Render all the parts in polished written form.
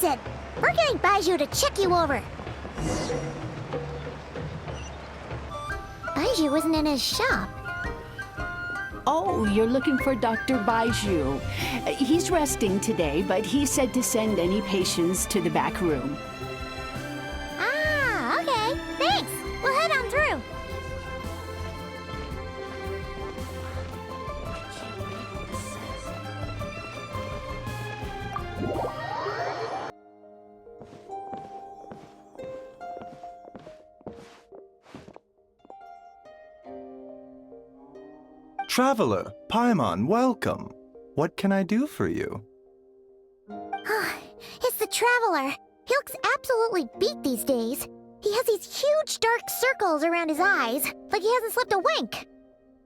it. We're getting Baiju to check you over. Baiju isn't in his shop. Oh, you're looking for Dr. Baiju. He's resting today, but he said to send any patients to the back room. Ah, okay. Thanks. We'll head on through. Traveler, Paimon, welcome. What can I do for you? It's the Traveler. He looks absolutely beat these days. He has these huge dark circles around his eyes, like he hasn't slept a wink.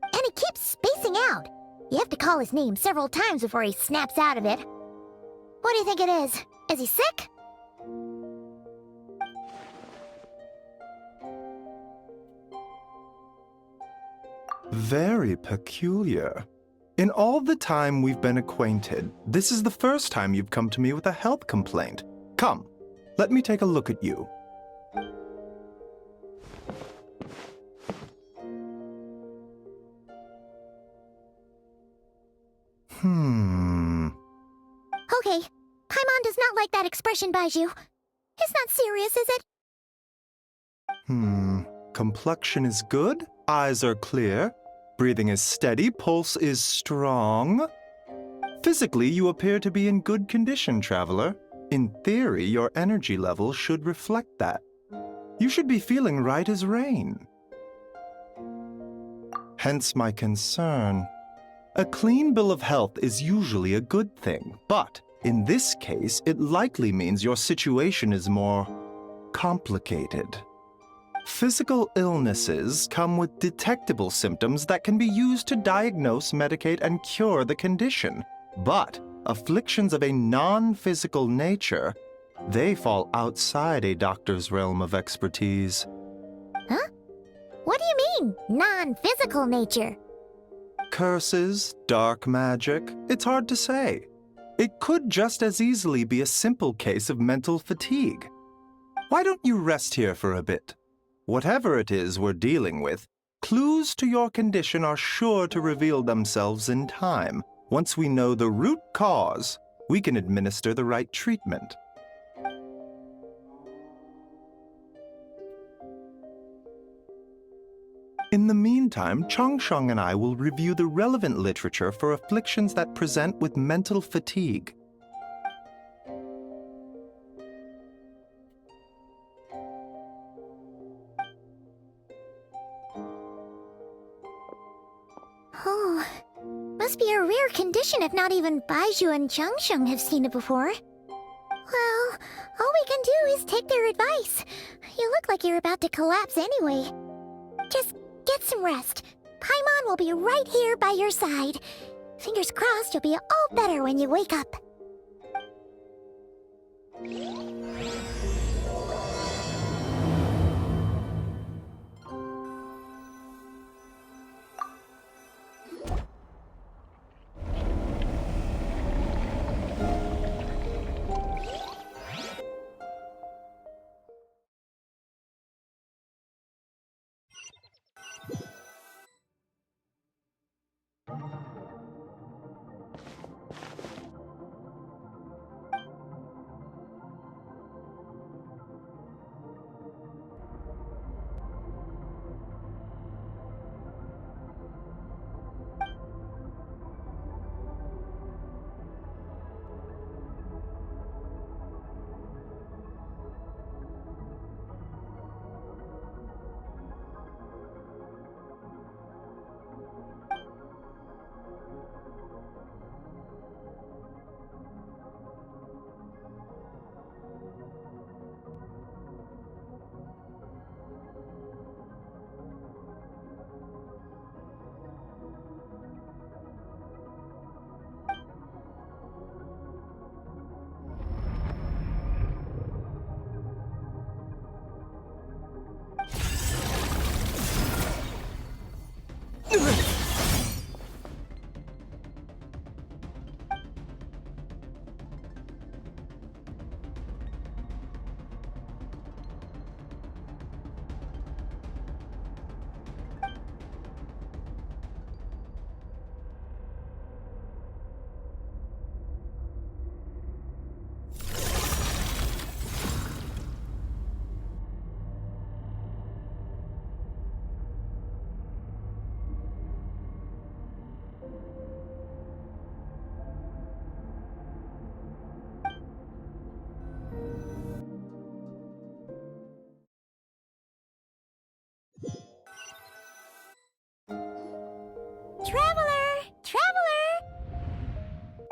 And he keeps spacing out. You have to call his name several times before he snaps out of it. What do you think it is? Is he sick? Very peculiar. In all the time we've been acquainted, this is the first time you've come to me with a health complaint. Come, let me take a look at you. Okay, Paimon does not like that expression, Baiju. It's not serious, is it? Complexion is good, eyes are clear, breathing is steady, pulse is strong. Physically, you appear to be in good condition, Traveler. In theory, your energy level should reflect that. You should be feeling right as rain. Hence my concern. A clean bill of health is usually a good thing, but in this case, it likely means your situation is more complicated. Physical illnesses come with detectable symptoms that can be used to diagnose, medicate, and cure the condition. But afflictions of a non-physical nature, they fall outside a doctor's realm of expertise. Huh? What do you mean, non-physical nature? Curses, dark magic, it's hard to say. It could just as easily be a simple case of mental fatigue. Why don't you rest here for a bit? Whatever it is we're dealing with, clues to your condition are sure to reveal themselves in time. Once we know the root cause, we can administer the right treatment. In the meantime, Changsheng and I will review the relevant literature for afflictions that present with mental fatigue. Oh, must be a rare condition if not even Baiju and Changsheng have seen it before. Well, all we can do is take their advice. You look like you're about to collapse anyway. Just get some rest. Paimon will be right here by your side. Fingers crossed you'll be all better when you wake up.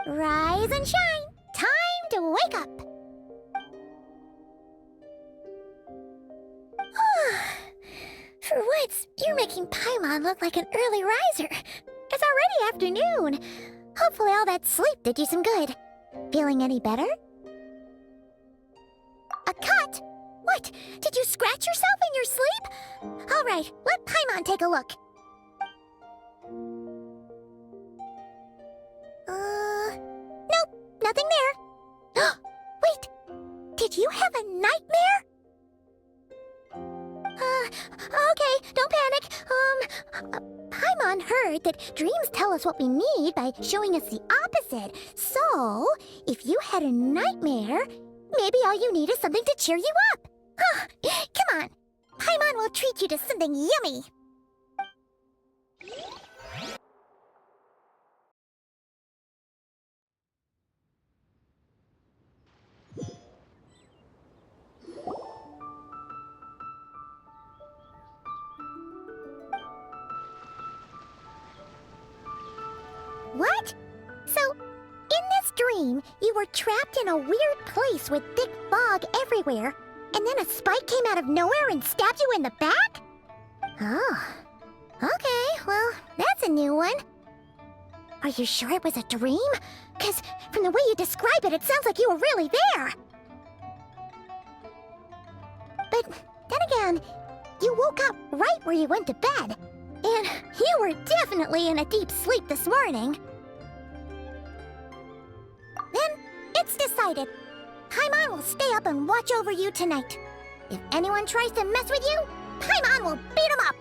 Rise and shine! Time to wake up! For once, you're making Paimon look like an early riser. It's already afternoon. Hopefully all that sleep did you some good. Feeling any better? A cut? What? Did you scratch yourself in your sleep? All right, let Paimon take a look. Nope, nothing there. Wait, did you have a nightmare? Okay, don't panic. Paimon heard that dreams tell us what we need by showing us the opposite. So, if you had a nightmare, maybe all you need is something to cheer you up. Come on, Paimon will treat you to something yummy. What? So, in this dream, you were trapped in a weird place with thick fog everywhere, and then a spike came out of nowhere and stabbed you in the back? Oh. Okay, well, that's a new one. Are you sure it was a dream? 'Cause from the way you describe it, it sounds like you were really there. But then again, you woke up right where you went to bed. And you were definitely in a deep sleep this morning. Then, it's decided. Paimon will stay up and watch over you tonight. If anyone tries to mess with you, Paimon will beat him up.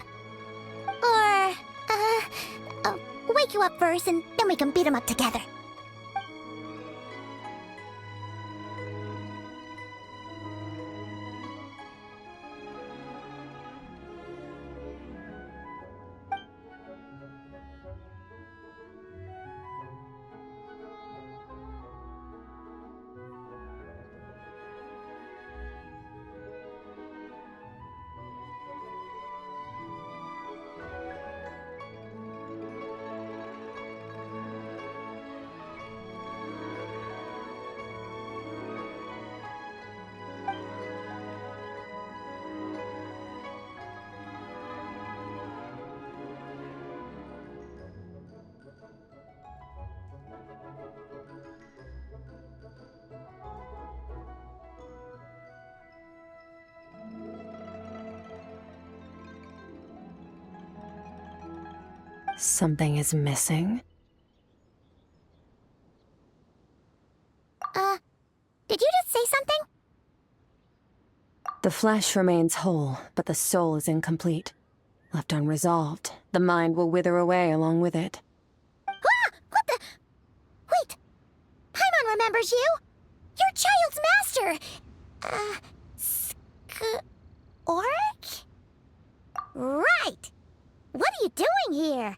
Or, I'll wake you up first and then we can beat him up together. Something is missing? Did you just say something? The flesh remains whole, but the soul is incomplete. Left unresolved, the mind will wither away along with it. Ah! What the? Wait! Paimon remembers you! Your child's master! Skirk? Right! What are you doing here?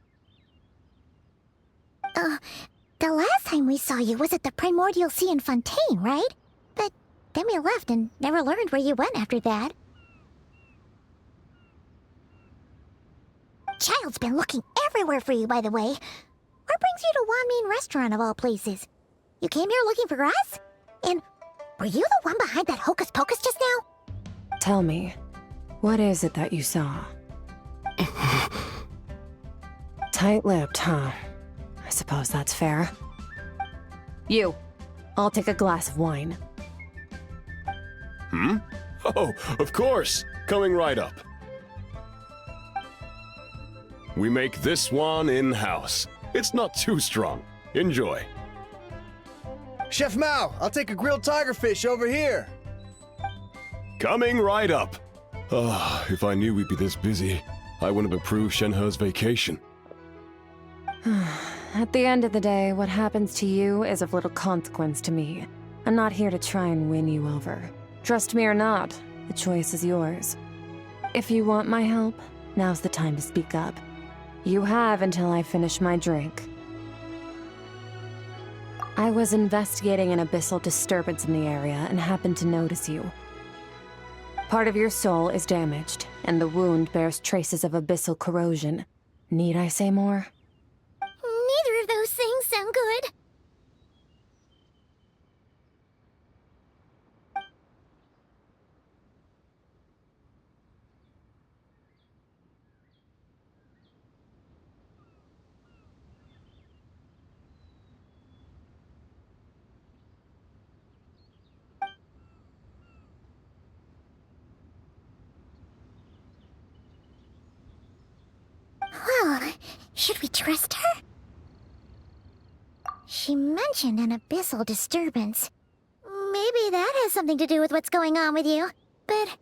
The last time we saw you was at the Primordial Sea in Fontaine, right? But then we left and never learned where you went after that. Child's been looking everywhere for you, by the way. What brings you to Wanmin Restaurant of all places? You came here looking for us? And were you the one behind that hocus pocus just now? Tell me, what is it that you saw? Tight-lipped, huh? I suppose that's fair. You, I'll take a glass of wine. Oh, of course! Coming right up. We make this one in-house. It's not too strong. Enjoy. Chef Mao, I'll take a grilled tigerfish over here. Coming right up. If I knew we'd be this busy, I wouldn't have approved Shenhe's vacation. At the end of the day, what happens to you is of little consequence to me. I'm not here to try and win you over. Trust me or not, the choice is yours. If you want my help, now's the time to speak up. You have until I finish my drink. I was investigating an abyssal disturbance in the area and happened to notice you. Part of your soul is damaged, and the wound bears traces of abyssal corrosion. Need I say more? Neither of those things sound good. Should we trust her? She mentioned an abyssal disturbance. Maybe that has something to do with what's going on with you. But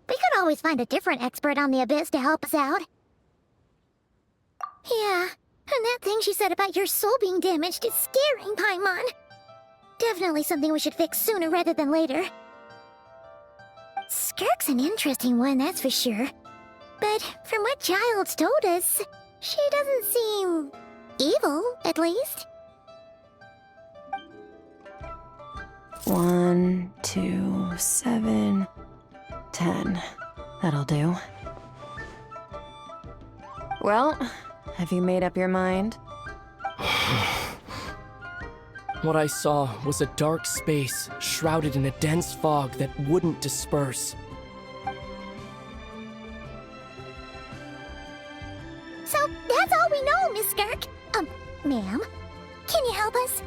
we could always find a different expert on the abyss to help us out. Yeah, and that thing she said about your soul being damaged is scaring Paimon. Definitely something we should fix sooner rather than later. Skirk's an interesting one, that's for sure. But from what Childs told us, she doesn't seem evil, at least. 1, 2, 7, 10. That'll do. Well, have you made up your mind? What I saw was a dark space shrouded in a dense fog that wouldn't disperse. So that's all we know, Miss Skirk. Ma'am, can you help us?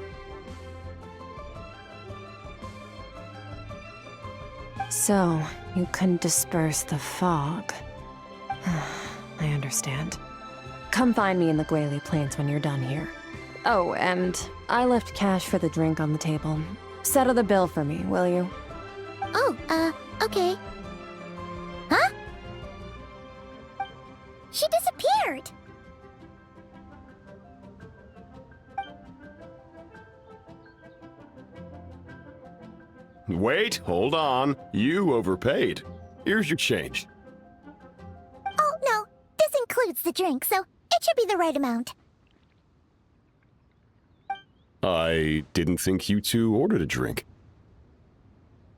So, you couldn't disperse the fog. I understand. Come find me in the Guili Plains when you're done here. Oh, and I left cash for the drink on the table. Settle the bill for me, will you? Oh, okay. Huh? She disappeared! Wait, hold on. You overpaid. Here's your change. Oh, no. This includes the drink, so it should be the right amount. I didn't think you two ordered a drink.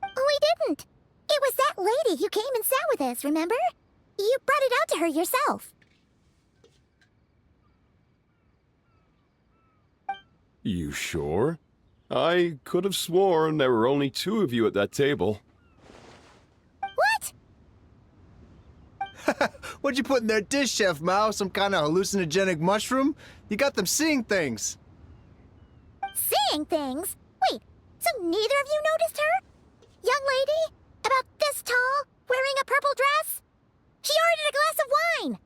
We didn't. It was that lady who came and sat with us, remember? You brought it out to her yourself. You sure? I could have sworn there were only 2 of you at that table. What? What'd you put in their dish, Chef Mao? Some kind of hallucinogenic mushroom? You got them seeing things. Seeing things? Wait, so neither of you noticed her? Young lady? About this tall? Wearing a purple dress? She ordered a glass of wine!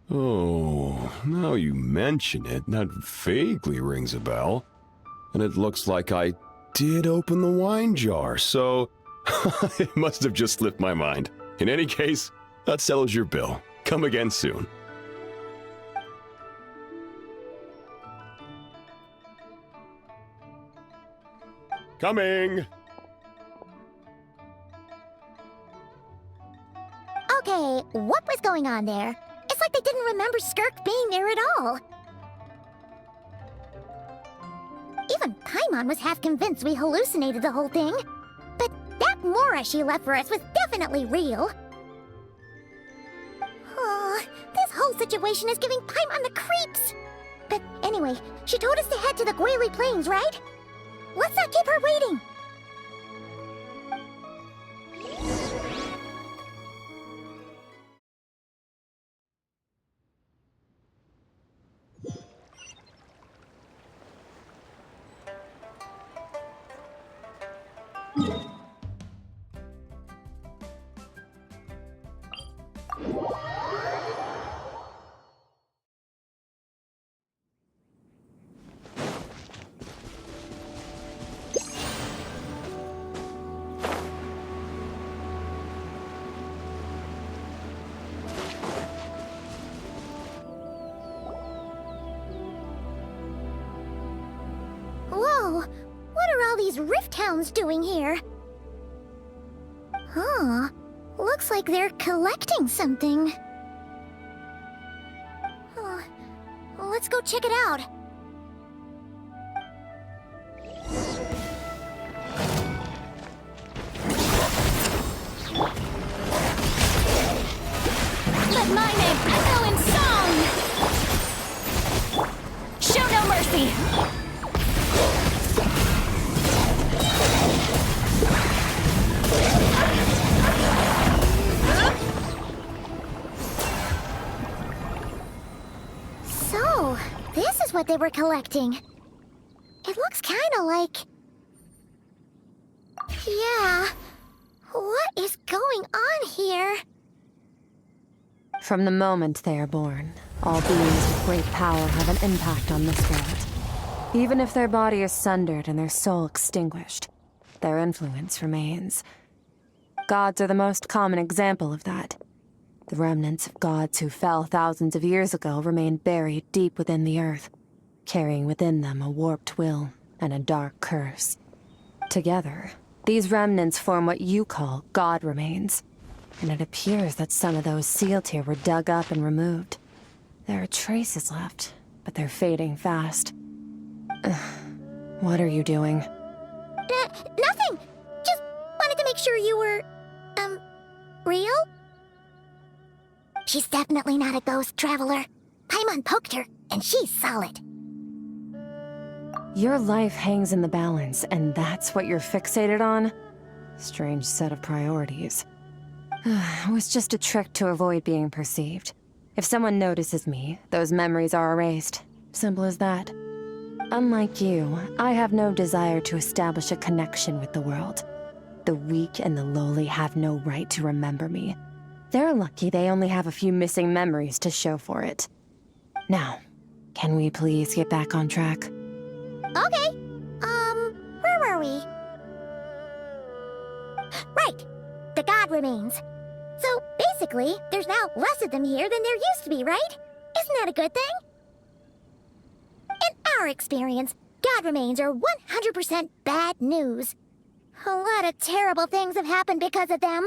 Oh, now you mention it, that vaguely rings a bell. And it looks like I did open the wine jar, so it must have just slipped my mind. In any case, that settles your bill. Come again soon. Coming! Okay, what was going on there? It's like they didn't remember Skirk being there at all. Even Paimon was half convinced we hallucinated the whole thing. But that Mora she left for us was definitely real. Oh, this whole situation is giving Paimon the creeps. But anyway, she told us to head to the Guili Plains, right? Let's not keep her waiting. Whoa, what are all these rift hounds doing here? Huh, looks like they're collecting something. Oh, let's go check it out. Let my name echo in song! Show no mercy! So, this is what they were collecting. It looks kinda like... Yeah, what is going on here? From the moment they are born, all beings with great power have an impact on this world. Even if their body is sundered and their soul extinguished, their influence remains. Gods are the most common example of that. The remnants of gods who fell thousands of years ago remain buried deep within the earth, carrying within them a warped will and a dark curse. Together, these remnants form what you call god remains, and it appears that some of those sealed here were dug up and removed. There are traces left, but they're fading fast. What are you doing? Nothing! Just wanted to make sure you were, real? She's definitely not a ghost traveler. Paimon poked her, and she's solid. Your life hangs in the balance, and that's what you're fixated on? Strange set of priorities. It was just a trick to avoid being perceived. If someone notices me, those memories are erased. Simple as that. Unlike you, I have no desire to establish a connection with the world. The weak and the lowly have no right to remember me. They're lucky they only have a few missing memories to show for it. Now, can we please get back on track? Okay. Where were we? Right. The god remains. So, basically, there's now less of them here than there used to be, right? Isn't that a good thing? In our experience, god remains are 100% bad news. A lot of terrible things have happened because of them.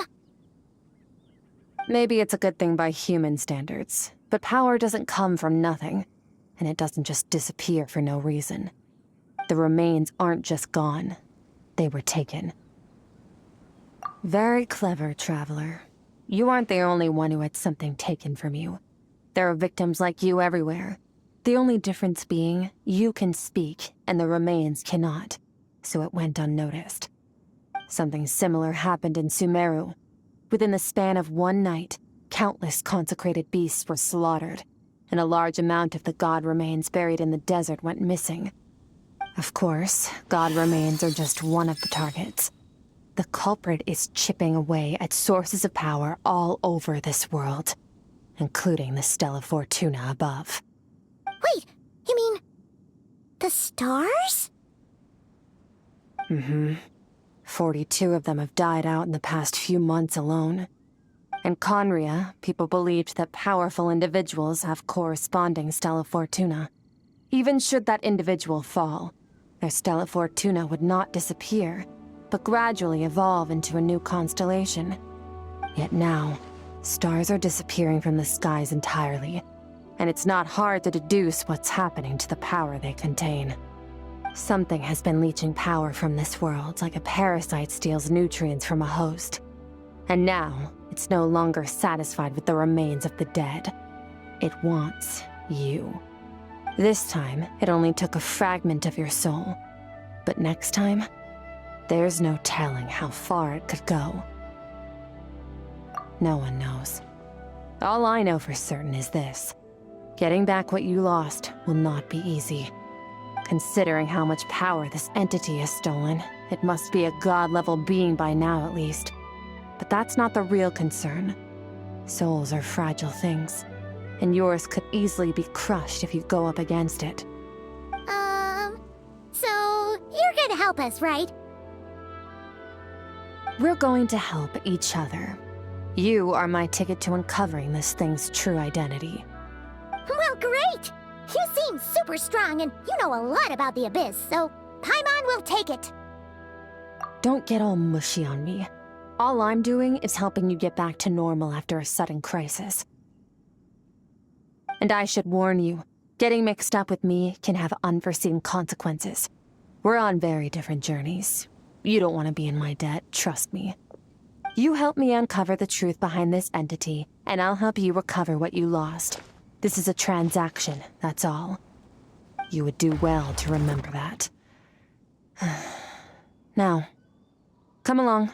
Maybe it's a good thing by human standards, but power doesn't come from nothing, and it doesn't just disappear for no reason. The remains aren't just gone. They were taken. Very clever, Traveler. You aren't the only one who had something taken from you. There are victims like you everywhere. The only difference being, you can speak, and the remains cannot, so it went unnoticed. Something similar happened in Sumeru. Within the span of one night, countless consecrated beasts were slaughtered, and a large amount of the god remains buried in the desert went missing. Of course, god remains are just one of the targets. The culprit is chipping away at sources of power all over this world, including the Stella Fortuna above. Wait, you mean... the stars? 42 of them have died out in the past few months alone. In Conria, people believed that powerful individuals have corresponding Stella Fortuna. Even should that individual fall, their Stella Fortuna would not disappear, but gradually evolve into a new constellation. Yet now, stars are disappearing from the skies entirely, and it's not hard to deduce what's happening to the power they contain. Something has been leeching power from this world like a parasite steals nutrients from a host. And now, it's no longer satisfied with the remains of the dead. It wants you. This time, it only took a fragment of your soul. But next time, there's no telling how far it could go. No one knows. All I know for certain is this. Getting back what you lost will not be easy. Considering how much power this entity has stolen, it must be a god-level being by now at least. But that's not the real concern. Souls are fragile things, and yours could easily be crushed if you go up against it. So you're gonna help us, right? We're going to help each other. You are my ticket to uncovering this thing's true identity. Well, great! You seem super strong, and you know a lot about the Abyss, so Paimon will take it. Don't get all mushy on me. All I'm doing is helping you get back to normal after a sudden crisis. And I should warn you, getting mixed up with me can have unforeseen consequences. We're on very different journeys. You don't want to be in my debt, trust me. You help me uncover the truth behind this entity, and I'll help you recover what you lost. This is a transaction, that's all. You would do well to remember that. Now, come along.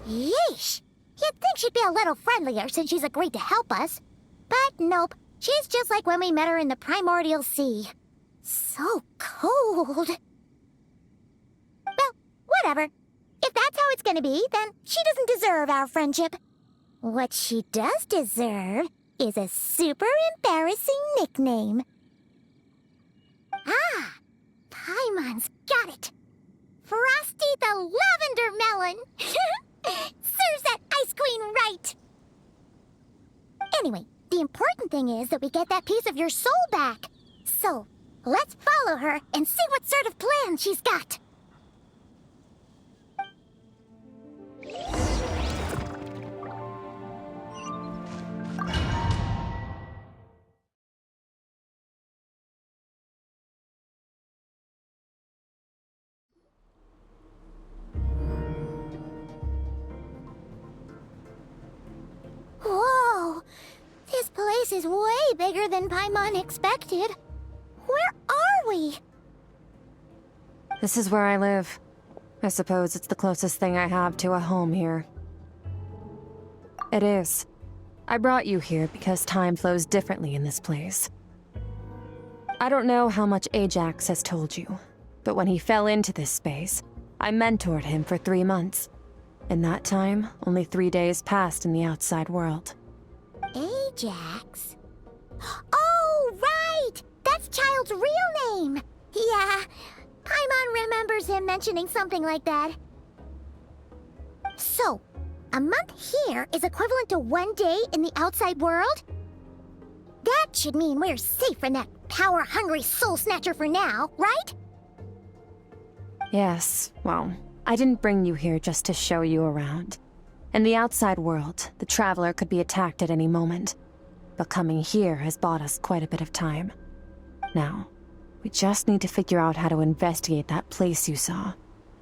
Yeesh! You'd think she'd be a little friendlier since she's agreed to help us. But nope, she's just like when we met her in the Primordial Sea. So cold. Well, whatever. If If that's how it's gonna be, then she doesn't deserve our friendship. What she does deserve is a super embarrassing nickname. Ah! Paimon's got it. Frosty the Lavender Melon! Serves that Ice Queen right! Anyway, the important thing is that we get that piece of your soul back. So, let's follow her and see what sort of plan she's got. Whoa! This place is way bigger than Paimon expected. Where are we? This is where I live. I suppose it's the closest thing I have to a home here. It is. I brought you here because time flows differently in this place. I don't know how much Ajax has told you, but when he fell into this space, I mentored him for 3 months. In that time, only 3 days passed in the outside world. Ajax? Oh, right! That's Child's real name! Yeah, Paimon remembers him mentioning something like that. So, a month here is equivalent to 1 day in the outside world? That should mean we're safe from that power-hungry soul snatcher for now, right? Yes, well, I didn't bring you here just to show you around. In the outside world, the Traveler could be attacked at any moment. But coming here has bought us quite a bit of time. Now, we just need to figure out how to investigate that place you saw.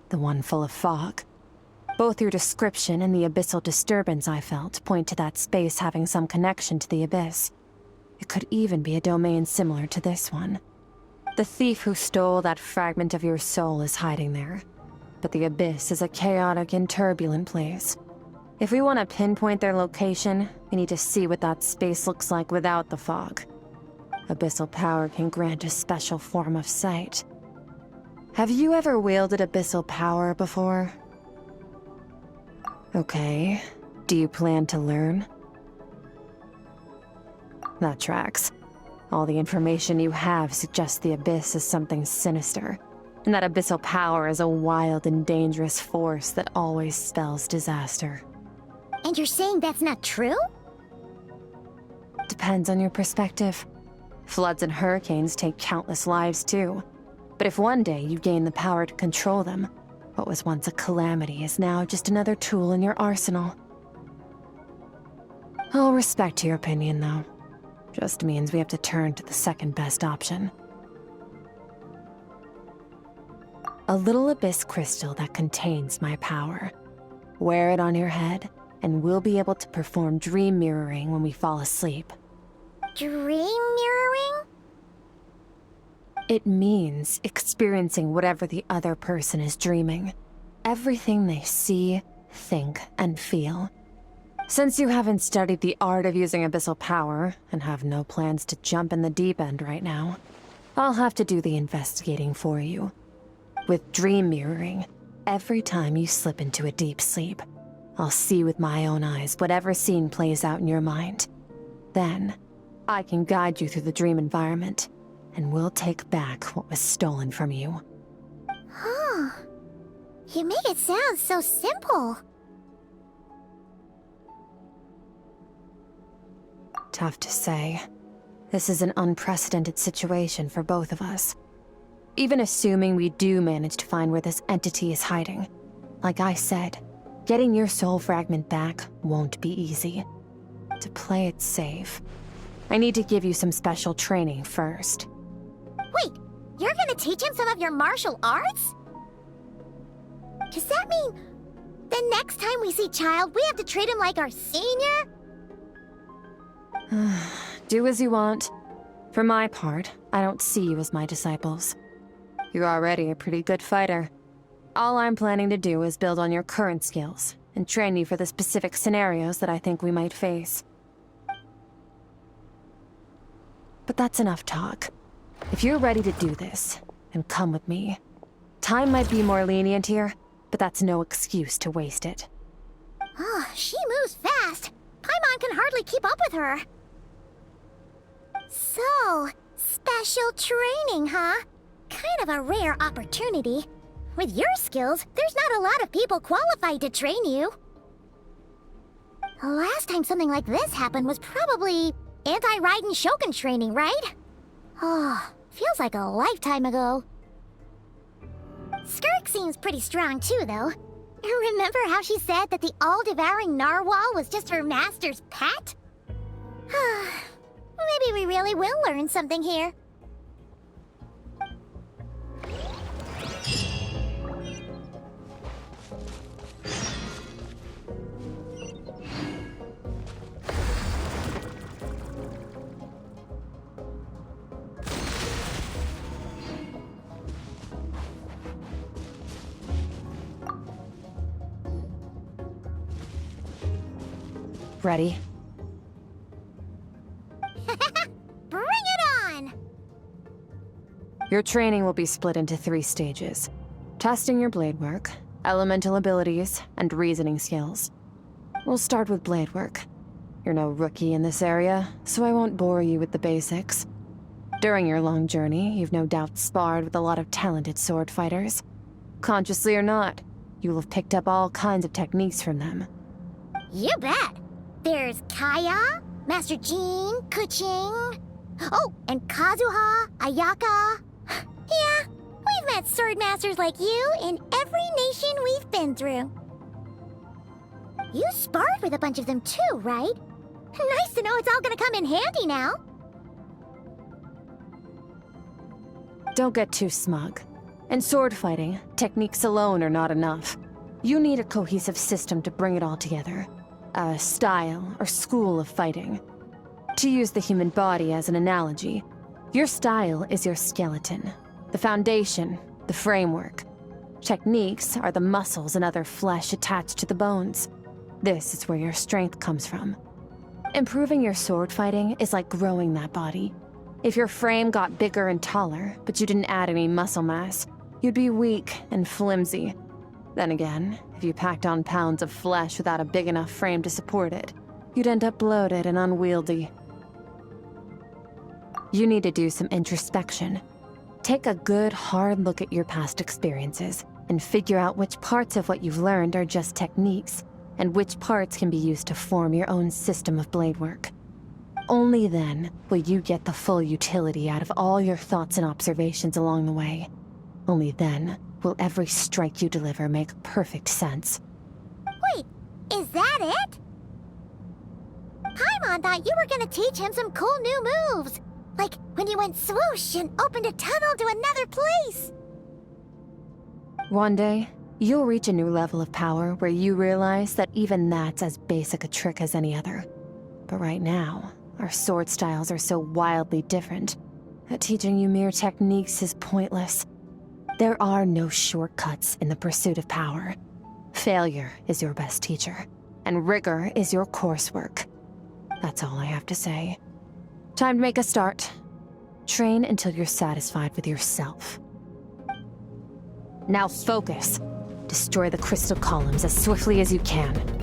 The one full of fog. Both your description and the abyssal disturbance I felt point to that space having some connection to the abyss. It could even be a domain similar to this one. The thief who stole that fragment of your soul is hiding there. But the abyss is a chaotic and turbulent place. If we want to pinpoint their location, we need to see what that space looks like without the fog. Abyssal power can grant a special form of sight. Have you ever wielded abyssal power before? Okay. Do you plan to learn? That tracks. All the information you have suggests the abyss is something sinister, and that abyssal power is a wild and dangerous force that always spells disaster. And you're saying that's not true? Depends on your perspective. Floods and hurricanes take countless lives too. But if one day you gain the power to control them, what was once a calamity is now just another tool in your arsenal. I'll respect your opinion, though. Just means we have to turn to the second best option. A little abyss crystal that contains my power. Wear it on your head, and we'll be able to perform dream mirroring when we fall asleep. Dream mirroring? It means experiencing whatever the other person is dreaming. Everything they see, think, and feel. Since you haven't studied the art of using abyssal power, and have no plans to jump in the deep end right now, I'll have to do the investigating for you. With dream mirroring, every time you slip into a deep sleep, I'll see with my own eyes whatever scene plays out in your mind. Then, I can guide you through the dream environment, and we'll take back what was stolen from you. Huh. You make it sound so simple. Tough to say. This is an unprecedented situation for both of us. Even assuming we do manage to find where this entity is hiding. Like I said, getting your soul fragment back won't be easy. To play it safe, I need to give you some special training first. Wait, you're gonna teach him some of your martial arts? Does that mean the next time we see Child, we have to treat him like our senior? Do as you want. For my part, I don't see you as my disciples. You're already a pretty good fighter. All I'm planning to do is build on your current skills, and train you for the specific scenarios that I think we might face. But that's enough talk. If you're ready to do this, then come with me. Time might be more lenient here, but that's no excuse to waste it. Oh, she moves fast. Paimon can hardly keep up with her. So, special training, huh? Kind of a rare opportunity. With your skills, there's not a lot of people qualified to train you. The last time something like this happened was probably anti-Raiden Shogun training, right? Oh, feels like a lifetime ago. Skirk seems pretty strong too, though. Remember how she said that the all-devouring narwhal was just her master's pet? Maybe we really will learn something here. Ready? Bring it on! Your training will be split into 3 stages. Testing your blade work, elemental abilities, and reasoning skills. We'll start with blade work. You're no rookie in this area, so I won't bore you with the basics. During your long journey, you've no doubt sparred with a lot of talented sword fighters. Consciously or not, you'll have picked up all kinds of techniques from them. You bet! There's Kaya, Master Jean, Kuching. Oh, and Kazuha, Ayaka. Yeah, we've met sword masters like you in every nation we've been through. You sparred with a bunch of them too, right? Nice to know it's all gonna come in handy now. Don't get too smug. In sword fighting, techniques alone are not enough. You need a cohesive system to bring it all together. A style or school of fighting. To use the human body as an analogy, your style is your skeleton, the foundation, the framework. Techniques are the muscles and other flesh attached to the bones. This is where your strength comes from. Improving your sword fighting is like growing that body. If your frame got bigger and taller, but you didn't add any muscle mass, you'd be weak and flimsy. Then again, if you packed on pounds of flesh without a big enough frame to support it, you'd end up bloated and unwieldy. You need to do some introspection. Take a good, hard look at your past experiences and figure out which parts of what you've learned are just techniques, and which parts can be used to form your own system of blade work. Only then will you get the full utility out of all your thoughts and observations along the way. Only then will every strike you deliver make perfect sense. Wait, is that it? Paimon thought you were gonna teach him some cool new moves. Like when you went swoosh and opened a tunnel to another place. One day, you'll reach a new level of power where you realize that even that's as basic a trick as any other. But right now, our sword styles are so wildly different that teaching you mere techniques is pointless. There are no shortcuts in the pursuit of power. Failure is your best teacher, and rigor is your coursework. That's all I have to say. Time to make a start. Train until you're satisfied with yourself. Now focus. Destroy the crystal columns as swiftly as you can.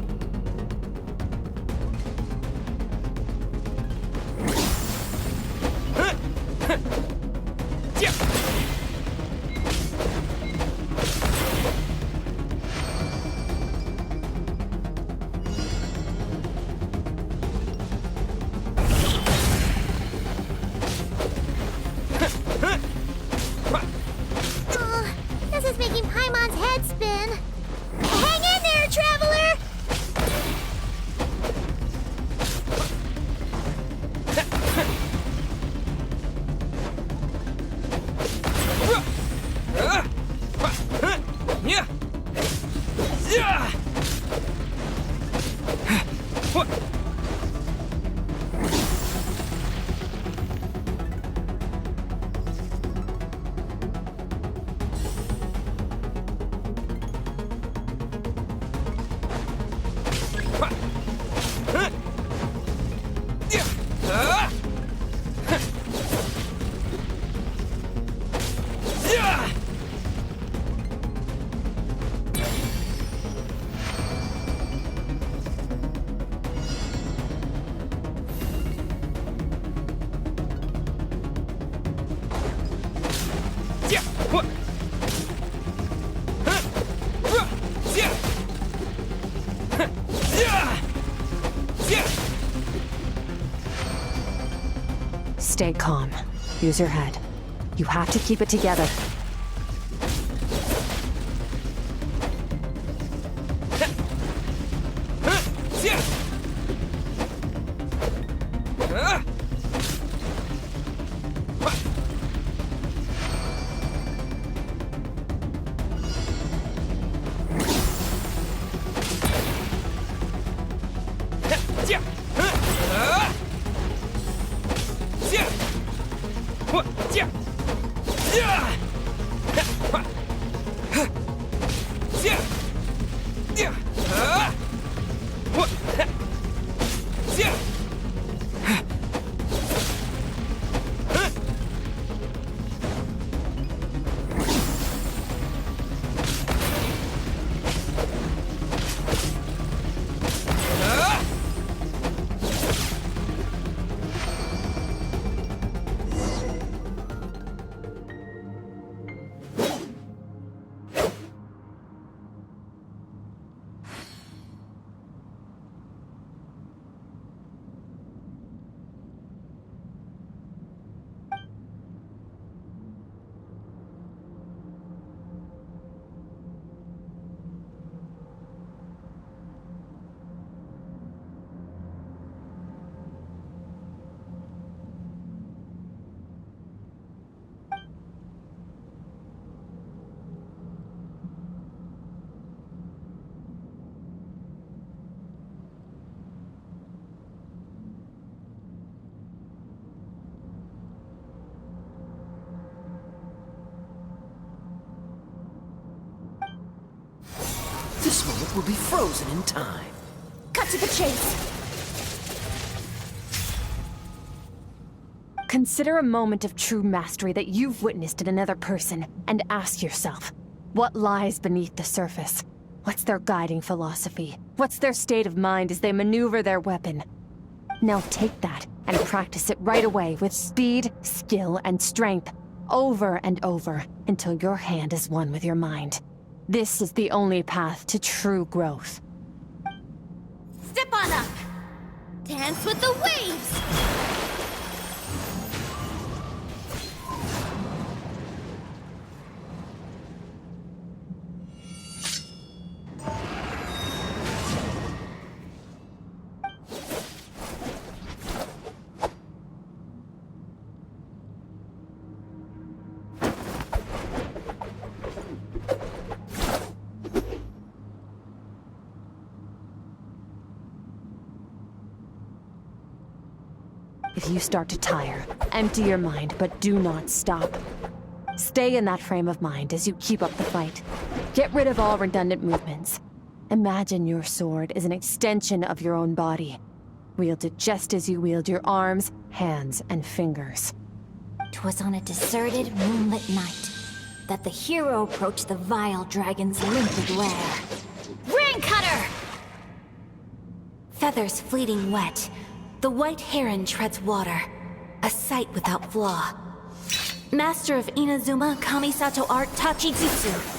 This is making Paimon's head spin. Hang in there, traveler! Stay calm. Use your head. You have to keep it together. This moment will be frozen in time. Cut to the chase. Consider a moment of true mastery that you've witnessed in another person, and ask yourself, what lies beneath the surface? What's their guiding philosophy? What's their state of mind as they maneuver their weapon? Now take that and practice it right away with speed, skill, and strength, over and over, until your hand is one with your mind. This is the only path to true growth. Step on up. Dance with the waves. If you start to tire, empty your mind, but do not stop. Stay in that frame of mind as you keep up the fight. Get rid of all redundant movements. Imagine your sword is an extension of your own body. Wield it just as you wield your arms, hands, and fingers. 'Twas on a deserted, moonlit night that the hero approached the vile dragon's limpid lair. Ring cutter! Feathers fleeting wet, the white heron treads water, a sight without flaw. Master of Inazuma Kamisato art Tachijutsu.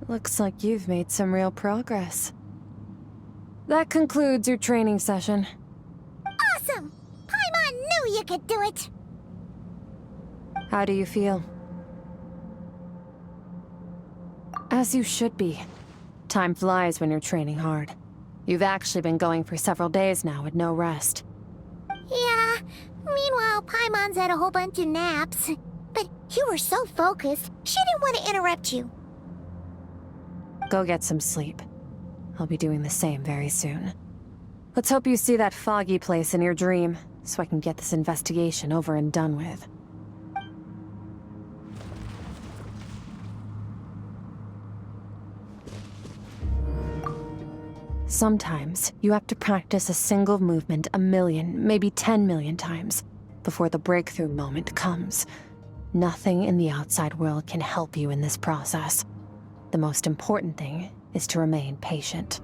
Looks like you've made some real progress. That concludes your training session. Awesome! Paimon knew you could do it! How do you feel? As you should be. Time flies when you're training hard. You've actually been going for several days now with no rest. Yeah, meanwhile Paimon's had a whole bunch of naps. But you were so focused, she didn't want to interrupt you. Go get some sleep. I'll be doing the same very soon. Let's hope you see that foggy place in your dream, so I can get this investigation over and done with. Sometimes, you have to practice a single movement 1,000,000, maybe 10,000,000 times, before the breakthrough moment comes. Nothing in the outside world can help you in this process. The most important thing is to remain patient.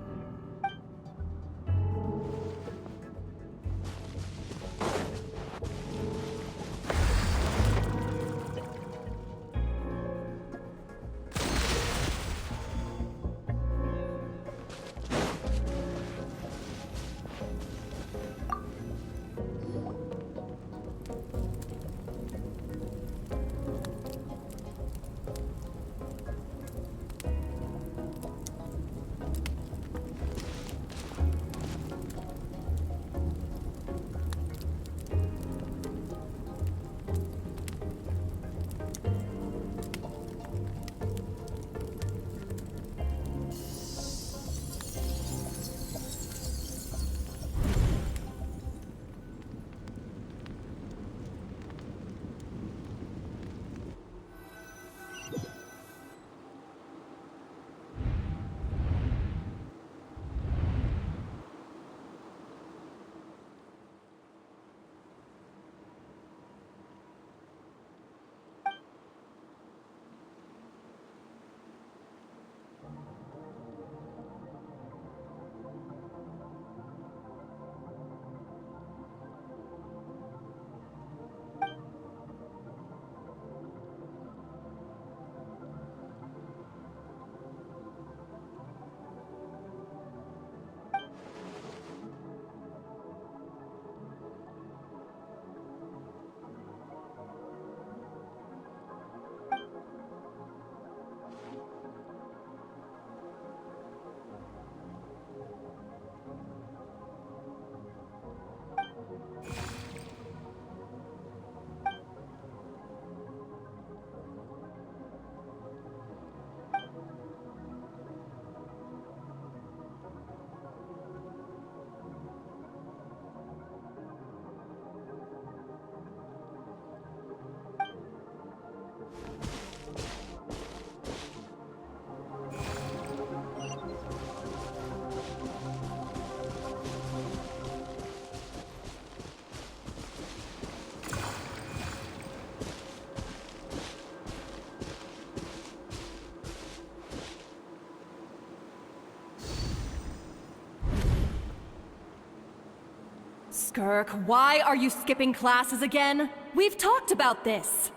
Skirk, why are you skipping classes again? We've talked about this.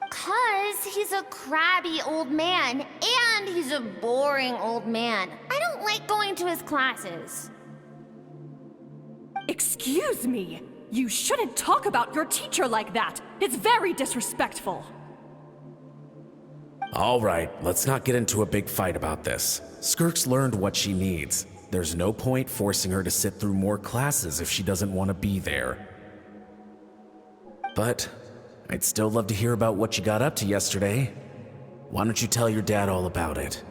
'Cause he's a crabby old man, and he's a boring old man. I don't like going to his classes. Excuse me! You shouldn't talk about your teacher like that! It's very disrespectful! All right, let's not get into a big fight about this. Skirk's learned what she needs. There's no point forcing her to sit through more classes if she doesn't want to be there. But I'd still love to hear about what you got up to yesterday. Why don't you tell your dad all about it?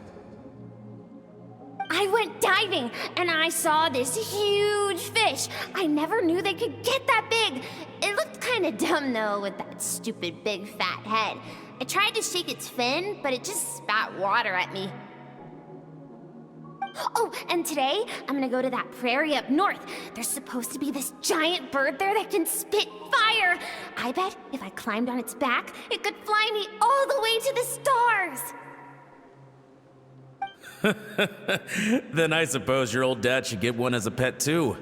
I went diving, and I saw this huge fish. I never knew they could get that big. It looked kinda dumb, though, with that stupid big fat head. I tried to shake its fin, but it just spat water at me. Oh, and today, I'm gonna go to that prairie up north. There's supposed to be this giant bird there that can spit fire. I bet if I climbed on its back, it could fly me all the way to the stars. Then I suppose your old dad should get one as a pet too.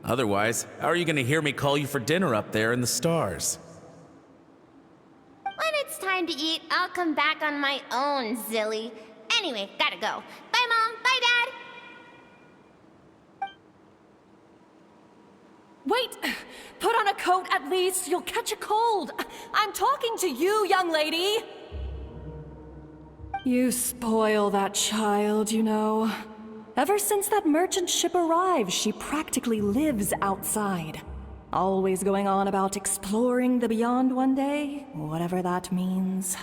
Otherwise, how are you gonna hear me call you for dinner up there in the stars? When it's time to eat, I'll come back on my own, Zilly. Anyway, gotta go. Bye, Mom. Bye, Dad. Wait! Put on a coat at least, you'll catch a cold! I'm talking to you, young lady! You spoil that child, you know. Ever since that merchant ship arrived, she practically lives outside. Always going on about exploring the beyond one day, whatever that means.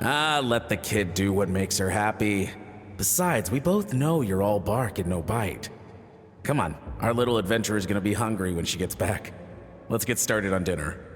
Ah, let the kid do what makes her happy. Besides, we both know you're all bark and no bite. Come on, our little adventurer is gonna be hungry when she gets back. Let's get started on dinner.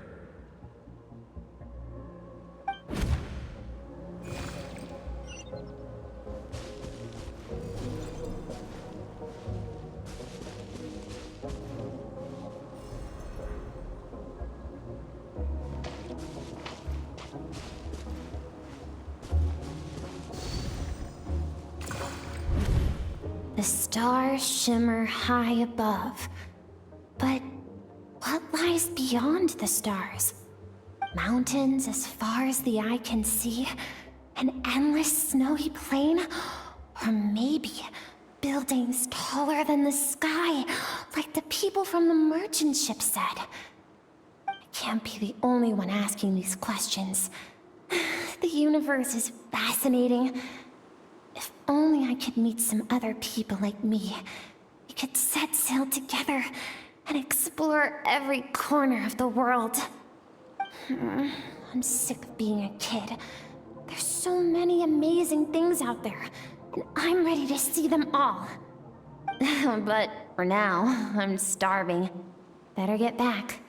The stars shimmer high above. But what lies beyond the stars? Mountains as far as the eye can see? An endless snowy plain? Or maybe buildings taller than the sky, like the people from the merchant ship said? I can't be the only one asking these questions. The universe is fascinating. If only I could meet some other people like me. We could set sail together and explore every corner of the world. I'm sick of being a kid. There's so many amazing things out there, and I'm ready to see them all. But for now, I'm starving. Better get back.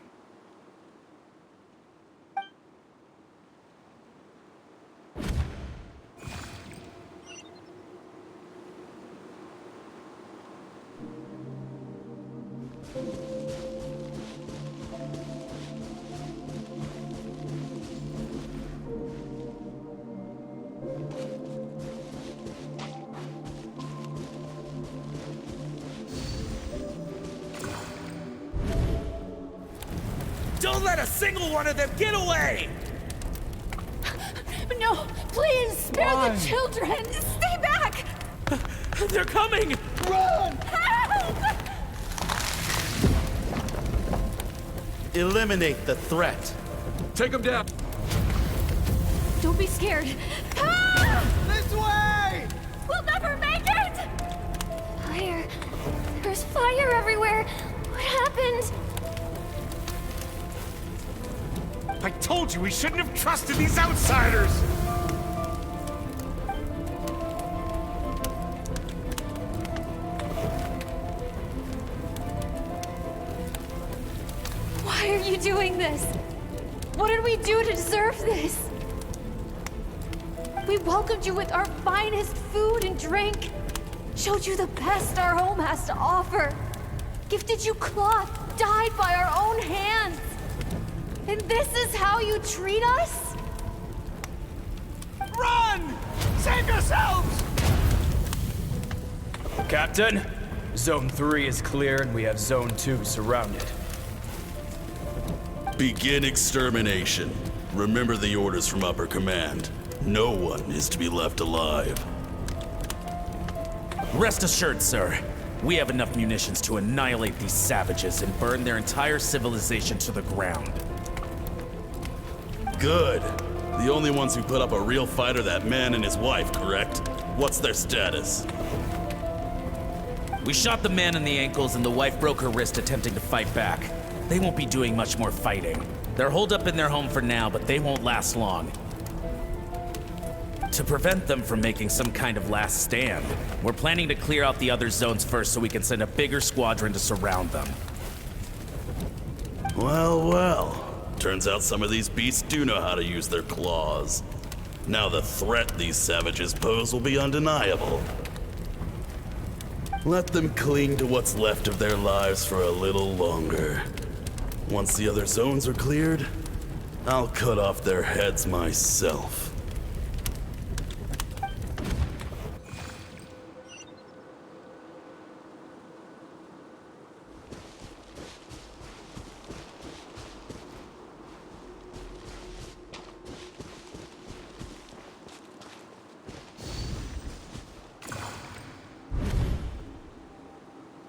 Don't let a single one of them get away! No, please, spare the children! Stay back! They're coming! Run! Help! Eliminate the threat. Take them down! Don't be scared. This way! We'll never make it! Fire. There's fire everywhere. What happened? I told you we shouldn't have trusted these outsiders! Why are you doing this? What did we do to deserve this? We welcomed you with our finest food and drink, showed you the best our home has to offer, gifted you cloth dyed by our own hands. And this is how you treat us? Run! Save yourselves! Captain, Zone 3 is clear and we have Zone 2 surrounded. Begin extermination. Remember the orders from Upper Command. No one is to be left alive. Rest assured, sir. We have enough munitions to annihilate these savages and burn their entire civilization to the ground. Good. The only ones who put up a real fight are that man and his wife, correct? What's their status? We shot the man in the ankles and the wife broke her wrist attempting to fight back. They won't be doing much more fighting. They're holed up in their home for now, but they won't last long. To prevent them from making some kind of last stand, we're planning to clear out the other zones first so we can send a bigger squadron to surround them. Well, well. Turns out some of these beasts do know how to use their claws. Now the threat these savages pose will be undeniable. Let them cling to what's left of their lives for a little longer. Once the other zones are cleared, I'll cut off their heads myself.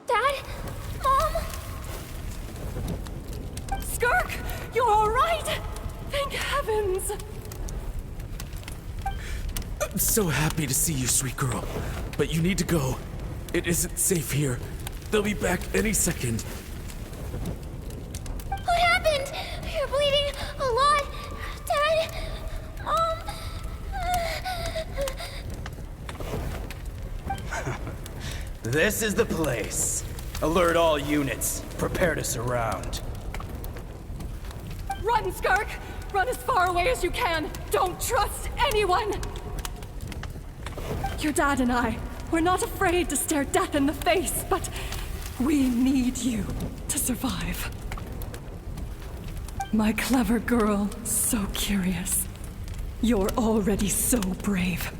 Dad? Mom? Skirk! You're all right! Thank heavens! I'm so happy to see you, sweet girl. But you need to go. It isn't safe here. They'll be back any second. What happened? You're bleeding a lot. Dad? Mom? This is the place. Alert all units. Prepare to surround. Run, Skirk! Run as far away as you can! Don't trust anyone! Your dad and I, we're not afraid to stare death in the face, but we need you to survive. My clever girl, so curious. You're already so brave.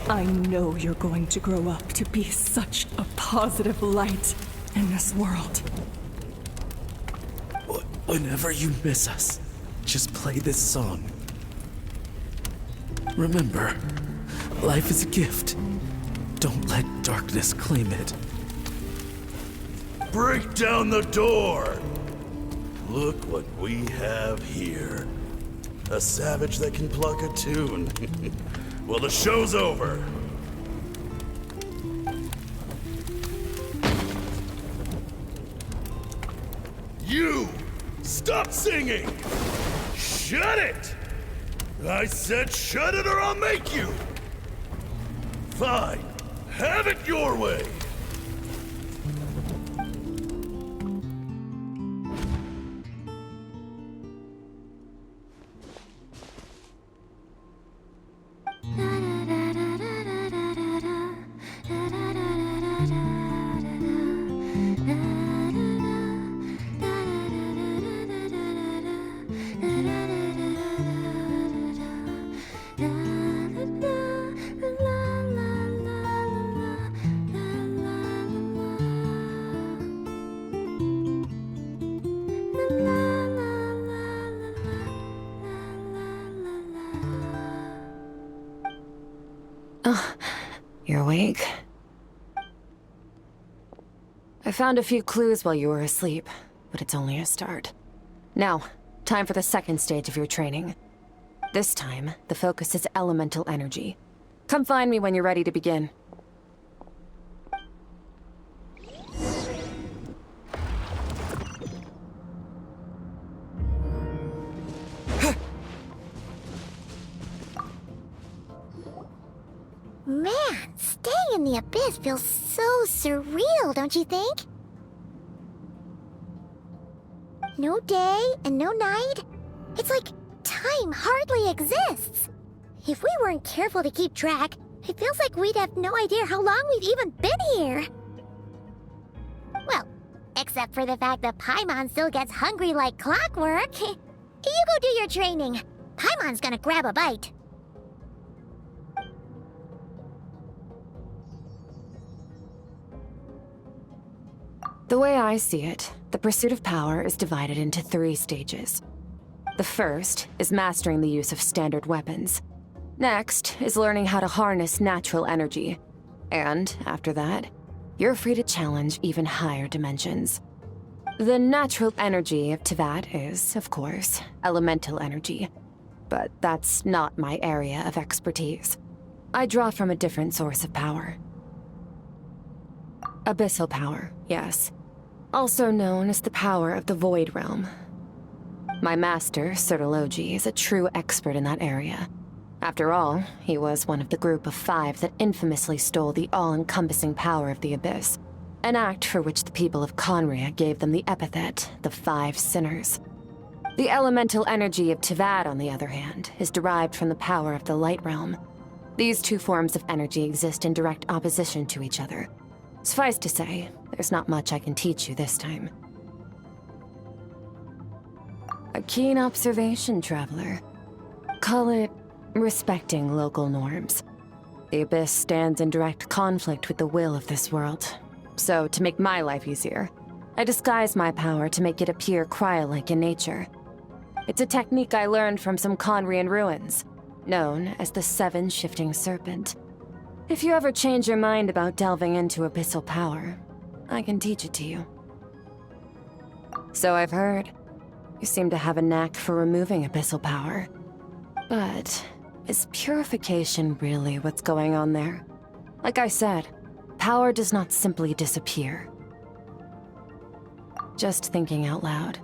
I know you're going to grow up to be such a positive light in this world. Whenever you miss us, just play this song. Remember, life is a gift. Don't let darkness claim it. Break down the door! Look what we have here. A savage that can pluck a tune. Well, the show's over. You! Stop singing! Shut it! I said shut it or I'll make you! Fine. Have it your way! You're awake? I found a few clues while you were asleep, but it's only a start. Now, time for the second stage of your training. This time, the focus is elemental energy. Come find me when you're ready to begin. Man, staying in the abyss feels so surreal, don't you think? No day and no night. It's like time hardly exists. If we weren't careful to keep track, it feels like we'd have no idea how long we've even been here. Well, except for the fact that Paimon still gets hungry like clockwork. You go do your training. Paimon's gonna grab a bite. The way I see it, the pursuit of power is divided into 3 stages. The first is mastering the use of standard weapons. Next is learning how to harness natural energy. And after that, you're free to challenge even higher dimensions. The natural energy of Teyvat is, of course, elemental energy. But that's not my area of expertise. I draw from a different source of power. Abyssal power, yes. Also known as the power of the Void Realm. My master, Sertologi, is a true expert in that area. After all, he was one of the group of 5 that infamously stole the all-encompassing power of the Abyss, an act for which the people of Conria gave them the epithet, the 5 Sinners. The elemental energy of Teyvat, on the other hand, is derived from the power of the Light Realm. These 2 forms of energy exist in direct opposition to each other. Suffice to say, there's not much I can teach you this time. A keen observation, traveler. Call it respecting local norms. The Abyss stands in direct conflict with the will of this world. So, to make my life easier, I disguise my power to make it appear Krai-like in nature. It's a technique I learned from some Conrian ruins, known as the 7 Shifting Serpent. If you ever change your mind about delving into abyssal power, I can teach it to you. So I've heard. You seem to have a knack for removing abyssal power. But is purification really what's going on there? Like I said, power does not simply disappear. Just thinking out loud.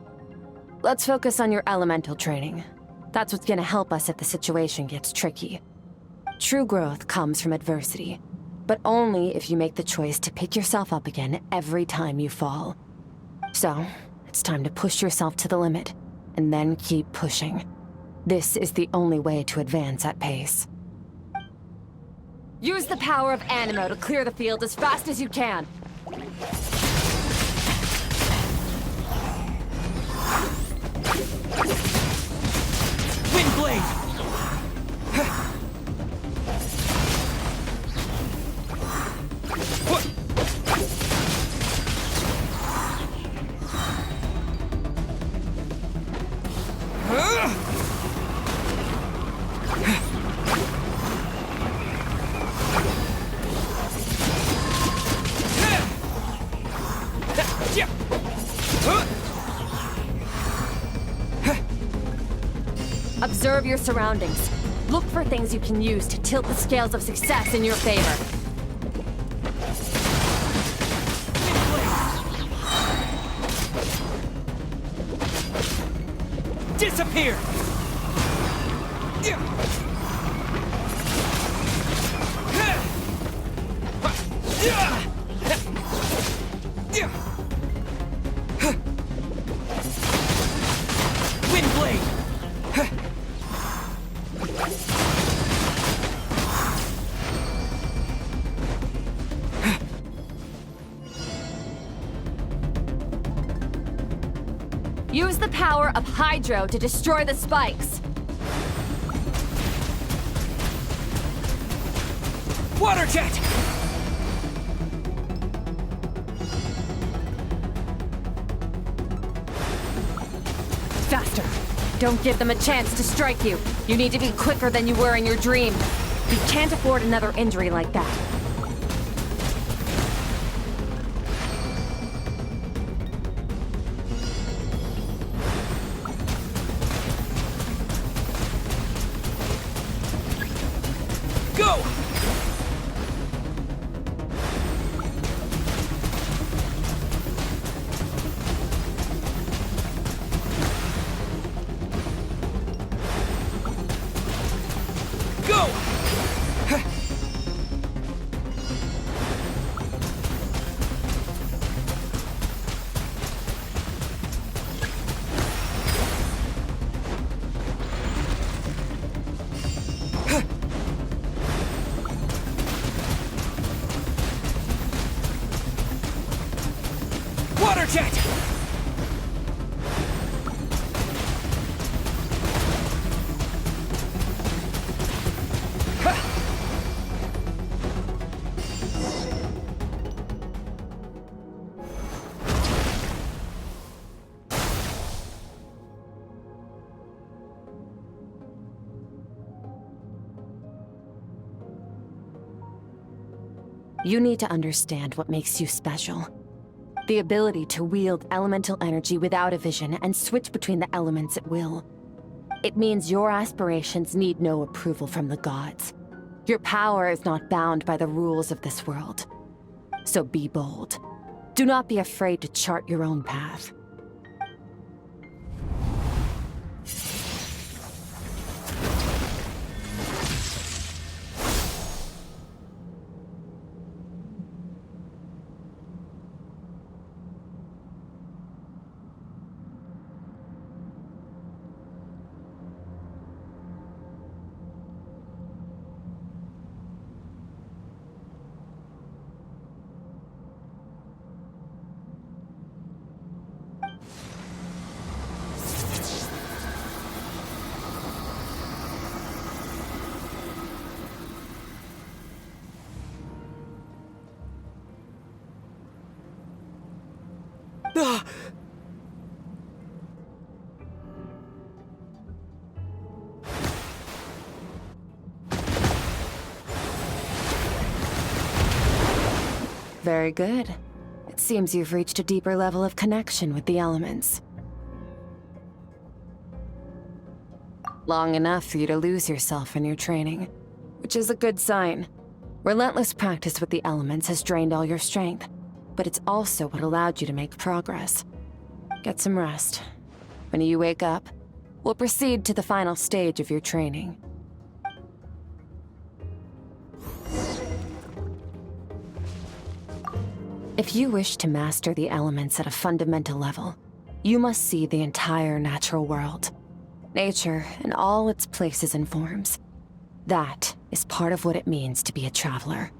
Let's focus on your elemental training. That's what's gonna help us if the situation gets tricky. True growth comes from adversity. but only if you make the choice to pick yourself up again every time you fall. So, it's time to push yourself to the limit, and then keep pushing. This is the only way to advance at pace. Use the power of Animo to clear the field as fast as you can. Windblade! Observe your surroundings. Look for things you can use to tilt the scales of success in your favor. Disappear! Windblade! Use the power of Hydro to destroy the spikes. Water jet! Faster! Don't give them a chance to strike you. You need to be quicker than you were in your dream. You can't afford another injury like that. Go! Go! Water jet! You need to understand what makes you special. The ability to wield elemental energy without a vision and switch between the elements at will. It means your aspirations need no approval from the gods. Your power is not bound by the rules of this world. So be bold. Do not be afraid to chart your own path. Very good. It seems you've reached a deeper level of connection with the elements. Long enough for you to lose yourself in your training, which is a good sign. Relentless practice with the elements has drained all your strength, but it's also what allowed you to make progress. Get some rest. When you wake up, we'll proceed to the final stage of your training. If you wish to master the elements at a fundamental level, you must see the entire natural world. Nature in all its places and forms. That is part of what it means to be a traveler.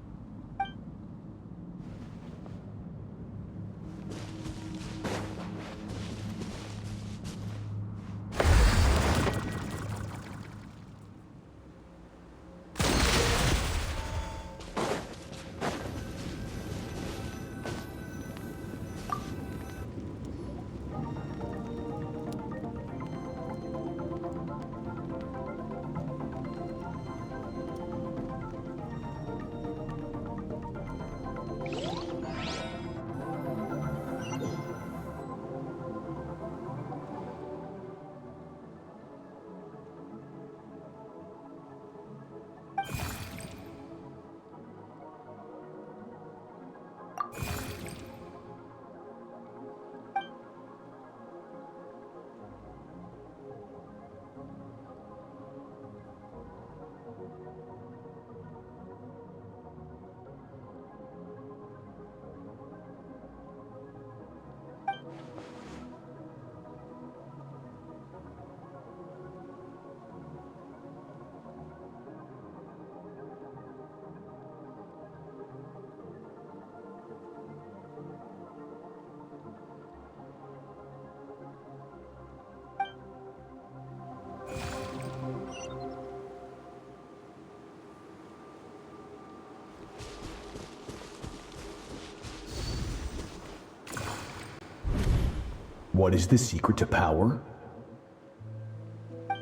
What is the secret to power?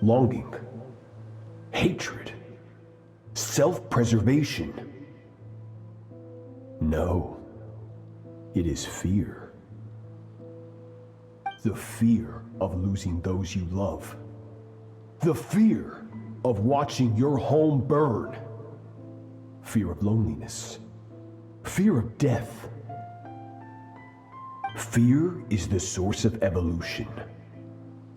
Longing, hatred, self-preservation. No, it is fear. The fear of losing those you love. The fear of watching your home burn. Fear of loneliness. Fear of death. Fear is the source of evolution.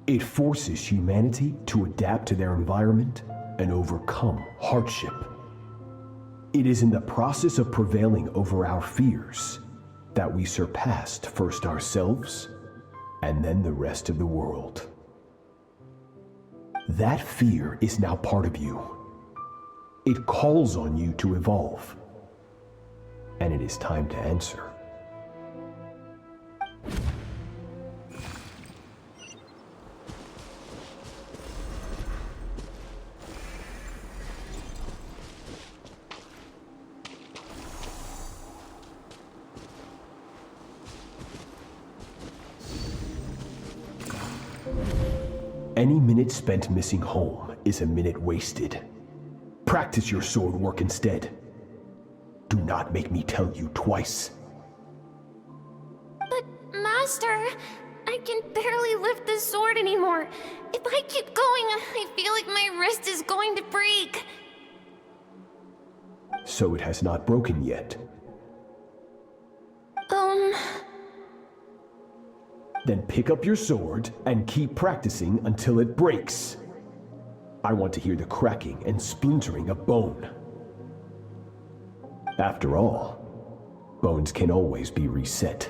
It forces humanity to adapt to their environment and overcome hardship. It is in the process of prevailing over our fears that we surpassed first ourselves and then the rest of the world. That fear is now part of you. It calls on you to evolve. And it is time to answer. Any minute spent missing home is a minute wasted. Practice your sword work instead. Do not make me tell you twice. But, Master, I can barely lift the sword anymore. If I keep going, I feel like my wrist is going to break. So it has not broken yet. Then pick up your sword and keep practicing until it breaks. I want to hear the cracking and splintering of bone. After all, bones can always be reset.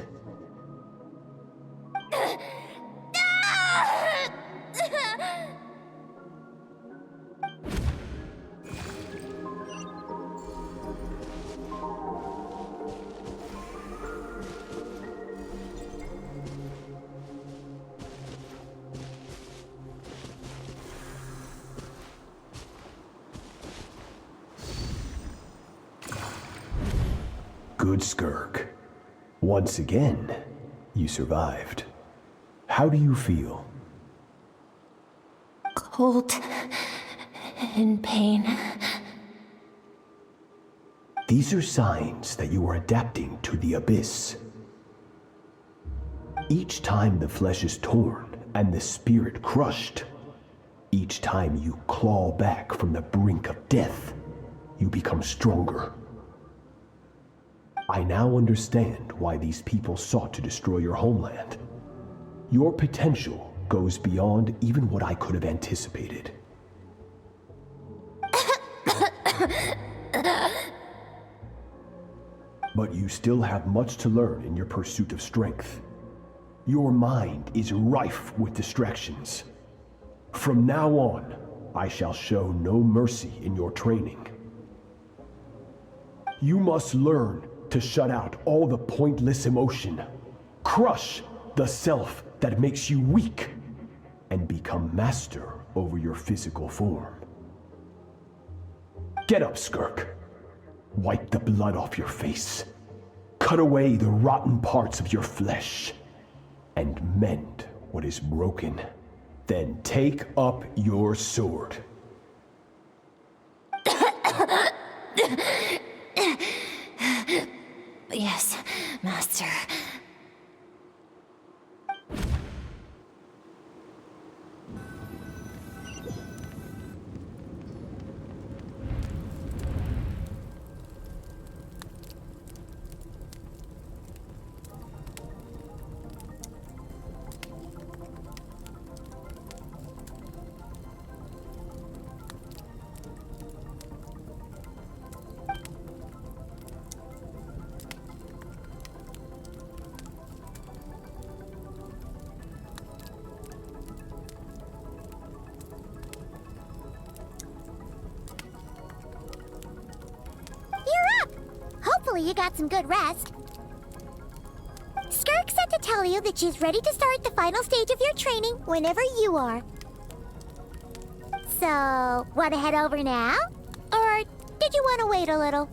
Good, Skirk. Once again, you survived. How do you feel? Cold and pain. These are signs that you are adapting to the abyss. Each time the flesh is torn and the spirit crushed, each time you claw back from the brink of death, you become stronger. I now understand why these people sought to destroy your homeland. Your potential goes beyond even what I could have anticipated. but you still have much to learn in your pursuit of strength. Your mind is rife with distractions. From now on, I shall show no mercy in your training. You must learn to shut out all the pointless emotion, crush the self that makes you weak, and become master over your physical form. Get up, Skirk. Wipe the blood off your face. Cut away the rotten parts of your flesh. And mend what is broken. Then take up your sword. Yes, Master. You got some good rest. Skirk said to tell you that she's ready to start the final stage of your training whenever you are. So, want to head over now? Or did you want to wait a little?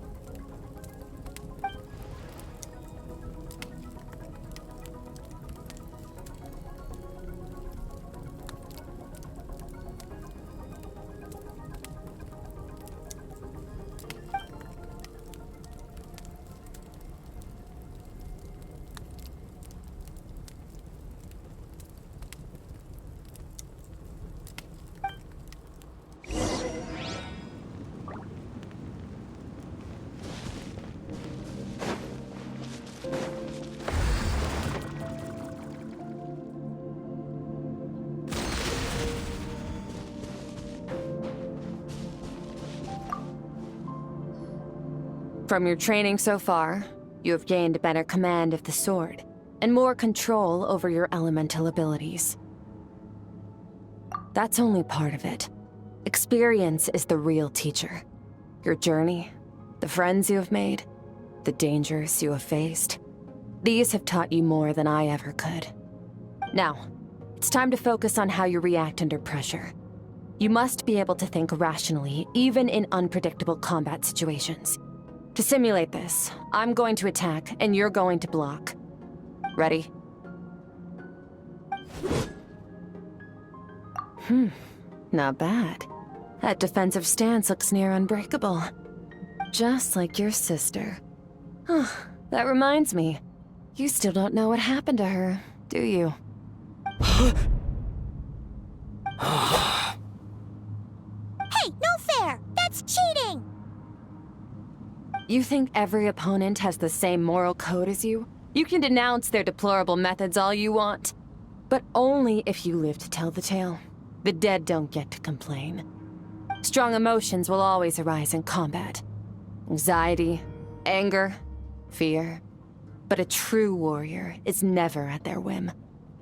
From your training so far, you have gained better command of the sword, and more control over your elemental abilities. That's only part of it. Experience is the real teacher. Your journey, the friends you have made, the dangers you have faced. These have taught you more than I ever could. Now, it's time to focus on how you react under pressure. You must be able to think rationally, even in unpredictable combat situations. To simulate this, I'm going to attack, and you're going to block. Ready? Not bad. That defensive stance looks near unbreakable. Just like your sister. Oh, that reminds me. You still don't know what happened to her, do you? Hey, no fair! That's cheating! You think every opponent has the same moral code as you? You can denounce their deplorable methods all you want. But only if you live to tell the tale. The dead don't get to complain. Strong emotions will always arise in combat. Anxiety, anger, fear. But a true warrior is never at their whim.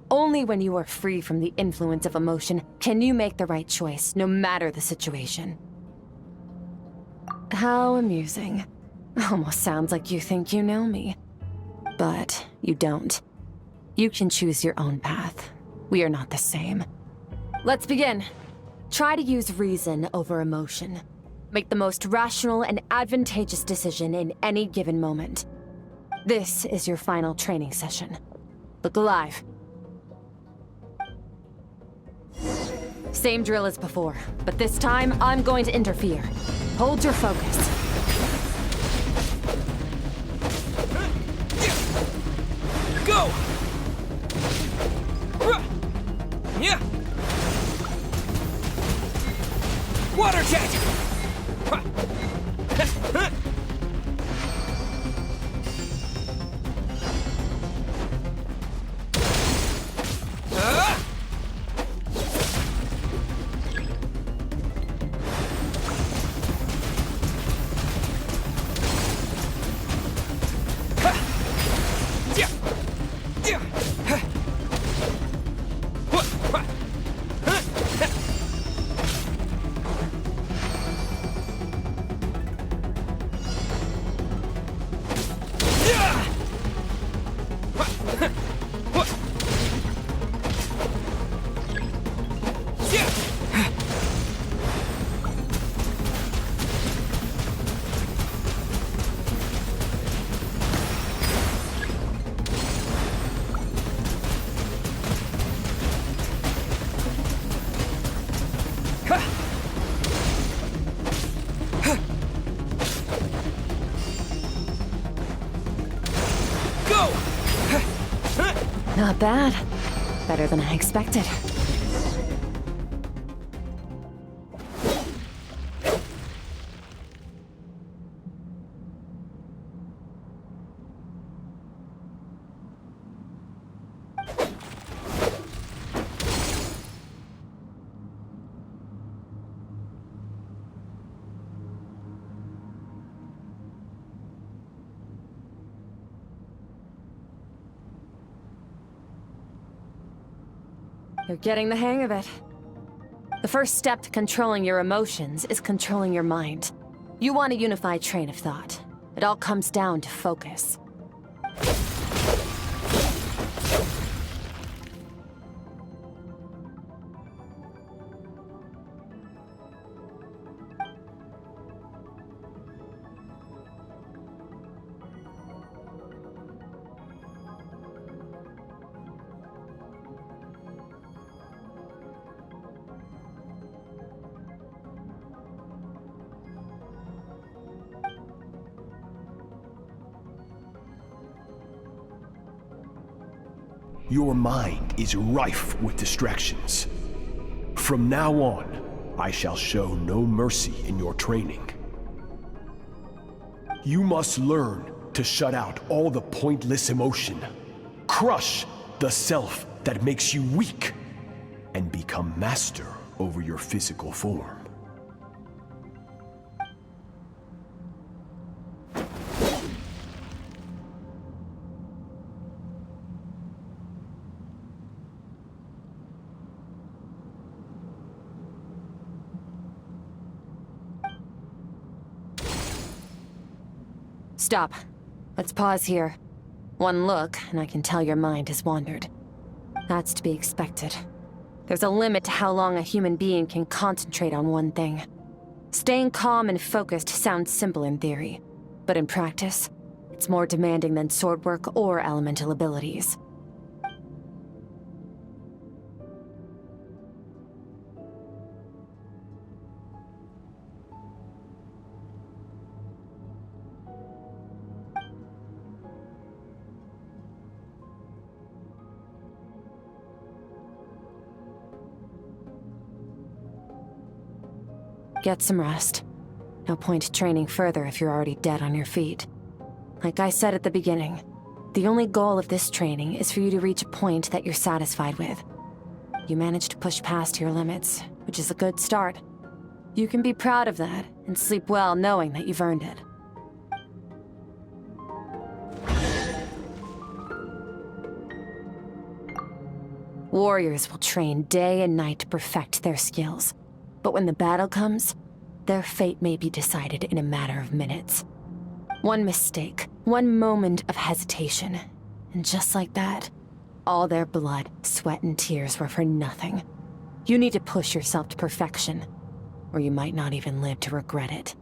Only when you are free from the influence of emotion can you make the right choice, no matter the situation. How amusing. Almost sounds like you think you know me. But you don't. You can choose your own path. We are not the same. Let's begin. Try to use reason over emotion. Make the most rational and advantageous decision in any given moment. This is your final training session. Look alive. Same drill as before, but this time I'm going to interfere. Hold your focus. Go! Yeah! Water jet! Not bad. Better than I expected. You're getting the hang of it. The first step to controlling your emotions is controlling your mind. You want a unified train of thought. It all comes down to focus. Your mind is rife with distractions. From now on, I shall show no mercy in your training. You must learn to shut out all the pointless emotion, crush the self that makes you weak, and become master over your physical form. Stop. Let's pause here. One look, and I can tell your mind has wandered. That's to be expected. There's a limit to how long a human being can concentrate on one thing. Staying calm and focused sounds simple in theory, but in practice, it's more demanding than sword work or elemental abilities. Get some rest. No point training further if you're already dead on your feet. Like I said at the beginning, the only goal of this training is for you to reach a point that you're satisfied with. You managed to push past your limits, which is a good start. You can be proud of that and sleep well knowing that you've earned it. Warriors will train day and night to perfect their skills. But when the battle comes, their fate may be decided in a matter of minutes. One mistake, one moment of hesitation, and just like that, all their blood, sweat, and tears were for nothing. You need to push yourself to perfection, or you might not even live to regret it.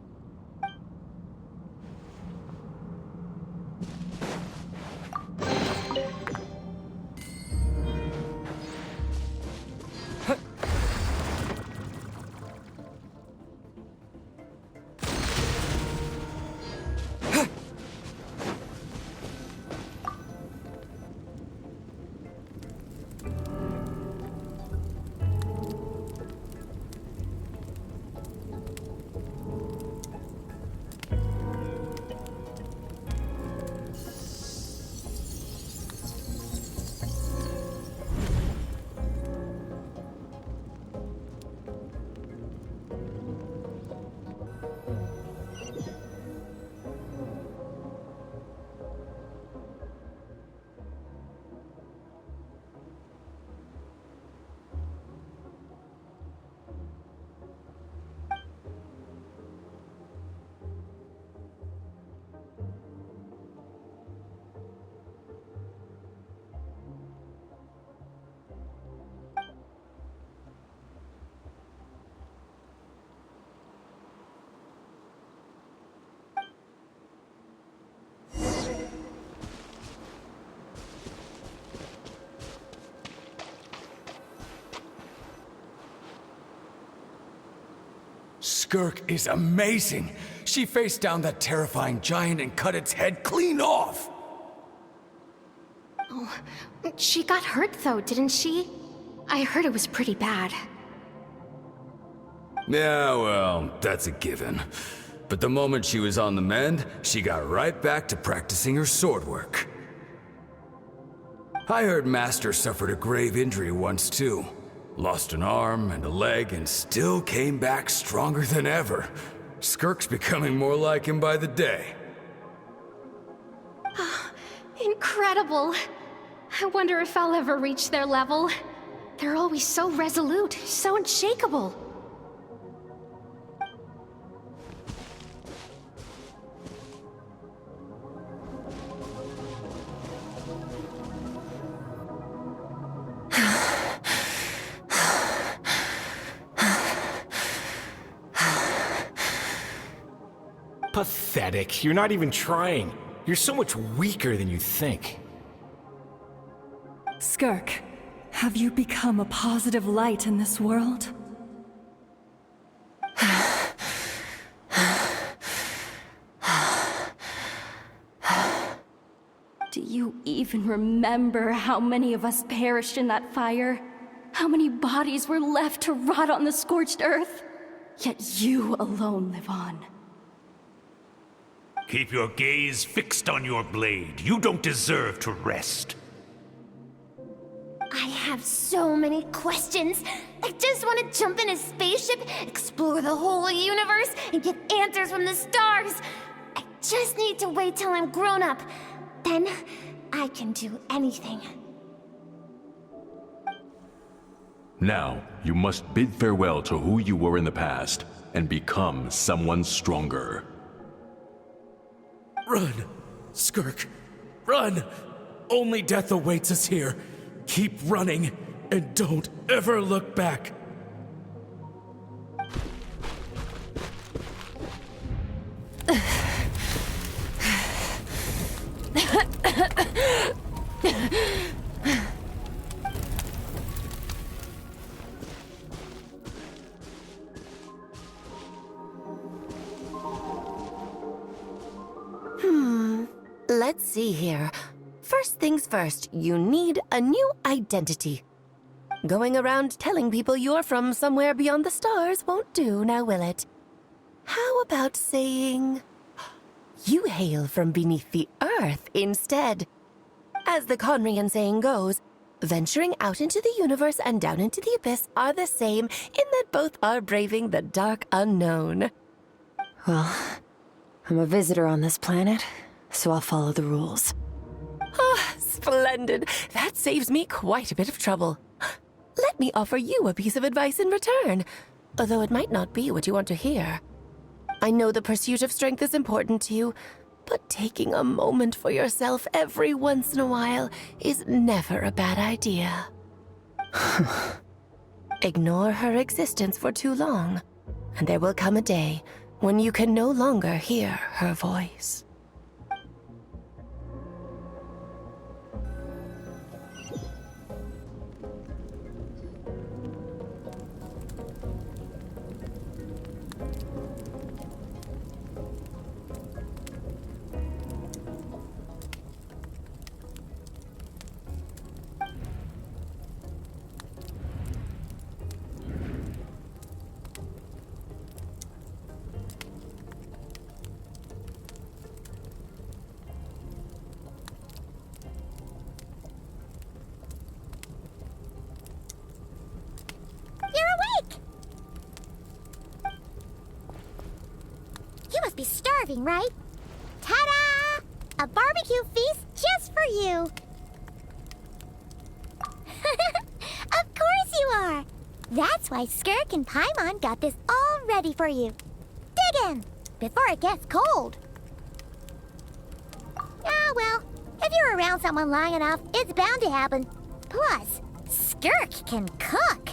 Skirk is amazing. She faced down that terrifying giant and cut its head clean off. Oh, She got hurt though, didn't she? I heard it was pretty bad. Yeah, well, that's a given. But the moment she was on the mend, she got right back to practicing her sword work. I heard Master suffered a grave injury once too. Lost an arm and a leg and still came back stronger than ever. Skirk's becoming more like him by the day. Incredible. I wonder if I'll ever reach their level. They're always so resolute, so unshakable. Pathetic. You're not even trying. You're so much weaker than you think. Skirk, have you become a positive light in this world? Do you even remember how many of us perished in that fire? How many bodies were left to rot on the scorched earth? Yet you alone live on. Keep your gaze fixed on your blade. You don't deserve to rest. I have so many questions. I just want to jump in a spaceship, explore the whole universe, and get answers from the stars. I just need to wait till I'm grown up. Then, I can do anything. Now, you must bid farewell to who you were in the past, and become someone stronger. Run, Skirk, run! Only death awaits us here. Keep running, and don't ever look back. Let's see here. First things first, you need a new identity. Going around telling people you're from somewhere beyond the stars won't do, now will it? How about saying you hail from beneath the earth instead? As the Conrian saying goes, venturing out into the universe and down into the abyss are the same in that both are braving the dark unknown. Well, I'm a visitor on this planet, so I'll follow the rules. Ah, splendid. That saves me quite a bit of trouble. Let me offer you a piece of advice in return, although it might not be what you want to hear. I know the pursuit of strength is important to you, but taking a moment for yourself every once in a while is never a bad idea. Ignore her existence for too long, and there will come a day when you can no longer hear her voice. Be starving, right? Ta-da! A barbecue feast just for you! Of course you are! That's why Skirk and Paimon got this all ready for you. Dig in, before it gets cold. Ah, well, if you're around someone long enough, it's bound to happen. Plus, Skirk can cook.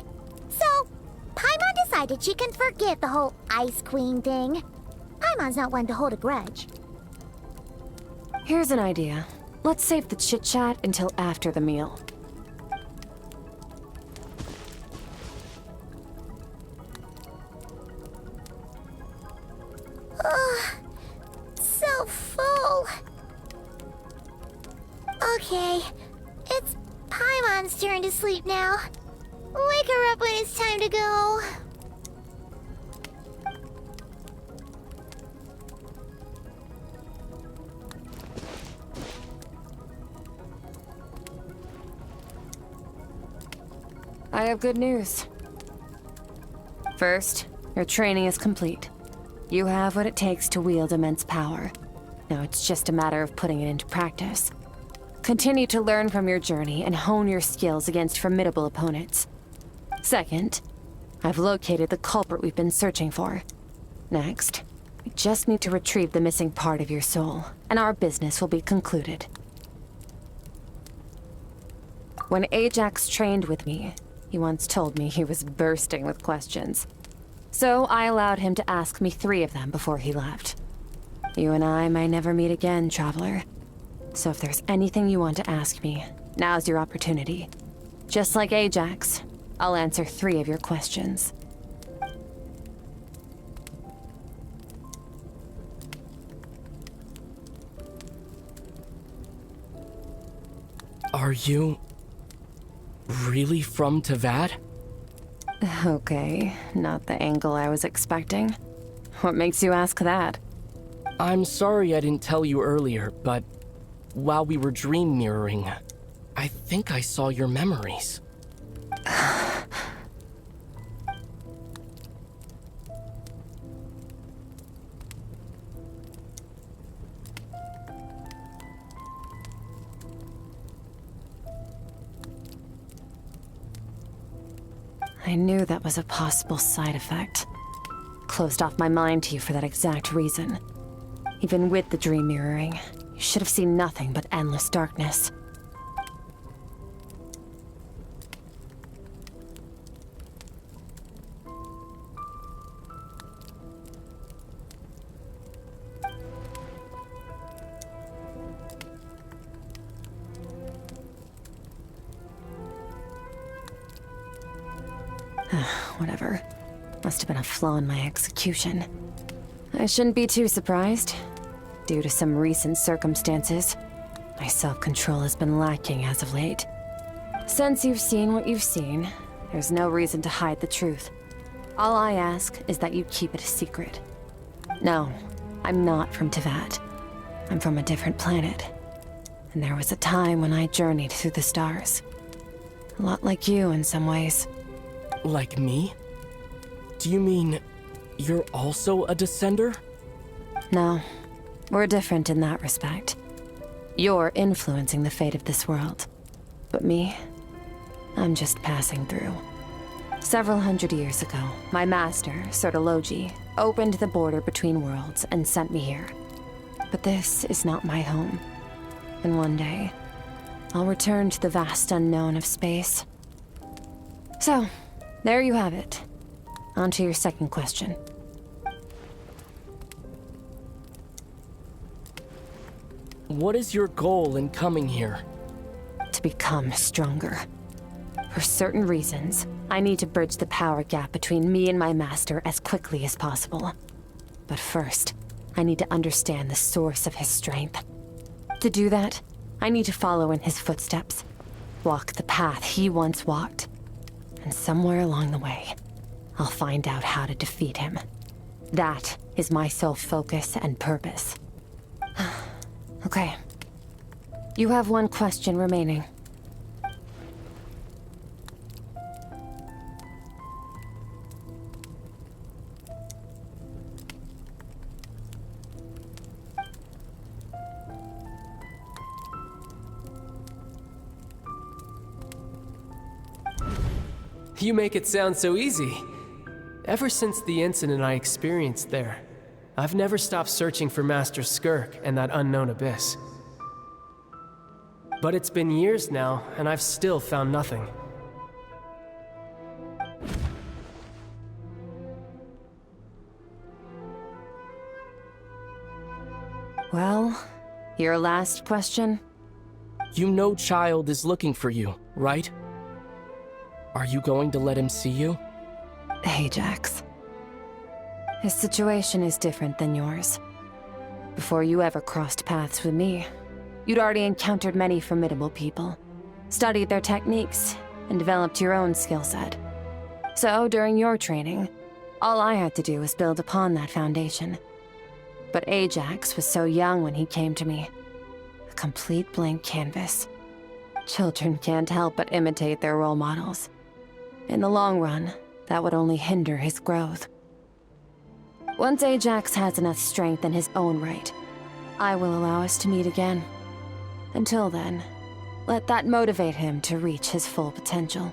So, Paimon decided she can forget the whole Ice Queen thing. Paimon's not one to hold a grudge. Here's an idea. Let's save the chit-chat until after the meal. So full. Okay, it's everyone's turn to sleep now. Wake her up when it's time to go. I have good news. First, your training is complete. You have what it takes to wield immense power. Now it's just a matter of putting it into practice. Continue to learn from your journey and hone your skills against formidable opponents. Second, I've located the culprit we've been searching for. Next, we just need to retrieve the missing part of your soul, and our business will be concluded. When Ajax trained with me, he once told me he was bursting with questions. So I allowed him to ask me 3 of them before he left. You and I may never meet again, Traveler. So if there's anything you want to ask me, now's your opportunity. Just like Ajax, I'll answer 3 of your questions. Are you really from Tavad? Okay, not the angle I was expecting. What makes you ask that? I'm sorry I didn't tell you earlier, but while we were dream mirroring, I think I saw your memories. I knew that was a possible side effect. Closed off my mind to you for that exact reason. Even with the dream mirroring, you should have seen nothing but endless darkness. Whatever. Must have been a flaw in my execution. I shouldn't be too surprised. Due to some recent circumstances, my self-control has been lacking as of late. Since you've seen what you've seen, there's no reason to hide the truth. All I ask is that you keep it a secret. No, I'm not from Tavad. I'm from a different planet. And there was a time when I journeyed through the stars. A lot like you in some ways. Like me? Do you mean you're also a descender? No, we're different in that respect. You're influencing the fate of this world. But me, I'm just passing through. Several hundred years ago, my master, Sertologi, opened the border between worlds and sent me here. But this is not my home. And one day, I'll return to the vast unknown of space. So, there you have it. On to your second question. What is your goal in coming here? To become stronger. For certain reasons, I need to bridge the power gap between me and my master as quickly as possible. But first, I need to understand the source of his strength. To do that, I need to follow in his footsteps. Walk the path he once walked. And somewhere along the way, I'll find out how to defeat him. That is my sole focus and purpose. Okay. You have one question remaining. You make it sound so easy. Ever since the incident I experienced there, I've never stopped searching for Master Skirk and that unknown abyss. But it's been years now, and I've still found nothing. Well, your last question? You know Child is looking for you, right? Are you going to let him see you? Ajax. His situation is different than yours. Before you ever crossed paths with me, you'd already encountered many formidable people. studied their techniques, and developed your own skill set. So, during your training, all I had to do was build upon that foundation. But Ajax was so young when he came to me. A complete blank canvas. Children can't help but imitate their role models. In the long run, that would only hinder his growth. Once Ajax has enough strength in his own right, I will allow us to meet again. Until then, let that motivate him to reach his full potential.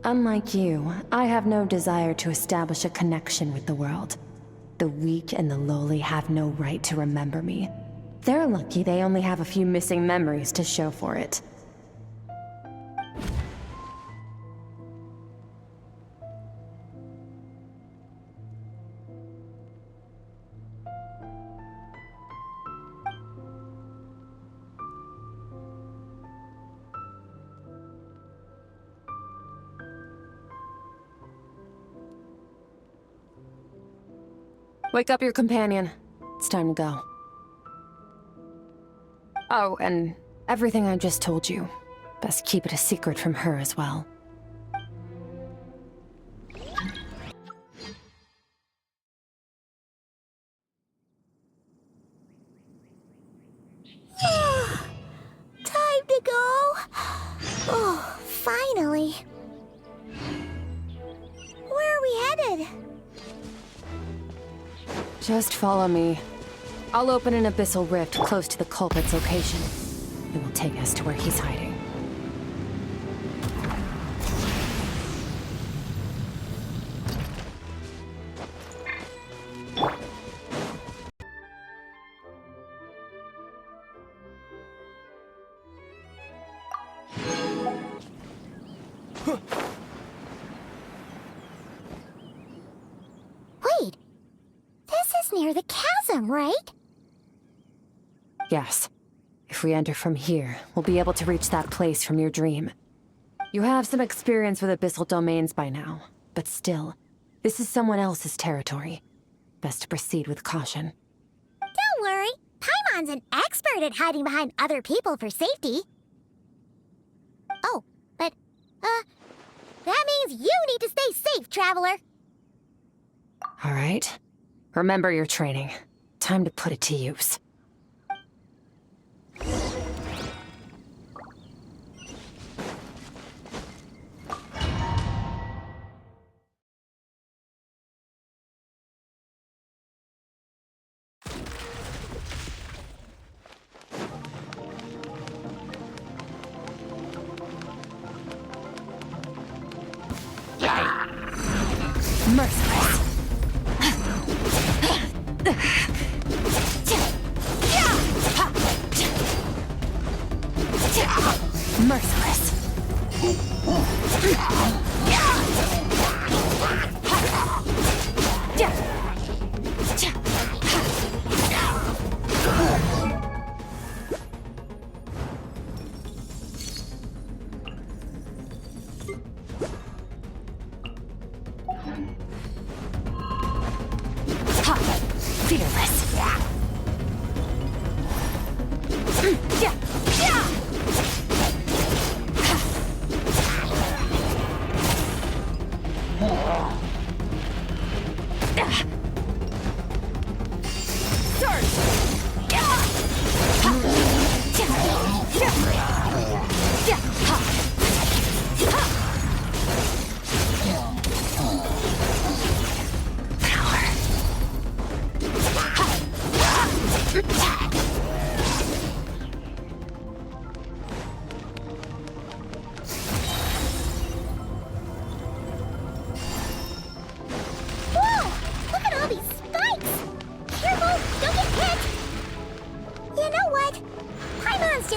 Unlike you, I have no desire to establish a connection with the world. The weak and the lowly have no right to remember me. They're lucky they only have a few missing memories to show for it. Wake up your companion. It's time to go. Oh, and everything I just told you. Best keep it a secret from her as well. Time to go. Oh, finally. Where are we headed? Just follow me. I'll open an abyssal rift close to the culprit's location. It will take us to where he's hiding. Wait. This is near the chasm, right? Yes. If we enter from here, we'll be able to reach that place from your dream. You have some experience with abyssal domains by now, but still, this is someone else's territory. Best to proceed with caution. Don't worry. Paimon's an expert at hiding behind other people for safety. Oh, but, that means you need to stay safe, traveler. All right. Remember your training. Time to put it to use. Merciless. Merciless. Fearless.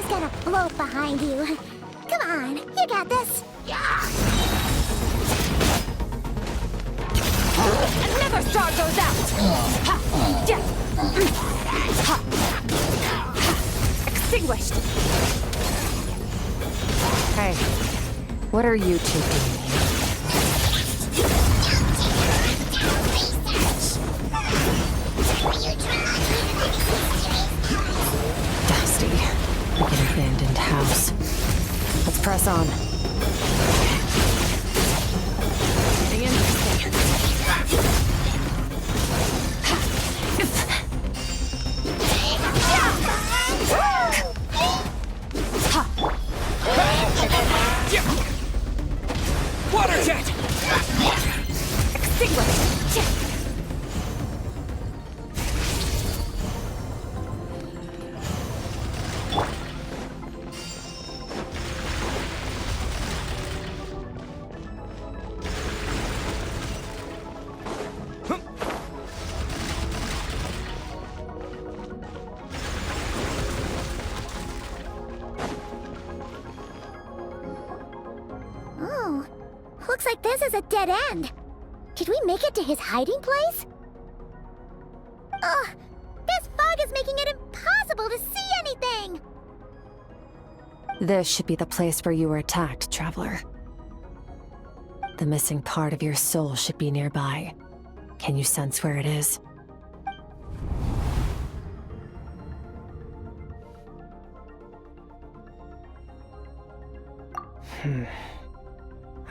gonna float behind you. Come on, you got this. And never star goes out! Ha! Yeah! Ha! Extinguished! Hey, what are you two doing here? Dusty, like an abandoned house. Let's press on. Getting interesting. Water jet! Extinguished! Oh, looks like this is a dead end. Did we make it to his hiding place? Ugh, this fog is making it impossible to see anything! This should be the place where you were attacked, Traveler. The missing part of your soul should be nearby. Can you sense where it is?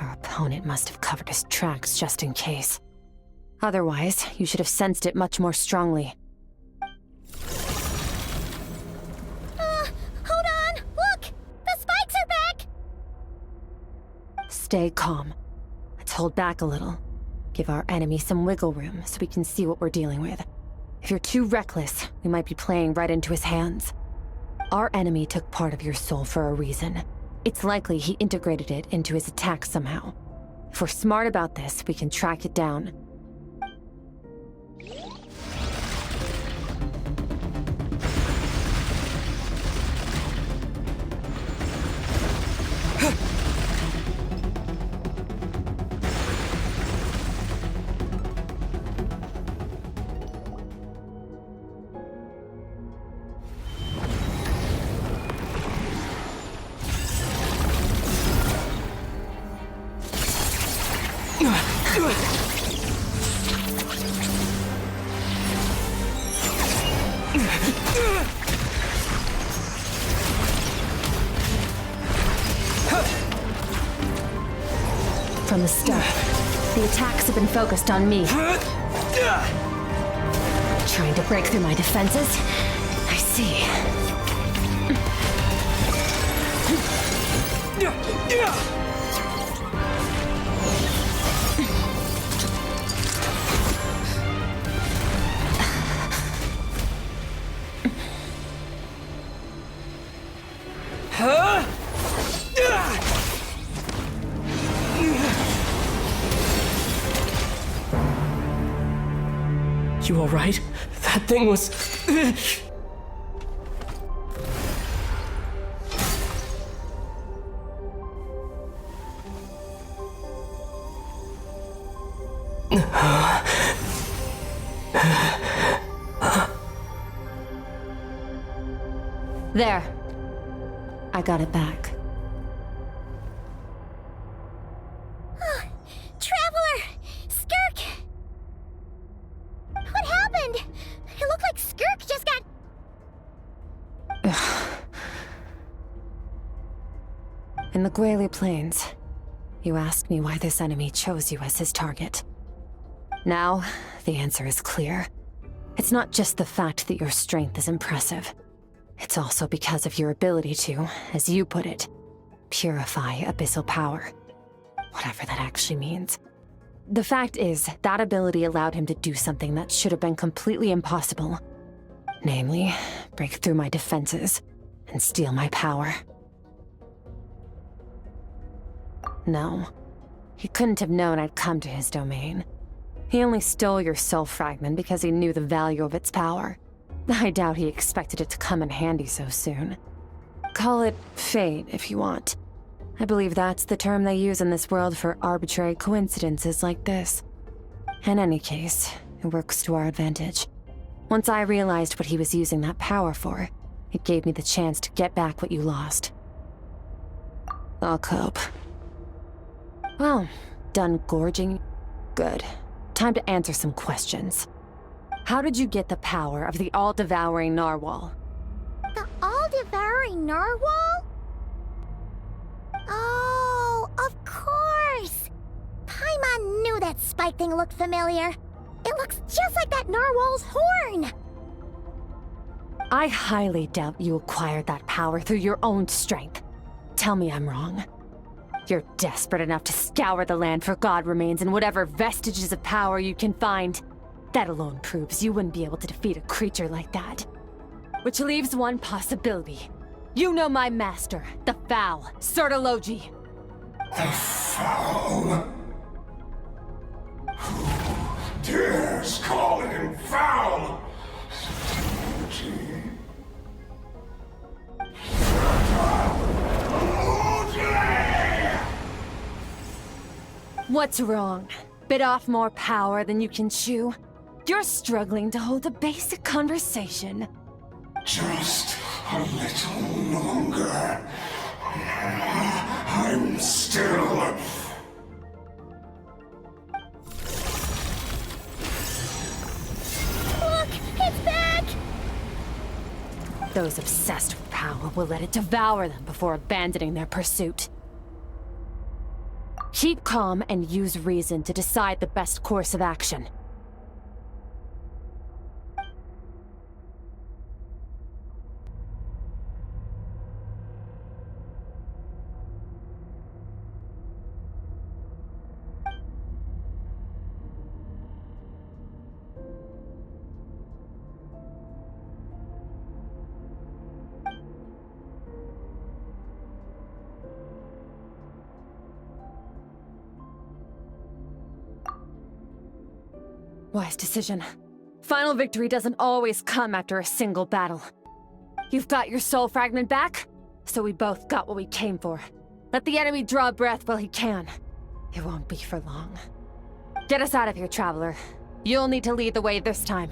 Our opponent must have covered his tracks just in case. Otherwise, you should have sensed it much more strongly. Hold on! Look! The spikes are back! Stay calm. Let's hold back a little. Give our enemy some wiggle room so we can see what we're dealing with. If you're too reckless, we might be playing right into his hands. Our enemy took part of your soul for a reason. It's likely he integrated it into his attack somehow. If we're smart about this, we can track it down. From the start, the attacks have been focused on me. Trying to break through my defenses? I see. You alright? That thing was... There. I got it back. Traveler! Skirk! What happened? It looked like Skirk just got... In the Guili Plains, you asked me why this enemy chose you as his target. Now, the answer is clear. It's not just the fact that your strength is impressive. It's also because of your ability to, as you put it, purify abyssal power. Whatever that actually means. The fact is, that ability allowed him to do something that should have been completely impossible. Namely, break through my defenses and steal my power. No, he couldn't have known I'd come to his domain. He only stole your soul fragment because he knew the value of its power. I doubt he expected it to come in handy so soon. Call it fate if you want. I believe that's the term they use in this world for arbitrary coincidences like this. In any case, it works to our advantage. Once I realized what he was using that power for, it gave me the chance to get back what you lost. I'll cope. Well, done gorging? Good. Time to answer some questions. How did you get the power of the all-devouring narwhal? The all-devouring narwhal? Oh, of course! Paimon knew that spike thing looked familiar. It looks just like that narwhal's horn! I highly doubt you acquired that power through your own strength. Tell me I'm wrong. You're desperate enough to scour the land for god remains and whatever vestiges of power you can find. That alone proves you wouldn't be able to defeat a creature like that. Which leaves one possibility. You know my master, the Foul, Sertologi. The Foul? Who dares call him Foul? What's wrong? Bit off more power than you can chew? You're struggling to hold a basic conversation. Just a little longer. I'm still... Look! It's back! Those obsessed with power will let it devour them before abandoning their pursuit. Keep calm and use reason to decide the best course of action. Wise decision. Final victory doesn't always come after a single battle. You've got your soul fragment back, so we both got what we came for. Let the enemy draw breath while he can. It won't be for long. Get us out of here, Traveler. You'll need to lead the way this time.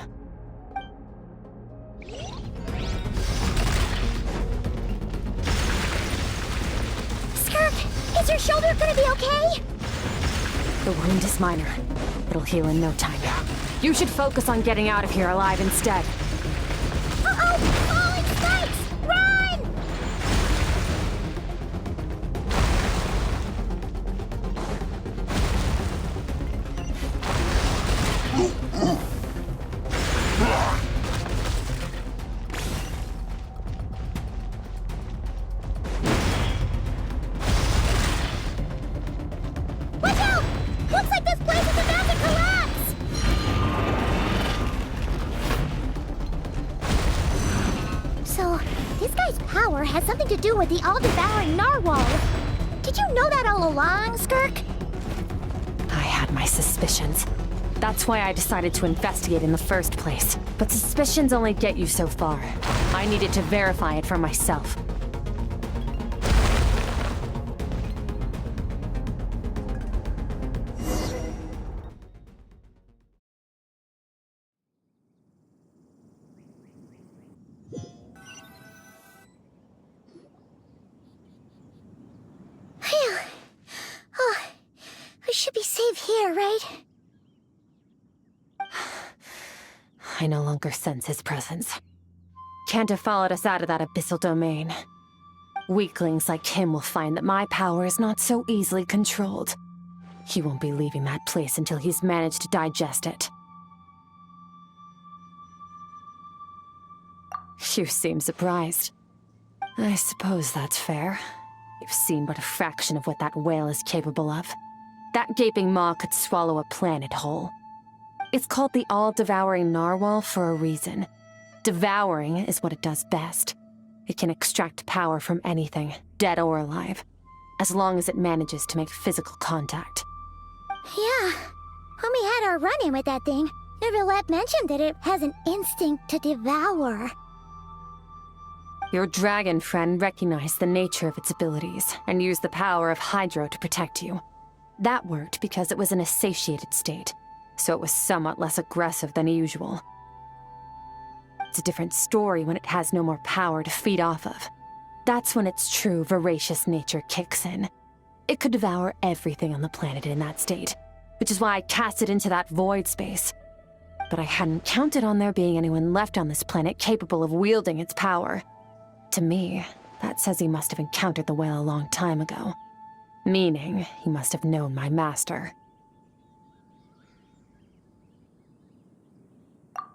Skirk, is your shoulder gonna be okay? The wound is minor. It'll heal in no time. You should focus on getting out of here alive instead. Uh-oh! Falling spikes! Run! Watch out! Looks like this place is about to collapse! So, this guy's power has something to do with the all-devouring narwhal. Did you know that all along, Skirk? I had my suspicions. That's why I decided to investigate in the first place. But suspicions only get you so far. I needed to verify it for myself. Phew. Oh, we should be safe here, right? I no longer sense his presence. Can't have followed us out of that abyssal domain. Weaklings like him will find that my power is not so easily controlled. He won't be leaving that place until he's managed to digest it. You seem surprised. I suppose that's fair. You've seen but a fraction of what that whale is capable of. That gaping maw could swallow a planet whole. It's called the all-devouring narwhal for a reason. Devouring is what it does best. It can extract power from anything, dead or alive, as long as it manages to make physical contact. Yeah. When we had our run-in with that thing, Neverlet mentioned that it has an instinct to devour. Your dragon friend recognized the nature of its abilities and used the power of Hydro to protect you. That worked because it was in a satiated state, so it was somewhat less aggressive than usual. It's a different story when it has no more power to feed off of. That's when its true voracious nature kicks in. It could devour everything on the planet in that state, which is why I cast it into that void space. But I hadn't counted on there being anyone left on this planet capable of wielding its power. To me, that says he must have encountered the whale a long time ago. Meaning, he must have known my master.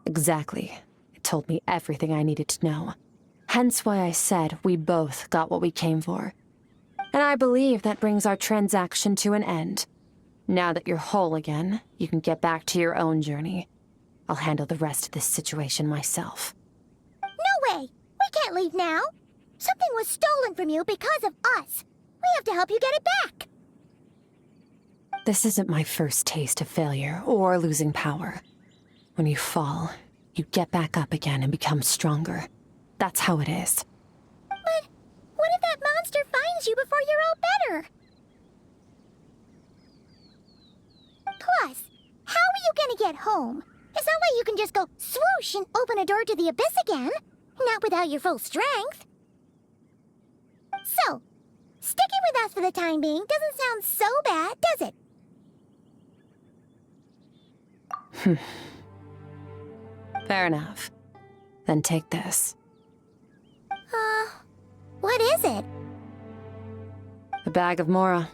Exactly. It told me everything I needed to know. Hence why I said we both got what we came for. And I believe that brings our transaction to an end. Now that you're whole again, you can get back to your own journey. I'll handle the rest of this situation myself. No way! We can't leave now! Something was stolen from you because of us! We have to help you get it back! This isn't my first taste of failure or losing power. When you fall, you get back up again and become stronger. That's how it is. But what if that monster finds you before you're all better? Plus, how are you gonna get home? It's not like you can just go swoosh and open a door to the abyss again. Not without your full strength. So, sticking with us for the time being doesn't sound so bad, does it? Fair enough. Then take this. What is it? A bag of Mora.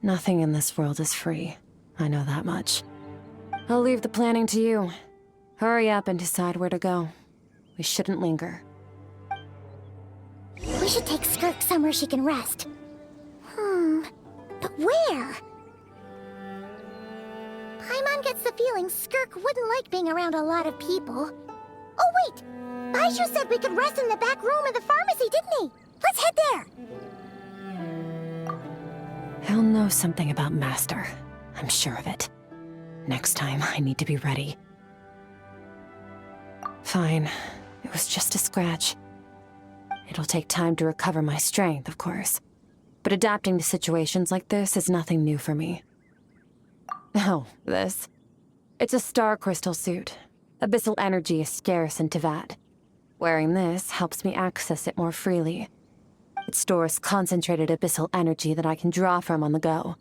Nothing in this world is free. I know that much. I'll leave the planning to you. Hurry up and decide where to go. We shouldn't linger. We should take Skirk somewhere she can rest. But where? Paimon gets the feeling Skirk wouldn't like being around a lot of people. Oh wait! Baizhu said we could rest in the back room of the pharmacy, didn't he? Let's head there! He'll know something about Master. I'm sure of it. Next time, I need to be ready. Fine. It was just a scratch. It'll take time to recover my strength, of course. But adapting to situations like this is nothing new for me. Oh, this? It's a star crystal suit. Abyssal energy is scarce in Tevat. Wearing this helps me access it more freely. It stores concentrated abyssal energy that I can draw from on the go.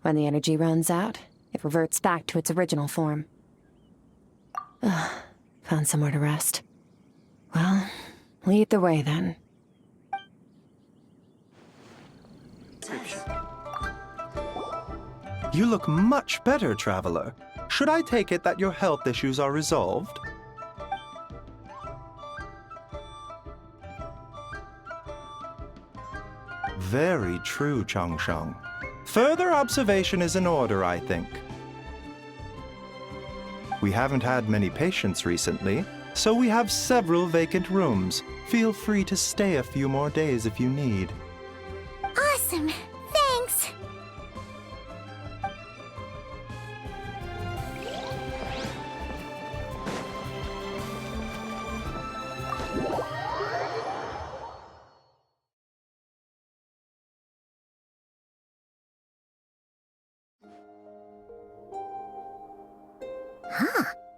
When the energy runs out, it reverts back to its original form. Found somewhere to rest. Well, lead the way then. You look much better, Traveler. Should I take it that your health issues are resolved? Very true, Changsheng. Further observation is in order, I think. We haven't had many patients recently, so we have several vacant rooms. Feel free to stay a few more days if you need. Awesome! Thanks!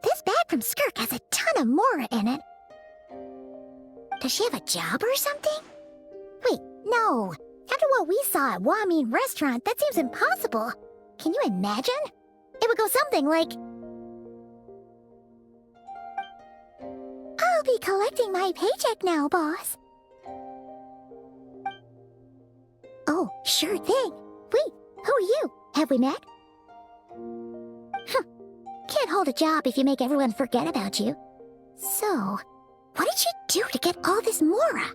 This bag from Skirk has a ton of Mora in it. Does she have a job or something? Wait, no. After what we saw at Wamin Restaurant, that seems impossible. Can you imagine? It would go something like... I'll be collecting my paycheck now, boss. Oh, sure thing. Wait, who are you? Have we met? Can't hold a job if you make everyone forget about you. So, what did you do to get all this Mora?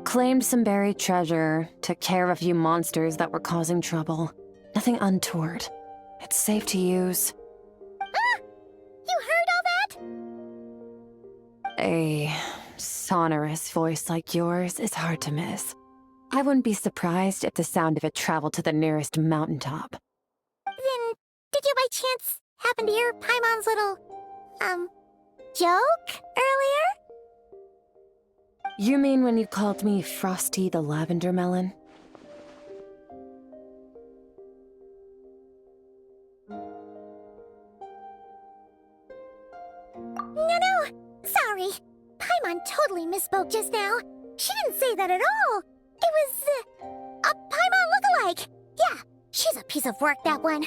Claimed some buried treasure, took care of a few monsters that were causing trouble. Nothing untoward. It's safe to use. You heard all that? A sonorous voice like yours is hard to miss. I wouldn't be surprised if the sound of it traveled to the nearest mountaintop. Then, did you by chance happen to hear Paimon's little, joke earlier? You mean when you called me Frosty the Lavender Melon? No, sorry. Paimon totally misspoke just now. She didn't say that at all. It was, a Paimon lookalike. Yeah, she's a piece of work, that one.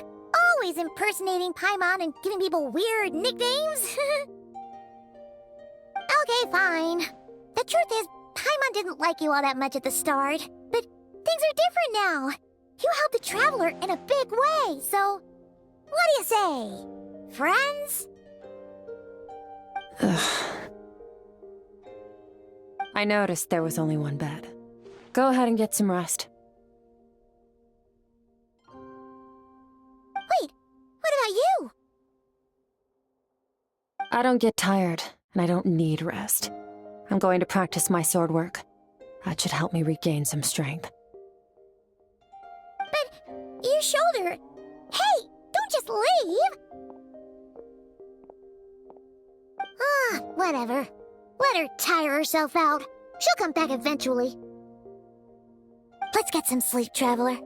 Always impersonating Paimon and giving people weird nicknames. Okay, fine. The truth is, Paimon didn't like you all that much at the start, but things are different now. You helped the Traveler in a big way, so what do you say? Friends? I noticed there was only one bed. Go ahead and get some rest. Wait, what about you? I don't get tired, and I don't need rest. I'm going to practice my sword work. That should help me regain some strength. But your shoulder... Hey, don't just leave! Whatever. Let her tire herself out. She'll come back eventually. Let's get some sleep, Traveler.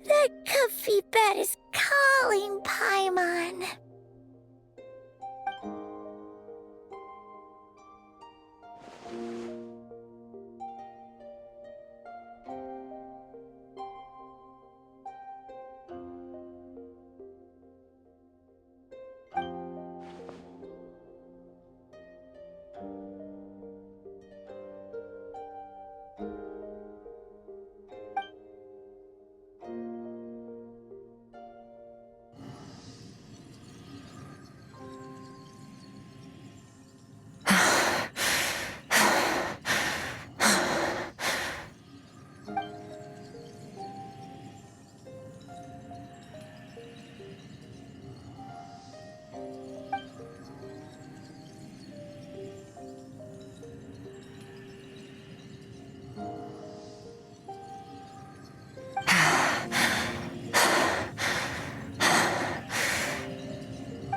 That comfy bed is calling, Paimon.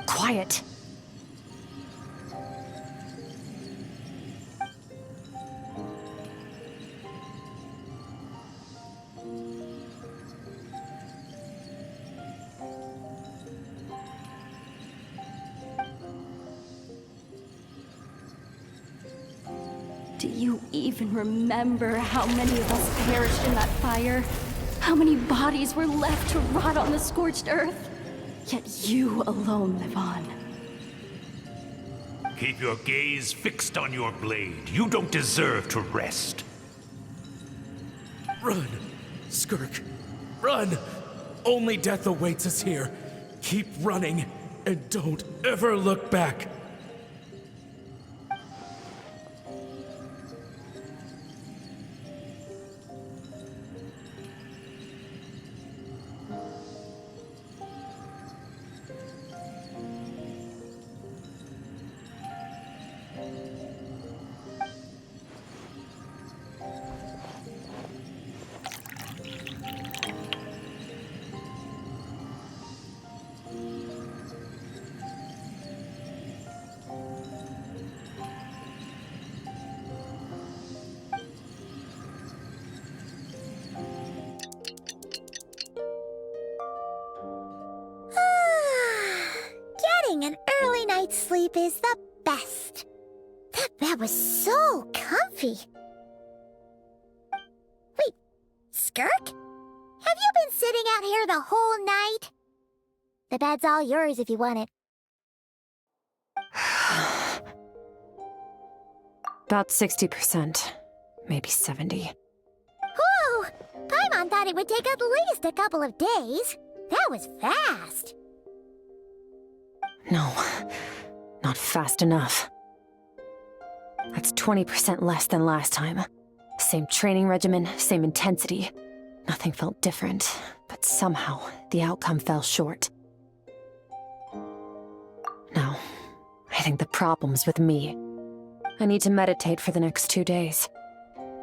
Quiet. Do you even remember how many of us perished in that fire? How many bodies were left to rot on the scorched earth? Yet you alone live on. Keep your gaze fixed on your blade. You don't deserve to rest. Run, Skirk. Run! Only death awaits us here. Keep running, and don't ever look back. An early night's sleep is the best. That bed was so comfy. Wait, Skirk? Have you been sitting out here the whole night? The bed's all yours if you want it. About 60%. Maybe 70. Whew! Paimon thought it would take at least a couple of days. That was fast. No, not fast enough. That's 20% less than last time. Same training regimen, same intensity. Nothing felt different, but somehow the outcome fell short. No, I think the problem's with me. I need to meditate for the next 2 days.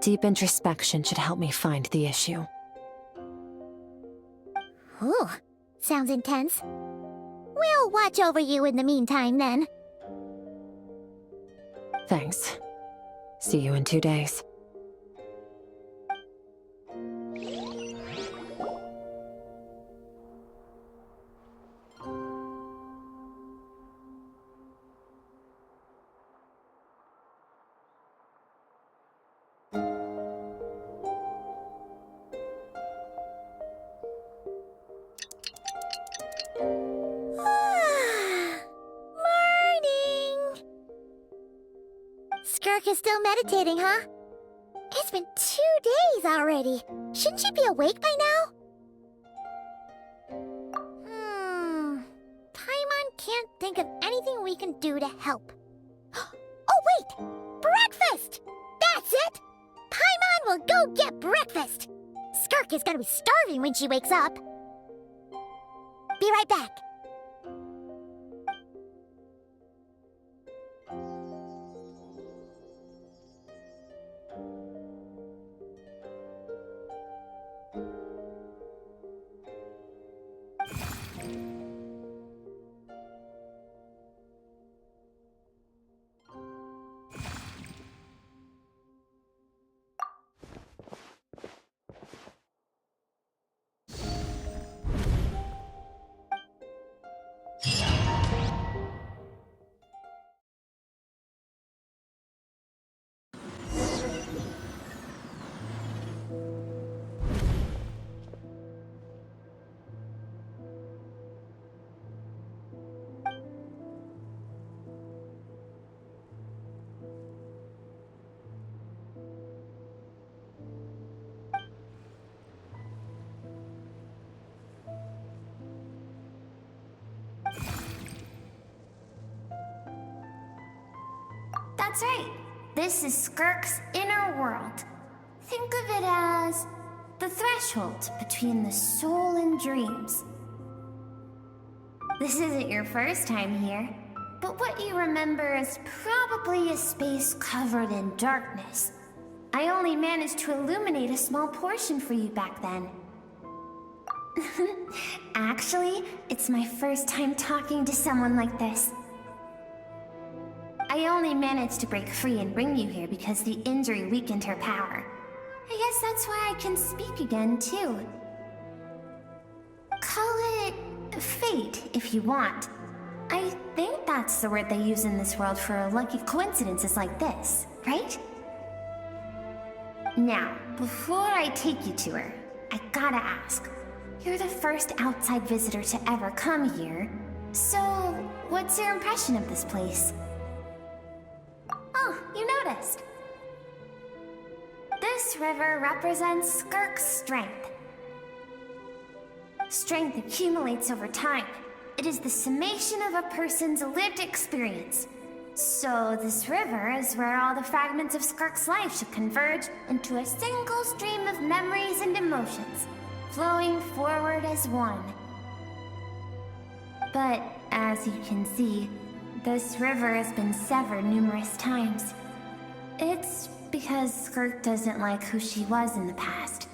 Deep introspection should help me find the issue. Ooh, sounds intense. We'll watch over you in the meantime, then. Thanks. See you in 2 days. Skirk is still meditating, huh? It's been 2 days already. Shouldn't she be awake by now? Paimon can't think of anything we can do to help. Oh wait! Breakfast! That's it! Paimon will go get breakfast! Skirk is gonna be starving when she wakes up. Be right back. That's right. This is Skirk's inner world. Think of it as the threshold between the soul and dreams. This isn't your first time here, but what you remember is probably a space covered in darkness. I only managed to illuminate a small portion for you back then. Actually, it's my first time talking to someone like this. I only managed to break free and bring you here because the injury weakened her power. I guess that's why I can speak again, too. Call it fate, if you want. I think that's the word they use in this world for lucky coincidences like this, right? Now, before I take you to her, I gotta ask. You're the first outside visitor to ever come here, so what's your impression of this place? Oh, you noticed. This river represents Skirk's strength. Strength accumulates over time. It is the summation of a person's lived experience. So this river is where all the fragments of Skirk's life should converge into a single stream of memories and emotions, flowing forward as one. But as you can see, this river has been severed numerous times. It's because Skirk doesn't like who she was in the past.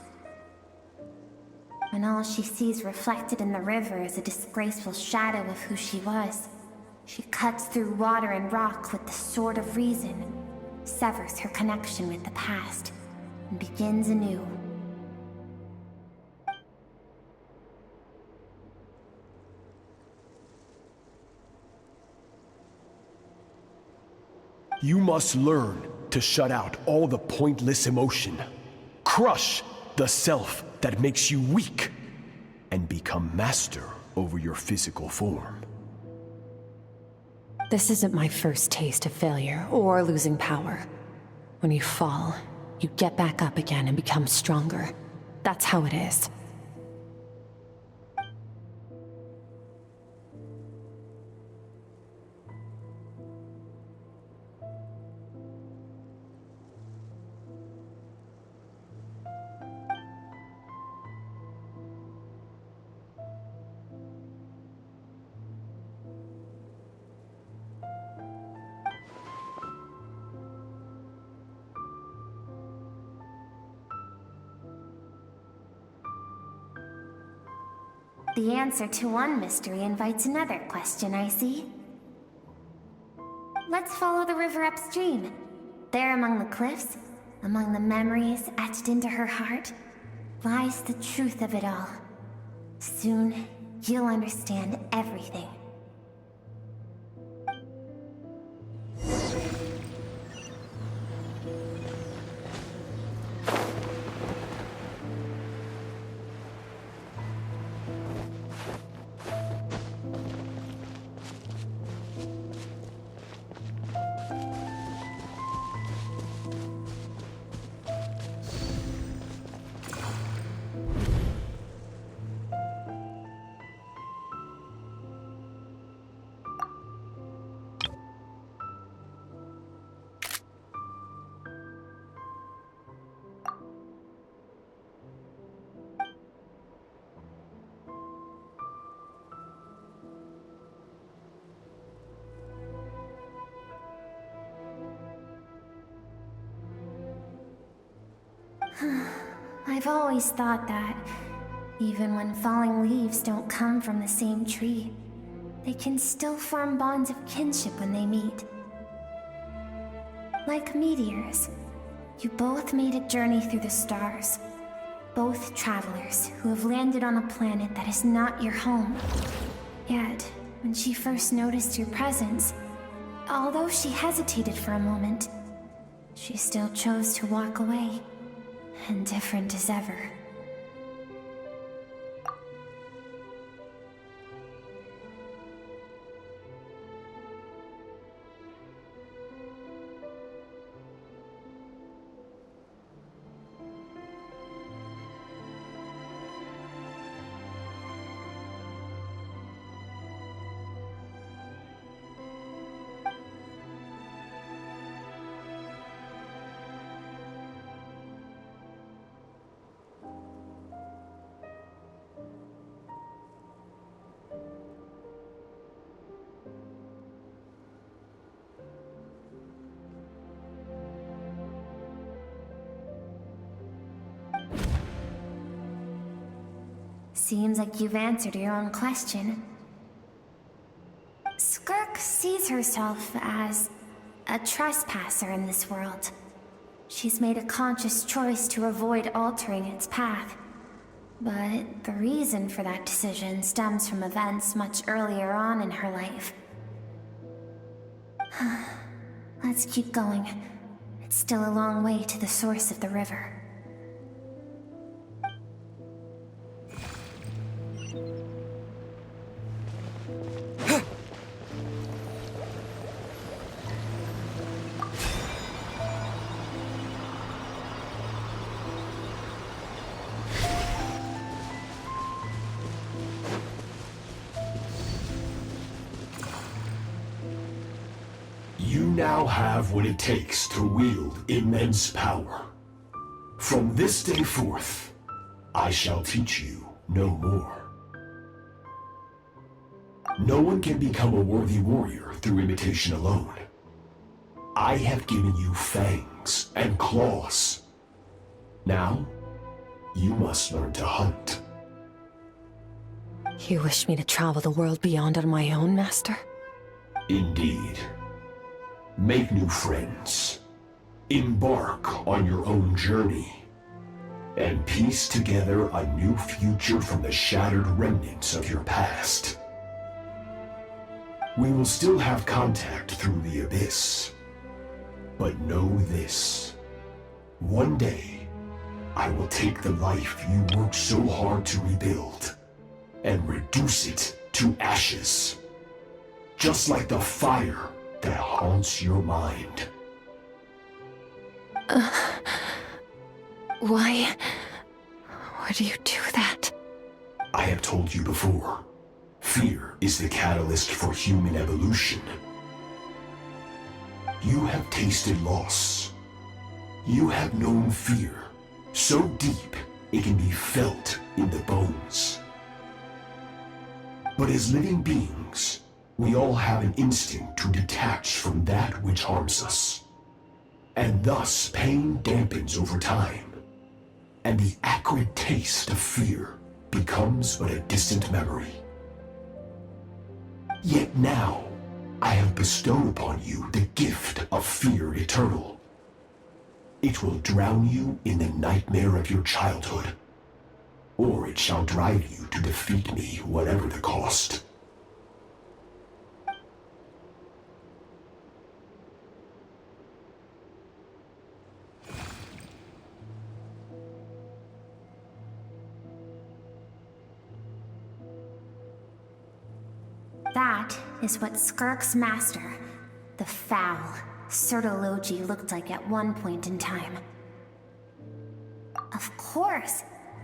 When all she sees reflected in the river is a disgraceful shadow of who she was, she cuts through water and rock with the sword of reason, severs her connection with the past, and begins anew. You must learn to shut out all the pointless emotion. Crush the self that makes you weak, and become master over your physical form. This isn't my first taste of failure or losing power. When you fall, you get back up again and become stronger. That's how it is. The answer to one mystery invites another question, I see. Let's follow the river upstream. There among the cliffs, among the memories etched into her heart, lies the truth of it all. Soon, you'll understand everything. I've always thought that, even when falling leaves don't come from the same tree, they can still form bonds of kinship when they meet. Like meteors, you both made a journey through the stars. Both travelers who have landed on a planet that is not your home. Yet, when she first noticed your presence, although she hesitated for a moment, she still chose to walk away. Indifferent as ever. Seems like you've answered your own question. Skirk sees herself as a trespasser in this world. She's made a conscious choice to avoid altering its path. But the reason for that decision stems from events much earlier on in her life. Let's keep going. It's still a long way to the source of the river. Now have what it takes to wield immense power. From this day forth, I shall teach you no more. No one can become a worthy warrior through imitation alone. I have given you fangs and claws. Now, you must learn to hunt. You wish me to travel the world beyond on my own, Master? Indeed. Make new friends, embark on your own journey, and piece together a new future from the shattered remnants of your past. We will still have contact through the abyss, but know this. One day, I will take the life you worked so hard to rebuild and reduce it to ashes, just like the fire that haunts your mind. Why would you do that? I have told you before, fear is the catalyst for human evolution. You have tasted loss. You have known fear, so deep it can be felt in the bones. But as living beings, we all have an instinct to detach from that which harms us. And thus, pain dampens over time, and the acrid taste of fear becomes but a distant memory. Yet now, I have bestowed upon you the gift of fear eternal, It will drown you in the nightmare of your childhood. Or it shall drive you to defeat me, whatever the cost. That is what Skirk's master, the foul Sertologi, looked like at one point in time. Of course,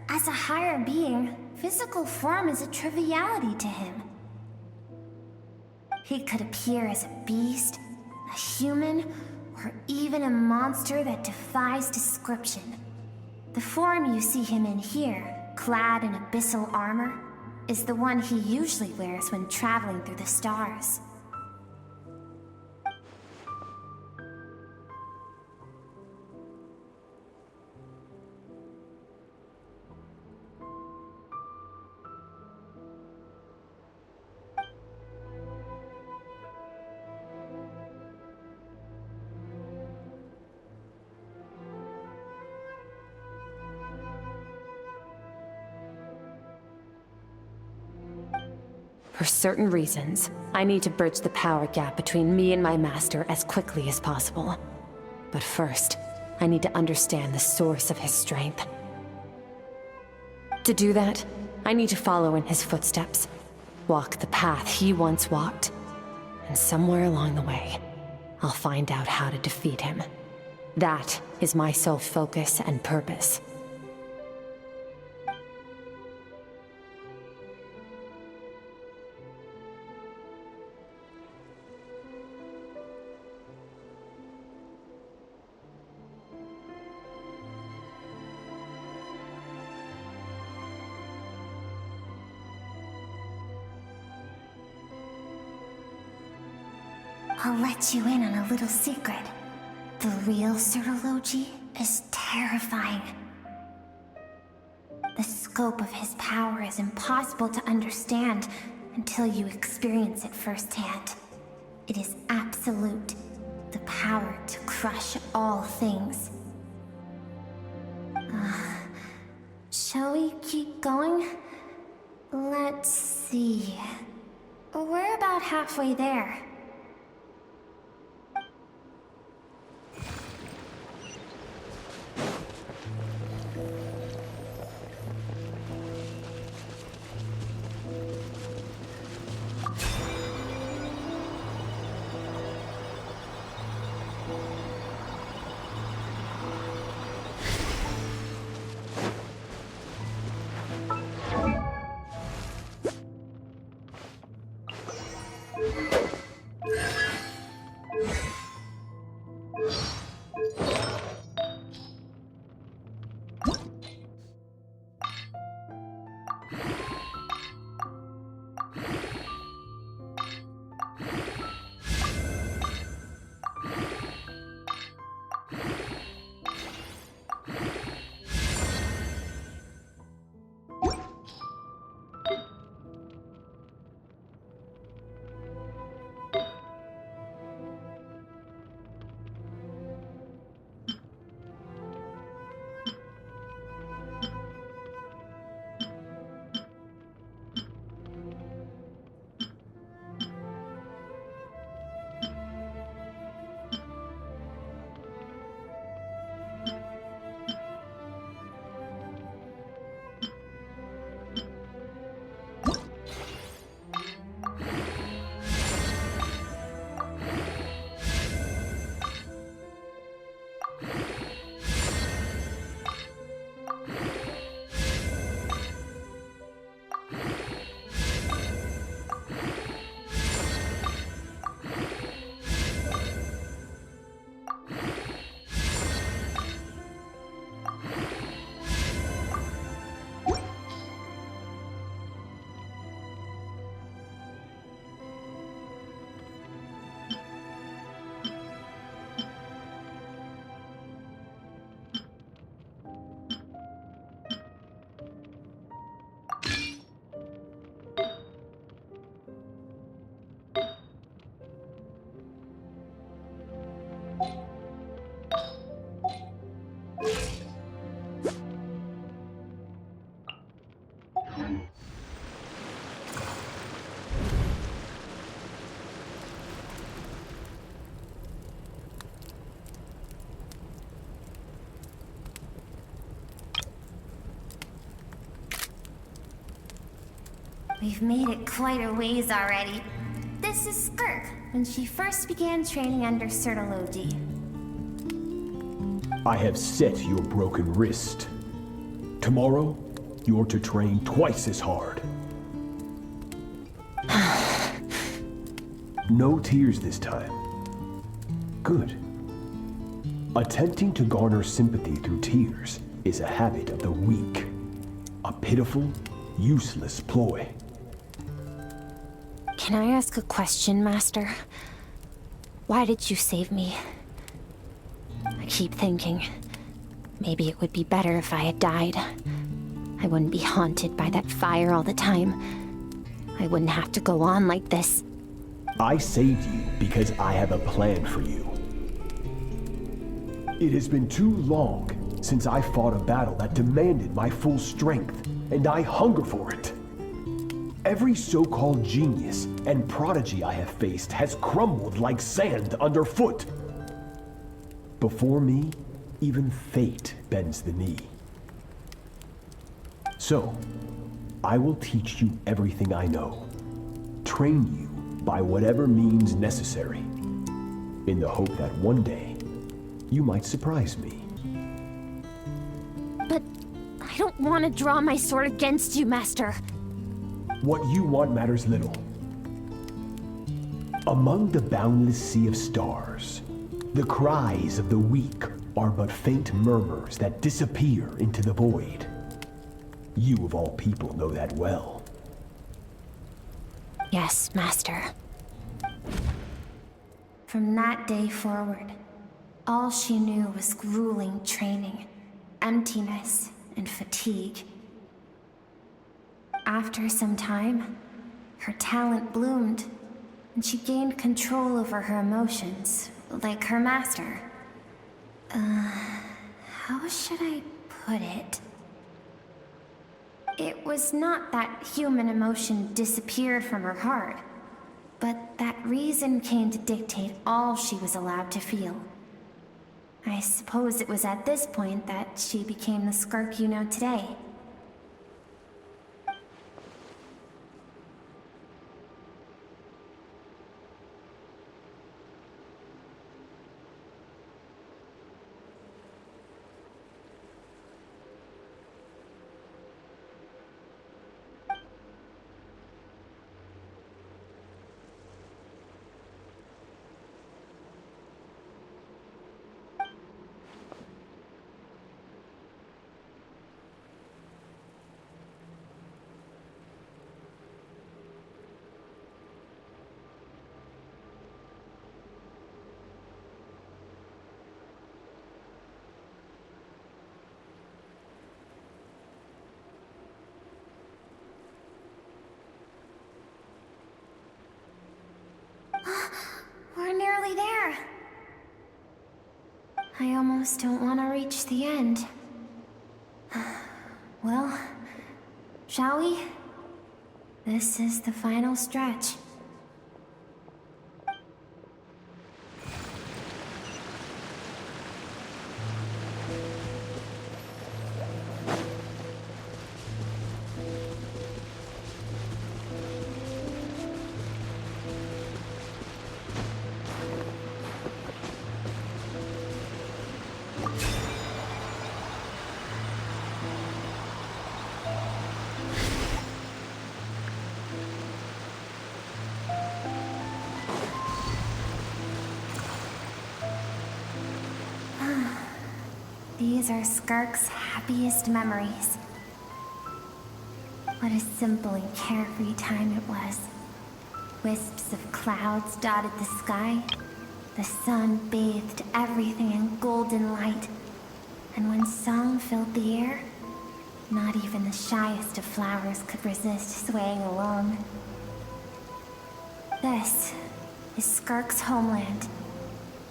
as a higher being, physical form is a triviality to him. He could appear as a beast, a human, or even a monster that defies description. The form you see him in here, clad in abyssal armor, is the one he usually wears when traveling through the stars. For certain reasons, I need to bridge the power gap between me and my master as quickly as possible. But first, I need to understand the source of his strength. To do that, I need to follow in his footsteps, walk the path he once walked, and somewhere along the way, I'll find out how to defeat him. That is my sole focus and purpose. I'll let you in on a little secret. The real Sertologi is terrifying. The scope of his power is impossible to understand until you experience it firsthand. It is absolute, the power to crush all things. Shall we keep going? Let's see. We're about halfway there. We've made it quite a ways already. This is Skirk, when she first began training under Sertology. I have set your broken wrist. Tomorrow, you're to train twice as hard. No tears this time. Good. Attempting to garner sympathy through tears is a habit of the weak. A pitiful, useless ploy. Can I ask a question, Master? Why did you save me? I keep thinking, maybe it would be better if I had died. I wouldn't be haunted by that fire all the time. I wouldn't have to go on like this. I saved you because I have a plan for you. It has been too long since I fought a battle that demanded my full strength, and I hunger for it. Every so-called genius and prodigy I have faced has crumbled like sand underfoot. Before me, even fate bends the knee. So, I will teach you everything I know. Train you by whatever means necessary, in the hope that one day, you might surprise me. But I don't want to draw my sword against you, Master. What you want matters little. Among the boundless sea of stars, the cries of the weak are but faint murmurs that disappear into the void. You of all people know that well. Yes, Master. From that day forward, all she knew was grueling training, emptiness, and fatigue. After some time, her talent bloomed, and she gained control over her emotions, like her master. How should I put it? It was not that human emotion disappeared from her heart, but that reason came to dictate all she was allowed to feel. I suppose it was at this point that she became the Skirk you know today. We're nearly there. I almost don't want to reach the end. Well, shall we? This is the final stretch. These are Skirk's happiest memories. What a simple and carefree time it was. Wisps of clouds dotted the sky. The sun bathed everything in golden light. And when song filled the air, not even the shyest of flowers could resist swaying along. This is Skirk's homeland.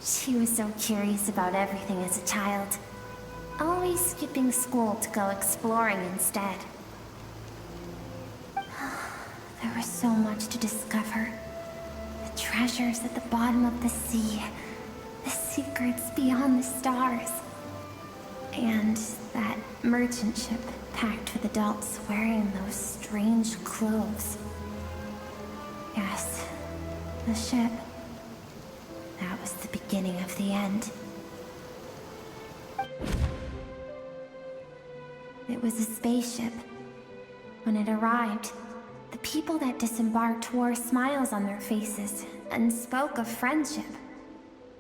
She was so curious about everything as a child. Always skipping school to go exploring instead. There was so much to discover. The treasures at the bottom of the sea. The secrets beyond the stars. And that merchant ship packed with adults wearing those strange clothes. Yes, the ship. That was the beginning of the end. It was a spaceship. When it arrived, the people that disembarked wore smiles on their faces and spoke of friendship.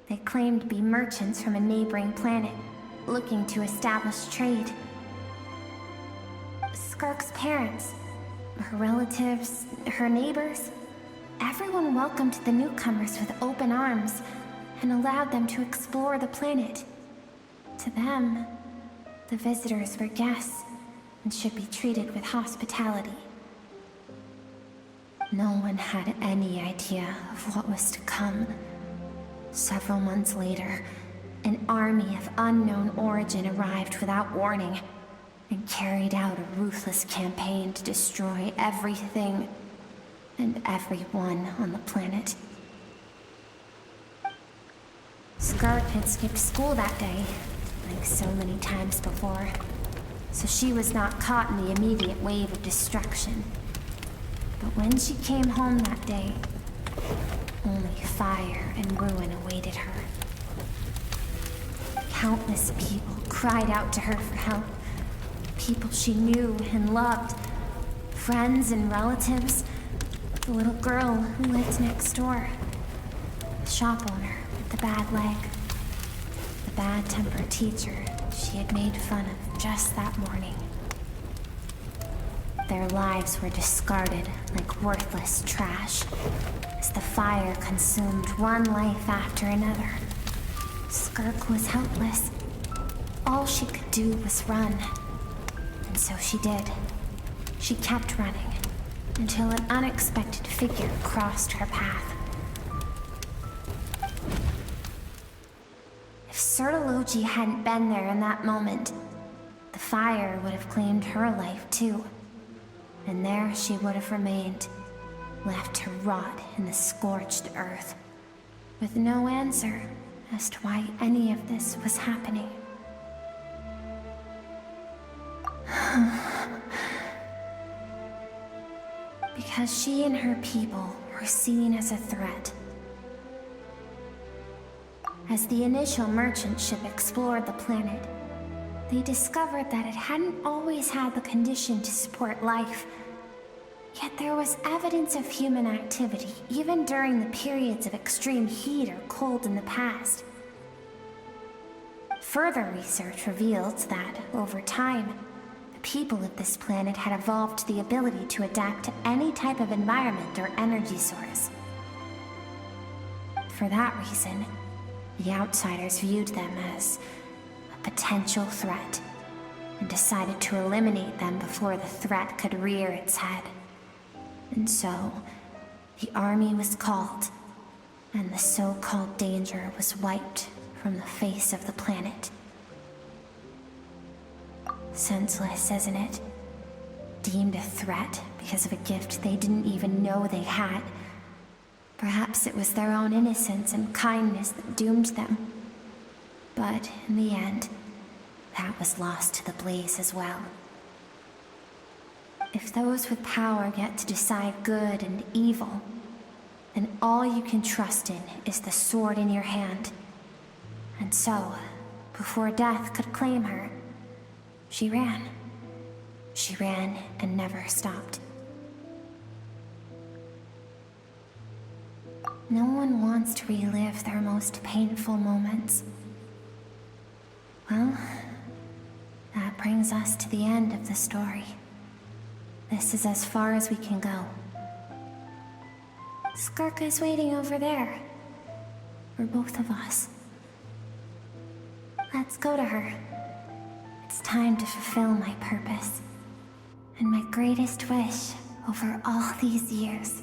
They claimed to be merchants from a neighboring planet, looking to establish trade. Skirk's parents, her relatives, her neighbors, everyone welcomed the newcomers with open arms and allowed them to explore the planet. To them, the visitors were guests and should be treated with hospitality. No one had any idea of what was to come. Several months later, an army of unknown origin arrived without warning and carried out a ruthless campaign to destroy everything and everyone on the planet. Skirk had skipped school that day, like so many times before, so she was not caught in the immediate wave of destruction. But when she came home that day, only fire and ruin awaited her. Countless people cried out to her for help. People she knew and loved. Friends and relatives. The little girl who lived next door. The shop owner with the bad leg. The bad-tempered teacher she had made fun of just that morning. Their lives were discarded like worthless trash as the fire consumed one life after another. Skirk was helpless. All she could do was run. And so she did. She kept running until an unexpected figure crossed her path. If Sertology hadn't been there in that moment, the fire would have claimed her life too. And there she would have remained, left to rot in the scorched earth, with no answer as to why any of this was happening. Because she and her people were seen as a threat. As the initial merchant ship explored the planet, they discovered that it hadn't always had the condition to support life. Yet there was evidence of human activity, even during the periods of extreme heat or cold in the past. Further research revealed that, over time, the people of this planet had evolved the ability to adapt to any type of environment or energy source. For that reason, the outsiders viewed them as a potential threat, and decided to eliminate them before the threat could rear its head. And so, the army was called, and the so-called danger was wiped from the face of the planet. Senseless, isn't it? Deemed a threat because of a gift they didn't even know they had. Perhaps it was their own innocence and kindness that doomed them. But in the end, that was lost to the blaze as well. If those with power get to decide good and evil, then all you can trust in is the sword in your hand. And so, before death could claim her, she ran. She ran and never stopped. No one wants to relive their most painful moments. Well, that brings us to the end of the story. This is as far as we can go. Skirk is waiting over there. For both of us. Let's go to her. It's time to fulfill my purpose. And my greatest wish over all these years.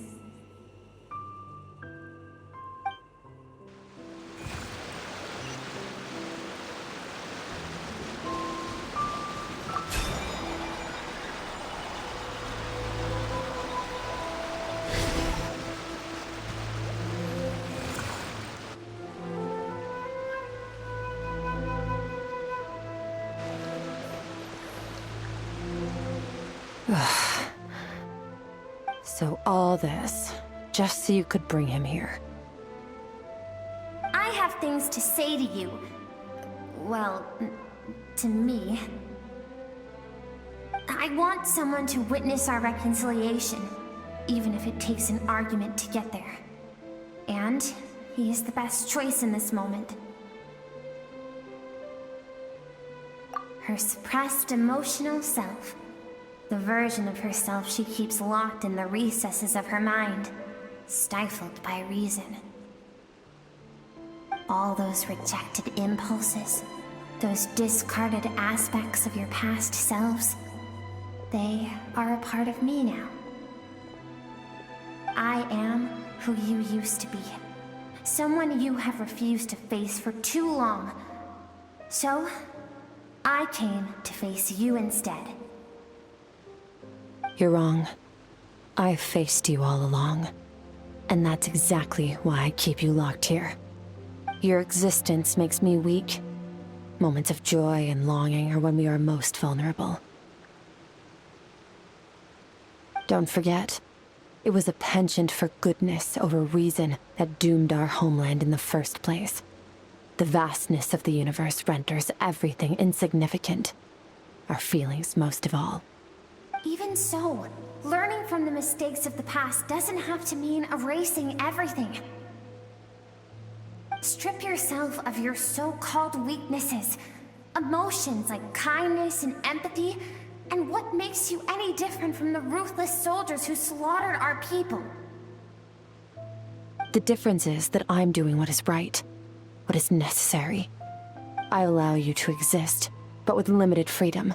So all this, just so you could bring him here. I have things to say to you. Well, to me. I want someone to witness our reconciliation, even if it takes an argument to get there. And he is the best choice in this moment. Her suppressed emotional self. The version of herself she keeps locked in the recesses of her mind, stifled by reason. All those rejected impulses, those discarded aspects of your past selves, they are a part of me now. I am who you used to be. Someone you have refused to face for too long. So, I came to face you instead. You're wrong. I've faced you all along. And that's exactly why I keep you locked here. Your existence makes me weak. Moments of joy and longing are when we are most vulnerable. Don't forget, it was a penchant for goodness over reason that doomed our homeland in the first place. The vastness of the universe renders everything insignificant. Our feelings most of all. Even so, learning from the mistakes of the past doesn't have to mean erasing everything. Strip yourself of your so-called weaknesses, emotions like kindness and empathy, and what makes you any different from the ruthless soldiers who slaughtered our people? The difference is that I'm doing what is right, what is necessary. I allow you to exist, but with limited freedom.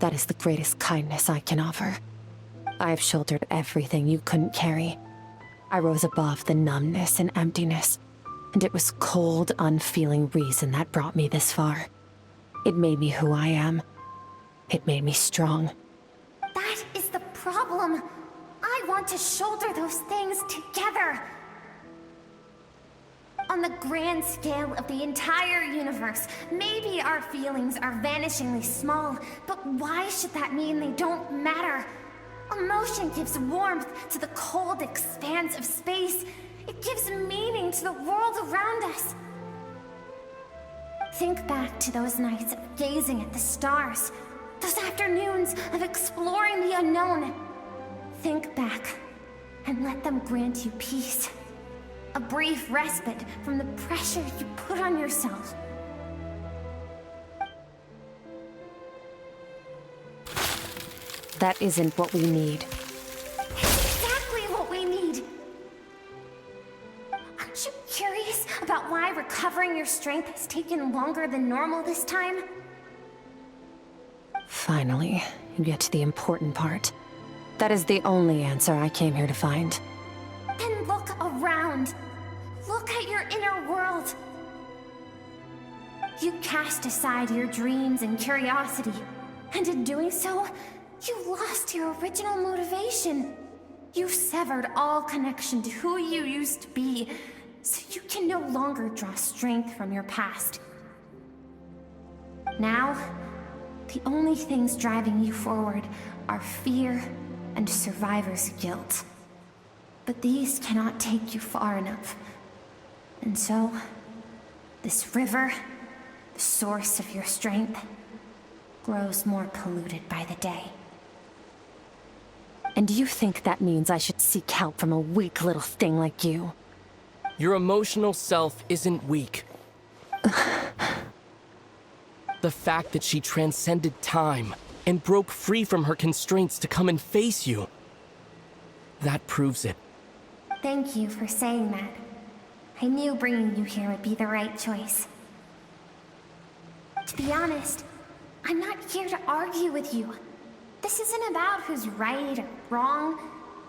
That is the greatest kindness I can offer. I have shouldered everything you couldn't carry. I rose above the numbness and emptiness, and it was cold, unfeeling reason that brought me this far. It made me who I am. It made me strong. That is the problem. I want to shoulder those things together. On the grand scale of the entire universe, maybe our feelings are vanishingly small, but why should that mean they don't matter? Emotion gives warmth to the cold expanse of space. It gives meaning to the world around us. Think back to those nights of gazing at the stars, those afternoons of exploring the unknown. Think back and let them grant you peace. A brief respite from the pressure you put on yourself. That isn't what we need. Exactly what we need! Aren't you curious about why recovering your strength has taken longer than normal this time? Finally, you get to the important part. That is the only answer I came here to find. Then look around. Look at your inner world. You cast aside your dreams and curiosity, and in doing so, you lost your original motivation. You severed all connection to who you used to be, so you can no longer draw strength from your past. Now, the only things driving you forward are fear and survivor's guilt. But these cannot take you far enough. And so, this river, the source of your strength, grows more polluted by the day. And you think that means I should seek help from a weak little thing like you? Your emotional self isn't weak. The fact that she transcended time and broke free from her constraints to come and face you, that proves it. Thank you for saying that. I knew bringing you here would be the right choice. To be honest, I'm not here to argue with you. This isn't about who's right or wrong.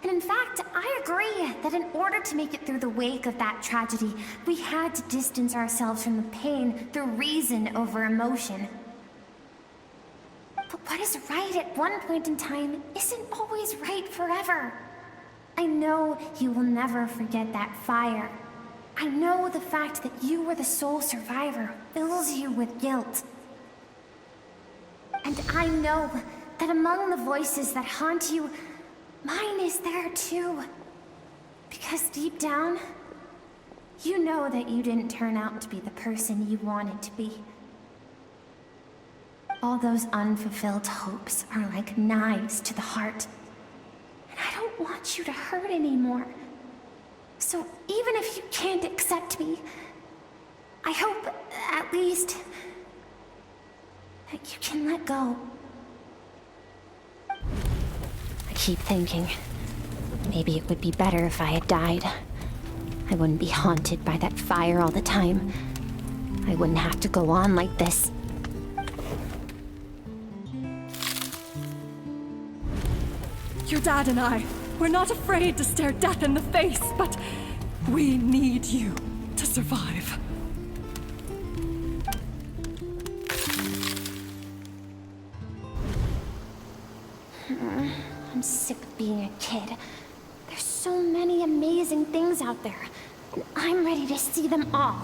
And in fact, I agree that in order to make it through the wake of that tragedy, we had to distance ourselves from the pain through reason over emotion. But what is right at one point in time isn't always right forever. I know you will never forget that fire. I know the fact that you were the sole survivor fills you with guilt. And I know that among the voices that haunt you, mine is there too. Because deep down, you know that you didn't turn out to be the person you wanted to be. All those unfulfilled hopes are like knives to the heart. And I don't want you to hurt anymore. So even if you can't accept me, I hope, at least, that you can let go. I keep thinking, maybe it would be better if I had died. I wouldn't be haunted by that fire all the time. I wouldn't have to go on like this. Your dad and I, we're not afraid to stare death in the face, but we need you to survive. I'm sick of being a kid. There's so many amazing things out there, and I'm ready to see them all.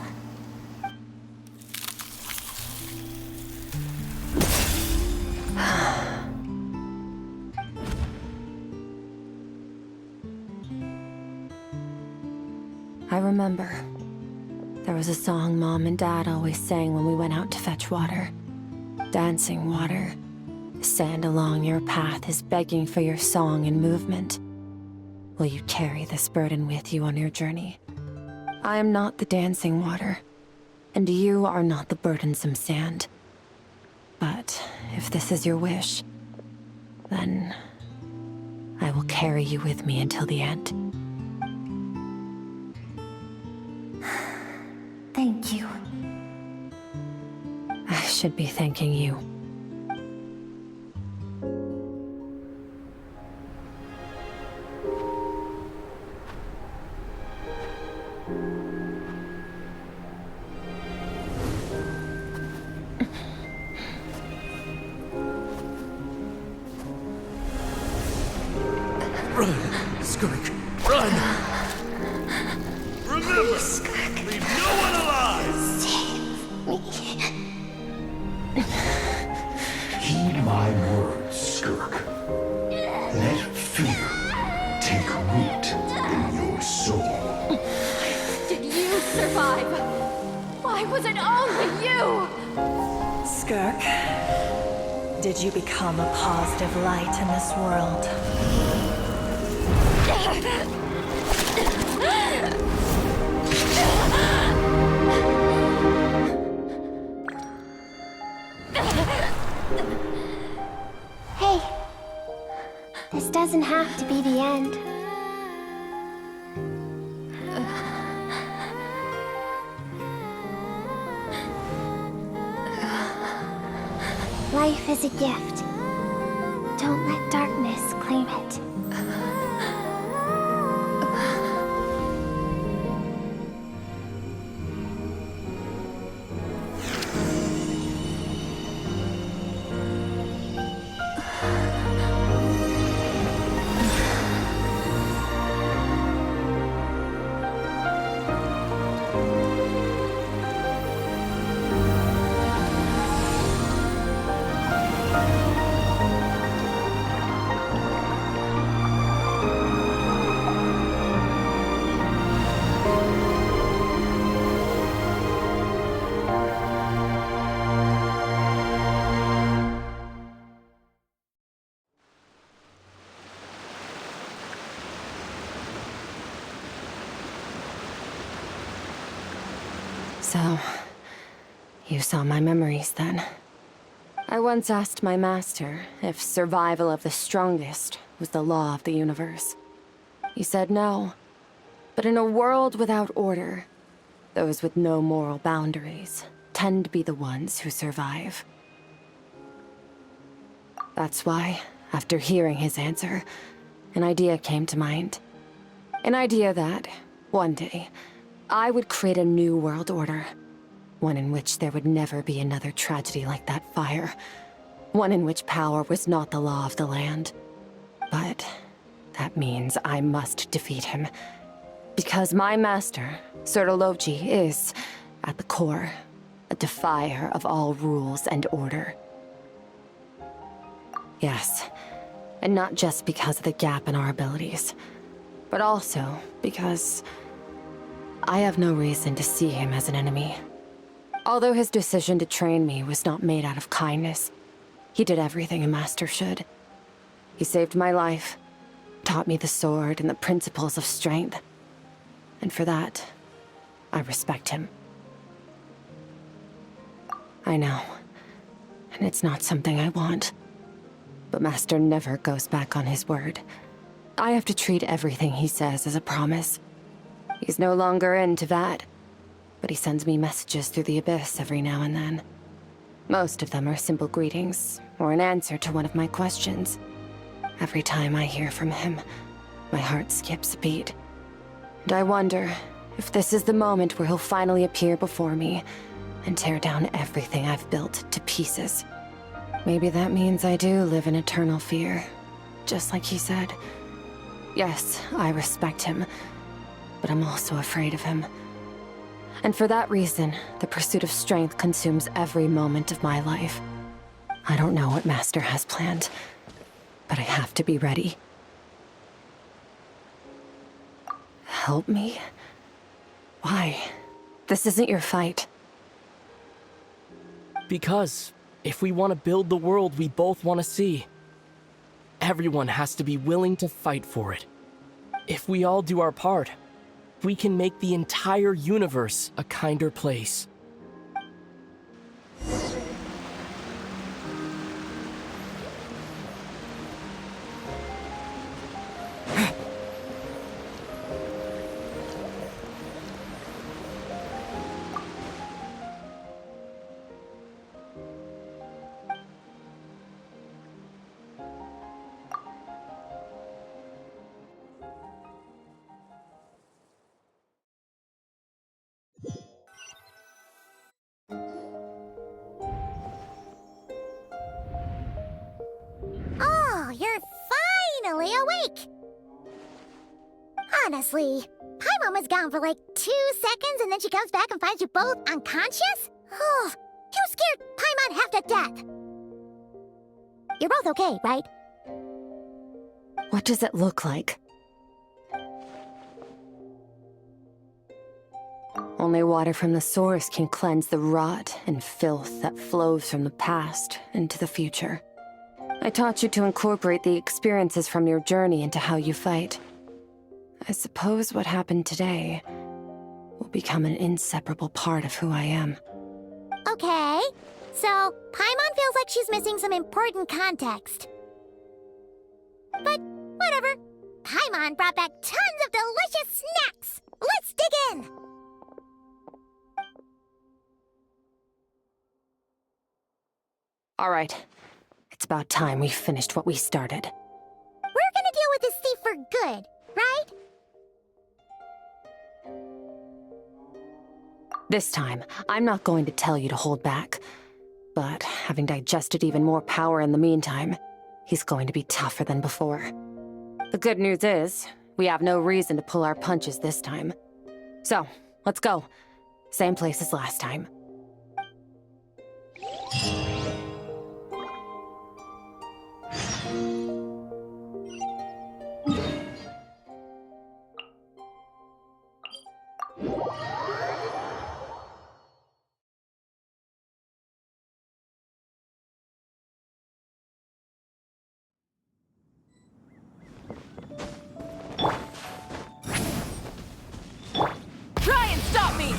I remember. There was a song Mom and Dad always sang when we went out to fetch water. Dancing water. The sand along your path is begging for your song and movement. Will you carry this burden with you on your journey? I am not the dancing water, and you are not the burdensome sand. But if this is your wish, then I will carry you with me until the end. Thank you. I should be thanking you. Run, Skirk, run! Remember, leave no one alive! Heed my words, Skirk. Let fear take root in your soul. Did you survive? Why was it only you? Skirk, did you become a positive light in this world? Hey, this doesn't have to be the end. Life is a gift. Don't let darkness claim it. So, you saw my memories then. I once asked my master if survival of the strongest was the law of the universe. He said no. But in a world without order, those with no moral boundaries tend to be the ones who survive. That's why, after hearing his answer, an idea came to mind. An idea that, one day, I would create a new world order. One in which there would never be another tragedy like that fire. One in which power was not the law of the land. But that means I must defeat him. Because my master, Sertologi, is, at the core, a defier of all rules and order. Yes, and not just because of the gap in our abilities, but also because I have no reason to see him as an enemy. Although his decision to train me was not made out of kindness, he did everything a master should. He saved my life, taught me the sword and the principles of strength, and for that, I respect him. I know, and it's not something I want, but Master never goes back on his word. I have to treat everything he says as a promise. He's no longer into that, but he sends me messages through the abyss every now and then. Most of them are simple greetings, or an answer to one of my questions. Every time I hear from him, my heart skips a beat. And I wonder if this is the moment where he'll finally appear before me and tear down everything I've built to pieces. Maybe that means I do live in eternal fear, just like he said. Yes, I respect him, but I'm also afraid of him. And for that reason, the pursuit of strength consumes every moment of my life. I don't know what Master has planned, but I have to be ready. Help me? Why? This isn't your fight. Because if we want to build the world we both want to see, everyone has to be willing to fight for it. If we all do our part, we can make the entire universe a kinder place. Oh, you're finally awake! Honestly, Paimon was gone for like 2 seconds and then she comes back and finds you both unconscious? Oh, you scared Paimon half to death! You're both okay, right? What does it look like? Only water from the source can cleanse the rot and filth that flows from the past into the future. I taught you to incorporate the experiences from your journey into how you fight. I suppose what happened today will become an inseparable part of who I am. Okay, so Paimon feels like she's missing some important context. But whatever. Paimon brought back tons of delicious snacks! Let's dig in! All right. It's about time we finished what we started. We're gonna deal with this thief for good, right? This time, I'm not going to tell you to hold back. But having digested even more power in the meantime, he's going to be tougher than before. The good news is, we have no reason to pull our punches this time. So, let's go. Same place as last time. Try and stop me!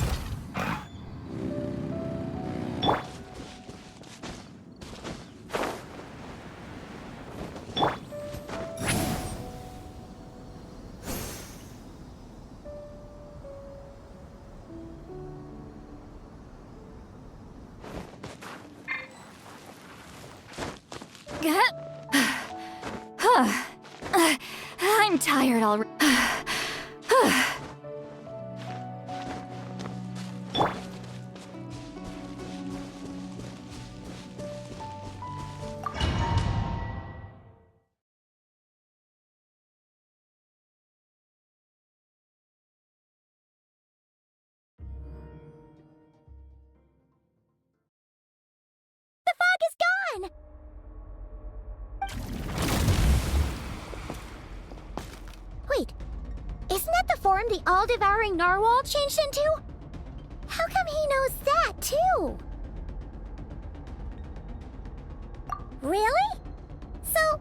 I'm tired already. The fog is gone! form the all-devouring narwhal changed into? How come he knows that, too? Really? So,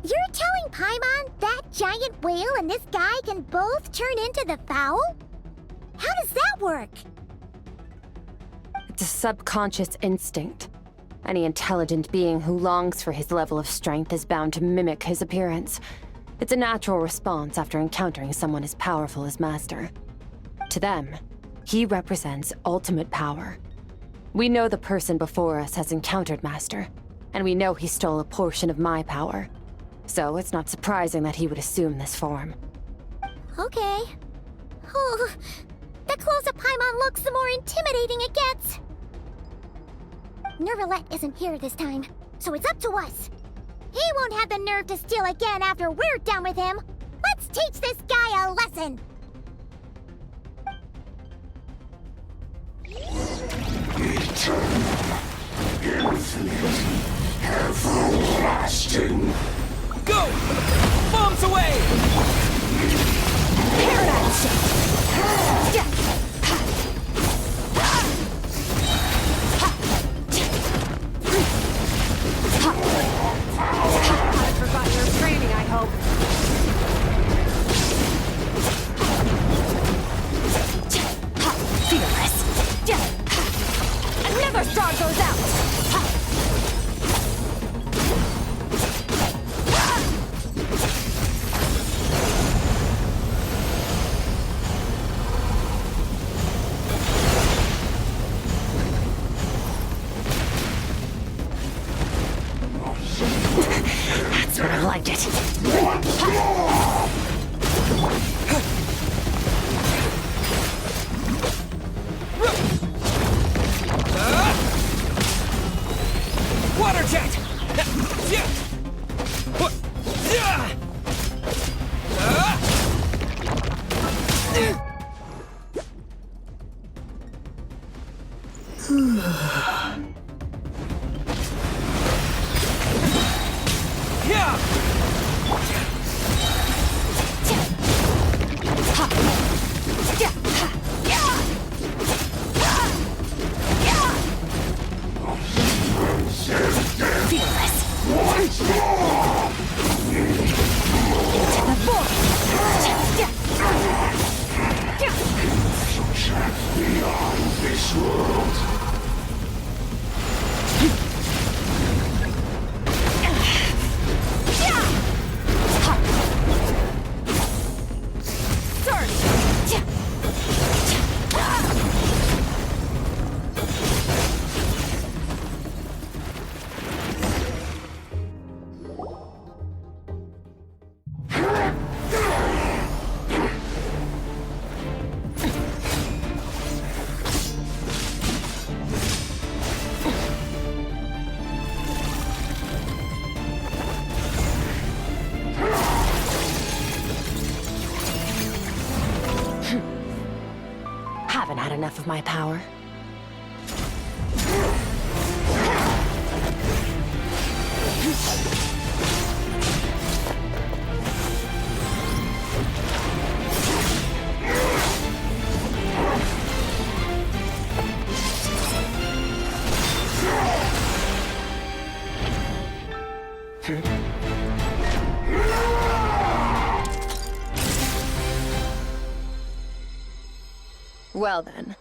you're telling Paimon that giant whale and this guy can both turn into the fowl? How does that work? It's a subconscious instinct. Any intelligent being who longs for his level of strength is bound to mimic his appearance. It's a natural response after encountering someone as powerful as Master. To them, he represents ultimate power. We know the person before us has encountered Master, and we know he stole a portion of my power. So it's not surprising that he would assume this form. Okay. Oh, the closer Paimon looks, the more intimidating it gets. Nervalette isn't here this time, so it's up to us. He won't have the nerve to steal again after we're done with him. Let's teach this guy a lesson. Eternal, infinite, everlasting. Go! Bombs away! Paradise! I forgot your training, I hope. Fearless. Another star goes out. That's where I liked it. Water jet! Haven't had enough of my power. Well then,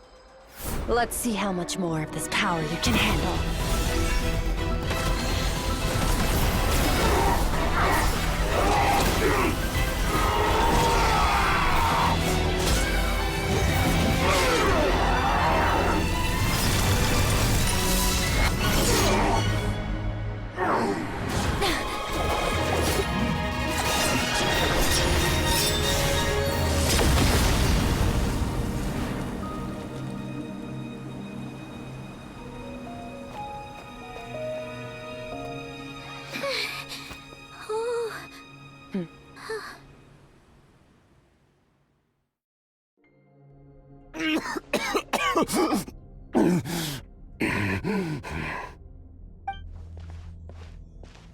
let's see how much more of this power you can handle.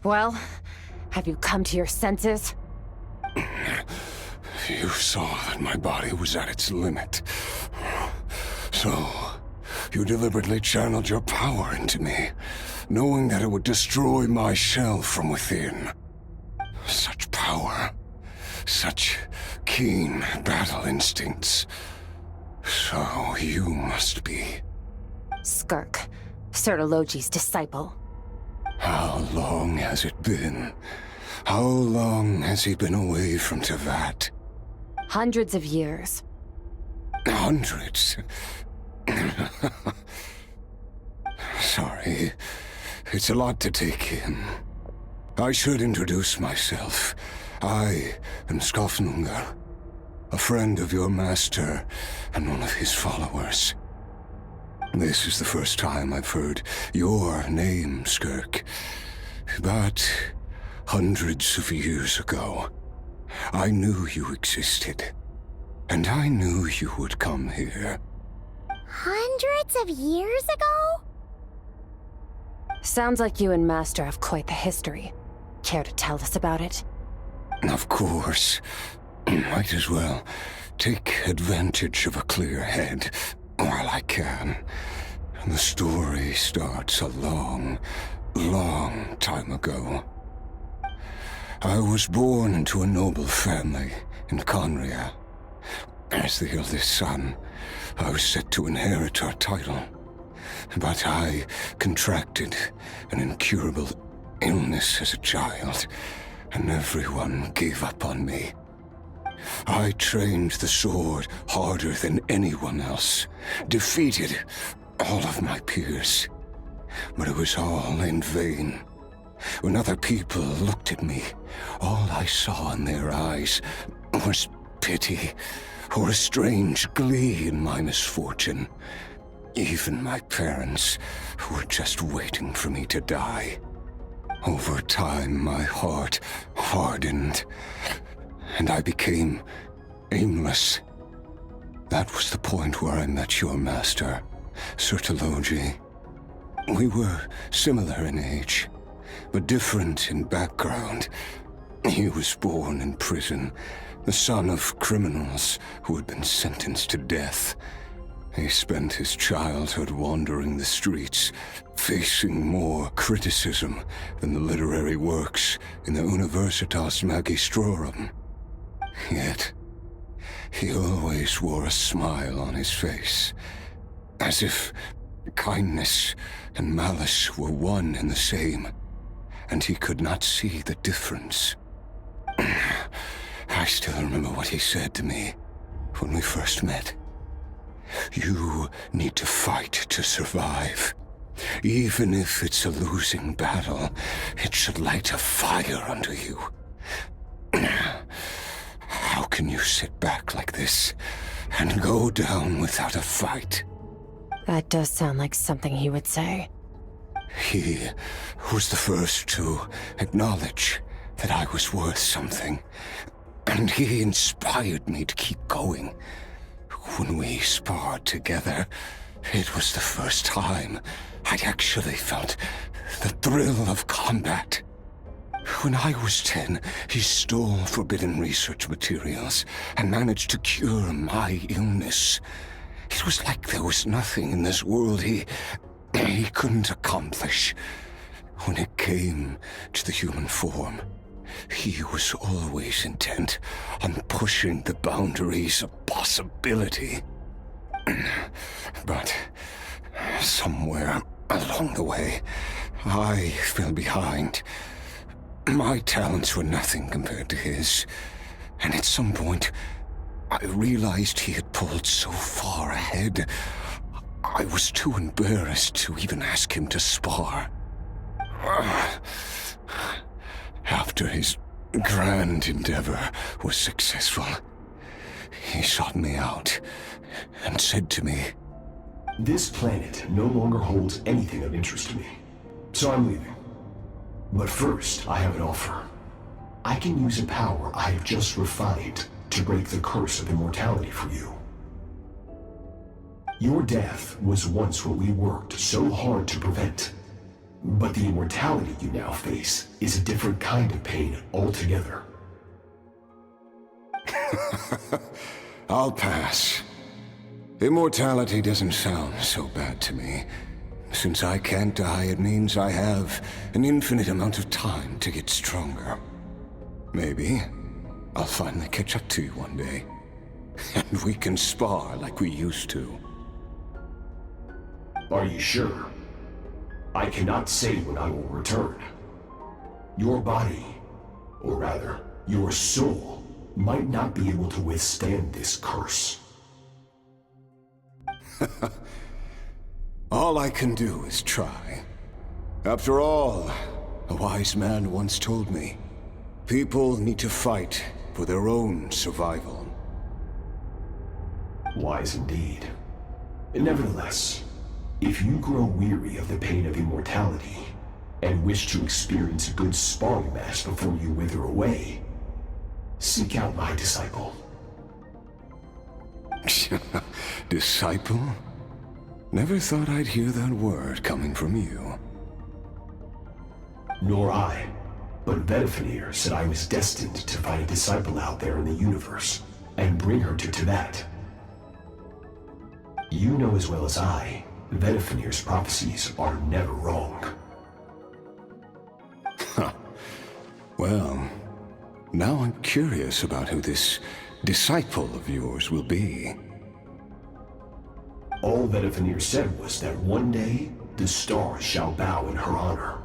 Well, have you come to your senses? You You saw that my body was at its limit. So, you deliberately channeled your power into me, knowing that it would destroy my shell from within. Such power. Such keen battle instincts. So you must be... Skirk, Sertologi's disciple. How long has it been? How long has he been away from Tevat? Hundreds of years. Hundreds? Sorry, it's a lot to take in. I should introduce myself. I am Skafnungar, a friend of your master and one of his followers. This is the first time I've heard your name, Skirk. But hundreds of years ago, I knew you existed. And I knew you would come here. Hundreds of years ago? Sounds like you and Master have quite the history. Care to tell us about it? Of course. Might as well take advantage of a clear head while I can. The story starts a long, long time ago. I was born into a noble family in Conria. As the eldest son, I was set to inherit our title. But I contracted an incurable illness as a child, and everyone gave up on me. I trained the sword harder than anyone else, defeated all of my peers. But it was all in vain. When other people looked at me, all I saw in their eyes was pity, or a strange glee in my misfortune. Even my parents were just waiting for me to die. Over time, my heart hardened, and I became aimless. That was the point where I met your master, Sertologi. We were similar in age, but different in background. He was born in prison, the son of criminals who had been sentenced to death. He spent his childhood wandering the streets, facing more criticism than the literary works in the Universitas Magistrorum. Yet, he always wore a smile on his face, as if kindness and malice were one and the same, and he could not see the difference. I still remember what he said to me when we first met. You need to fight to survive. Even if it's a losing battle, it should light a fire under you. How can you sit back like this and go down without a fight? That does sound like something he would say. He was the first to acknowledge that I was worth something, and he inspired me to keep going. When we sparred together, it was the first time I'd actually felt the thrill of combat. When I was 10, he stole forbidden research materials and managed to cure my illness. It was like there was nothing in this world he couldn't accomplish. When it came to the human form, he was always intent on pushing the boundaries of possibility. But somewhere along the way, I fell behind. My talents were nothing compared to his, and at some point, I realized he had pulled so far ahead, I was too embarrassed to even ask him to spar. After his grand endeavor was successful, he sought me out and said to me, "This planet no longer holds anything of interest to me, so I'm leaving. But first, I have an offer. I can use a power I have just refined to break the curse of immortality for you. Your death was once what we worked so hard to prevent. But the immortality you now face is a different kind of pain altogether." I'll pass. Immortality doesn't sound so bad to me. Since I can't die, it means I have an infinite amount of time to get stronger. Maybe I'll finally catch up to you one day, and we can spar like we used to. Are you sure? I cannot say when I will return. Your body, or rather, your soul, might not be able to withstand this curse. All I can do is try. After all, a wise man once told me, people need to fight for their own survival. Wise indeed. Nevertheless, if you grow weary of the pain of immortality, and wish to experience a good sparring match before you wither away, seek out my disciple. Disciple? Never thought I'd hear that word coming from you. Nor I. But Vedifenir said I was destined to find a disciple out there in the universe, and bring her to Tibet. You know as well as I, Vedifenir's prophecies are never wrong. Huh. Well, now I'm curious about who this disciple of yours will be. All Vedifenir said was that one day, the stars shall bow in her honor.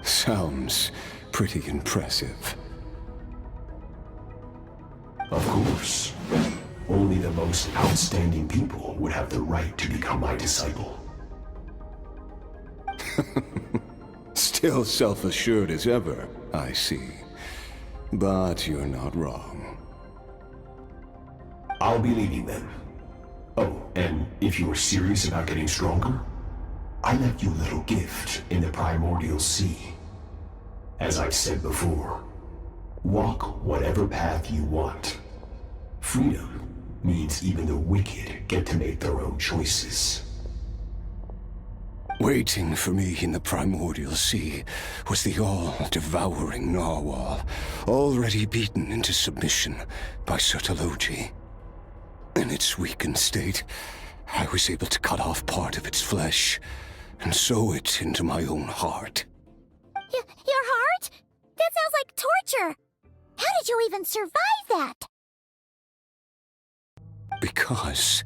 Sounds pretty impressive. Of course. Only the most outstanding people would have the right to become my disciple. Still self-assured as ever, I see. But you're not wrong. I'll be leaving then. Oh, and if you are serious about getting stronger, I left you a little gift in the primordial sea. As I've said before, walk whatever path you want. Freedom means even the wicked get to make their own choices. Waiting for me in the primordial sea was the all-devouring narwhal, already beaten into submission by Sertologi. In its weakened state, I was able to cut off part of its flesh and sew it into my own heart. Your heart? That sounds like torture! How did you even survive that? Because,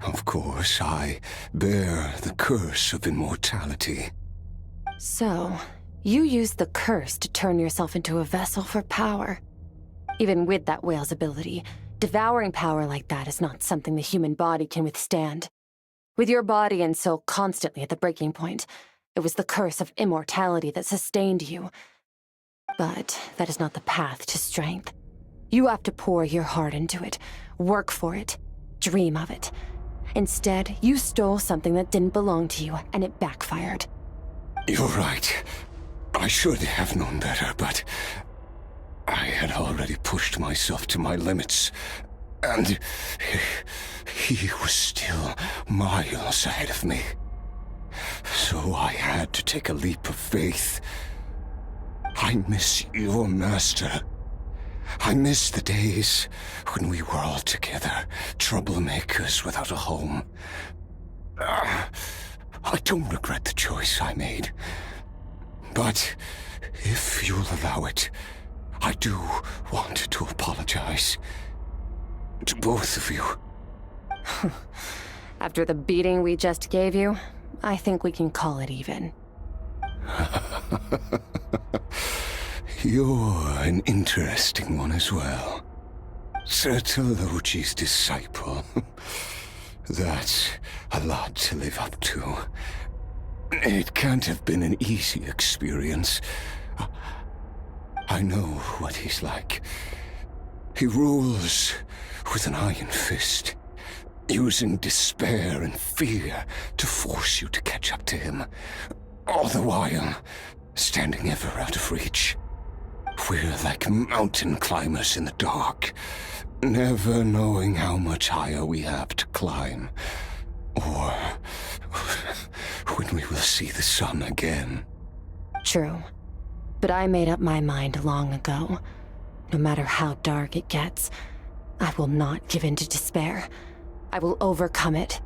of course, I bear the curse of immortality. So, you used the curse to turn yourself into a vessel for power. Even with that whale's ability, devouring power like that is not something the human body can withstand. With your body and soul constantly at the breaking point, it was the curse of immortality that sustained you. But that is not the path to strength. You have to pour your heart into it, work for it, dream of it. Instead, you stole something that didn't belong to you, and it backfired. You're right. I should have known better, but I had already pushed myself to my limits, and he was still miles ahead of me. So I had to take a leap of faith. I miss your master. I miss the days when we were all together, troublemakers without a home. I don't regret the choice I made. But if you'll allow it, I do want to apologize. To both of you. After the beating we just gave you, I think we can call it even. You're an interesting one as well. Sertologi's disciple. That's a lot to live up to. It can't have been an easy experience. I know what he's like. He rules with an iron fist, using despair and fear to force you to catch up to him, all the while standing ever out of reach. We're like mountain climbers in the dark, never knowing how much higher we have to climb, or when we will see the sun again. True. But I made up my mind long ago. No matter how dark it gets, I will not give in to despair. I will overcome it.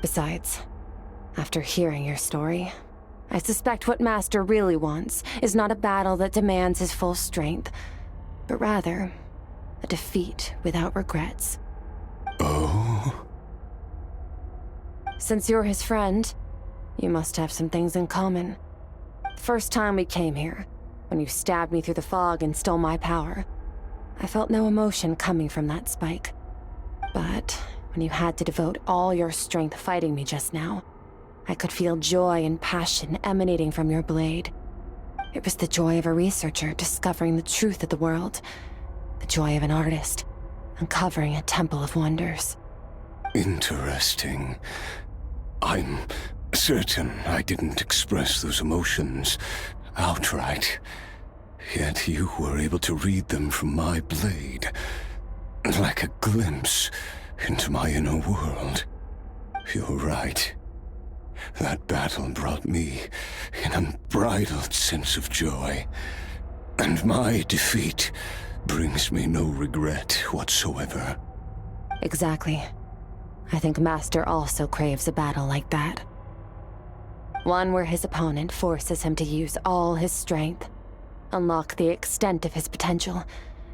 Besides, after hearing your story, I suspect what Master really wants is not a battle that demands his full strength, but rather a defeat without regrets. Oh? Since you're his friend, you must have some things in common. The first time we came here, when you stabbed me through the fog and stole my power, I felt no emotion coming from that spike. But when you had to devote all your strength fighting me just now, I could feel joy and passion emanating from your blade. It was the joy of a researcher discovering the truth of the world, the joy of an artist uncovering a temple of wonders. Interesting. I'm certain I didn't express those emotions outright. Yet you were able to read them from my blade, like a glimpse into my inner world. You're right. That battle brought me an unbridled sense of joy, and my defeat brings me no regret whatsoever. Exactly. I think Master also craves a battle like that. One where his opponent forces him to use all his strength, unlock the extent of his potential,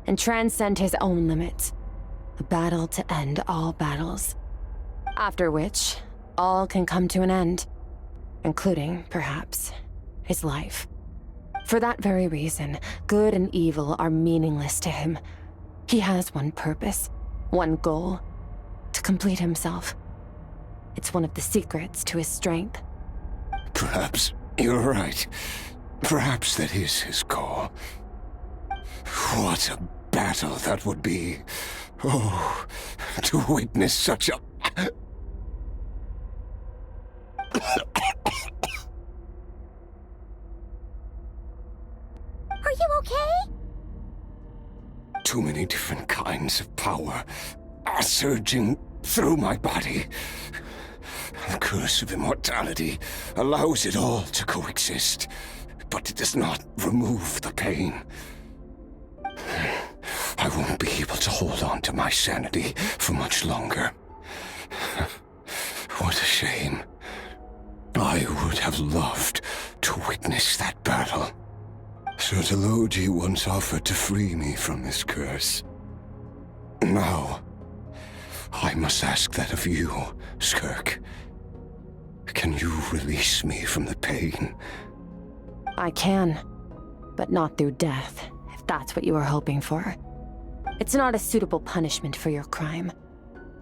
and transcend his own limits. A battle to end all battles. After which, all can come to an end, including, perhaps, his life. For that very reason, good and evil are meaningless to him. He has one purpose, one goal: to complete himself. It's one of the secrets to his strength. Perhaps you're right. Perhaps that is his call. What a battle that would be. Oh, to witness such a... Are you okay? Too many different kinds of power are surging through my body. The curse of immortality allows it all to coexist, but it does not remove the pain. I won't be able to hold on to my sanity for much longer. What a shame. I would have loved to witness that battle. Sertologi once offered to free me from this curse. Now, I must ask that of you, Skirk. Can you release me from the pain? I can, but not through death, if that's what you were hoping for. It's not a suitable punishment for your crime.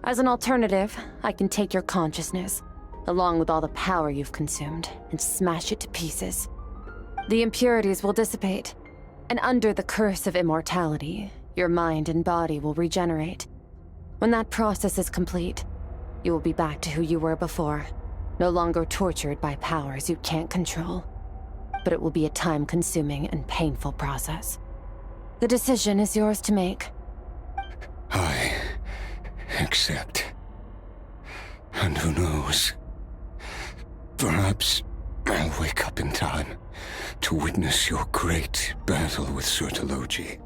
As an alternative, I can take your consciousness, along with all the power you've consumed, and smash it to pieces. The impurities will dissipate, and under the curse of immortality, your mind and body will regenerate. When that process is complete, you will be back to who you were before, no longer tortured by powers you can't control. But it will be a time-consuming and painful process. The decision is yours to make. I accept. And who knows? Perhaps I'll wake up in time to witness your great battle with Sertologi.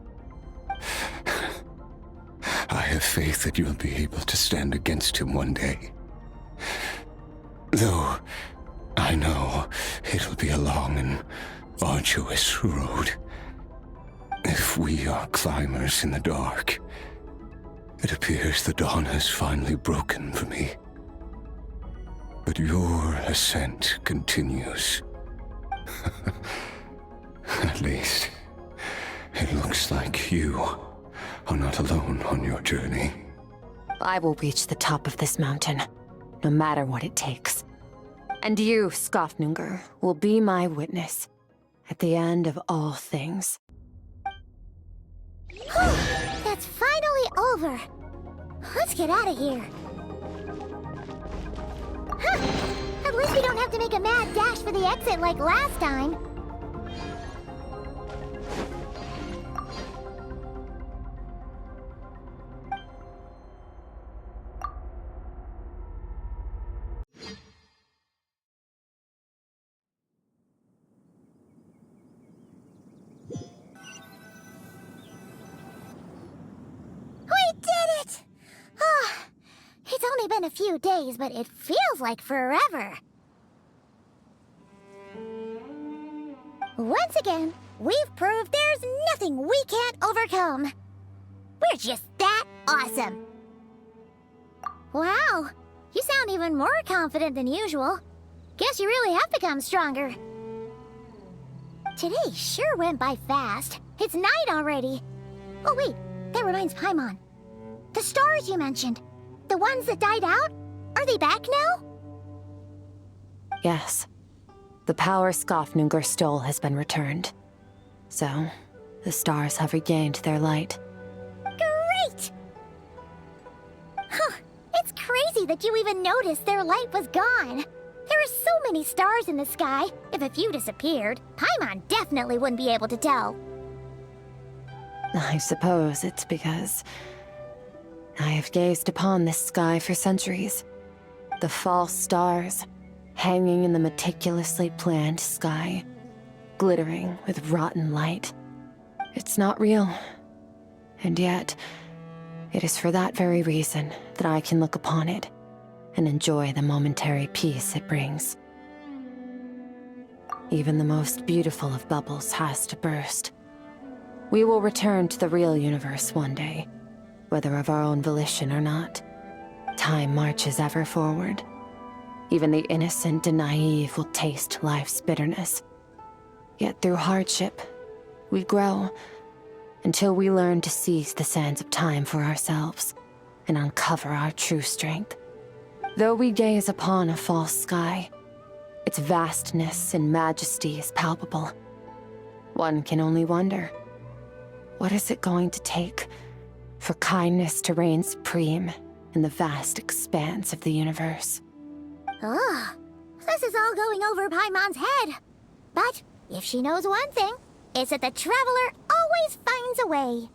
I have faith that you'll be able to stand against him one day. Though I know it'll be a long and arduous road. If we are climbers in the dark, it appears the dawn has finally broken for me. But your ascent continues. At least, it looks like you are not alone on your journey. I will reach the top of this mountain, no matter what it takes. And you, Skofnunger, will be my witness at the end of all things. That's finally over. Let's get out of here. Huh. At least we don't have to make a mad dash for the exit like last time. What? Ah, it's only been a few days, but it feels like forever. Once again, we've proved there's nothing we can't overcome. We're just that awesome. Wow, you sound even more confident than usual. Guess you really have become stronger. Today sure went by fast. It's night already. Oh wait, that reminds Paimon. The stars you mentioned, the ones that died out, are they back now? Yes. The power Skofnungur stole has been returned. So, the stars have regained their light. Great! Huh, it's crazy that you even noticed their light was gone. There are so many stars in the sky. If a few disappeared, Paimon definitely wouldn't be able to tell. I suppose it's because I have gazed upon this sky for centuries. The false stars, hanging in the meticulously planned sky, glittering with rotten light. It's not real. And yet, it is for that very reason that I can look upon it and enjoy the momentary peace it brings. Even the most beautiful of bubbles has to burst. We will return to the real universe one day, whether of our own volition or not. Time marches ever forward. Even the innocent and naive will taste life's bitterness. Yet through hardship, we grow until we learn to seize the sands of time for ourselves and uncover our true strength. Though we gaze upon a false sky, its vastness and majesty is palpable. One can only wonder, what is it going to take for kindness to reign supreme in the vast expanse of the universe? Oh, this is all going over Paimon's head. But if she knows one thing, it's that the traveler always finds a way.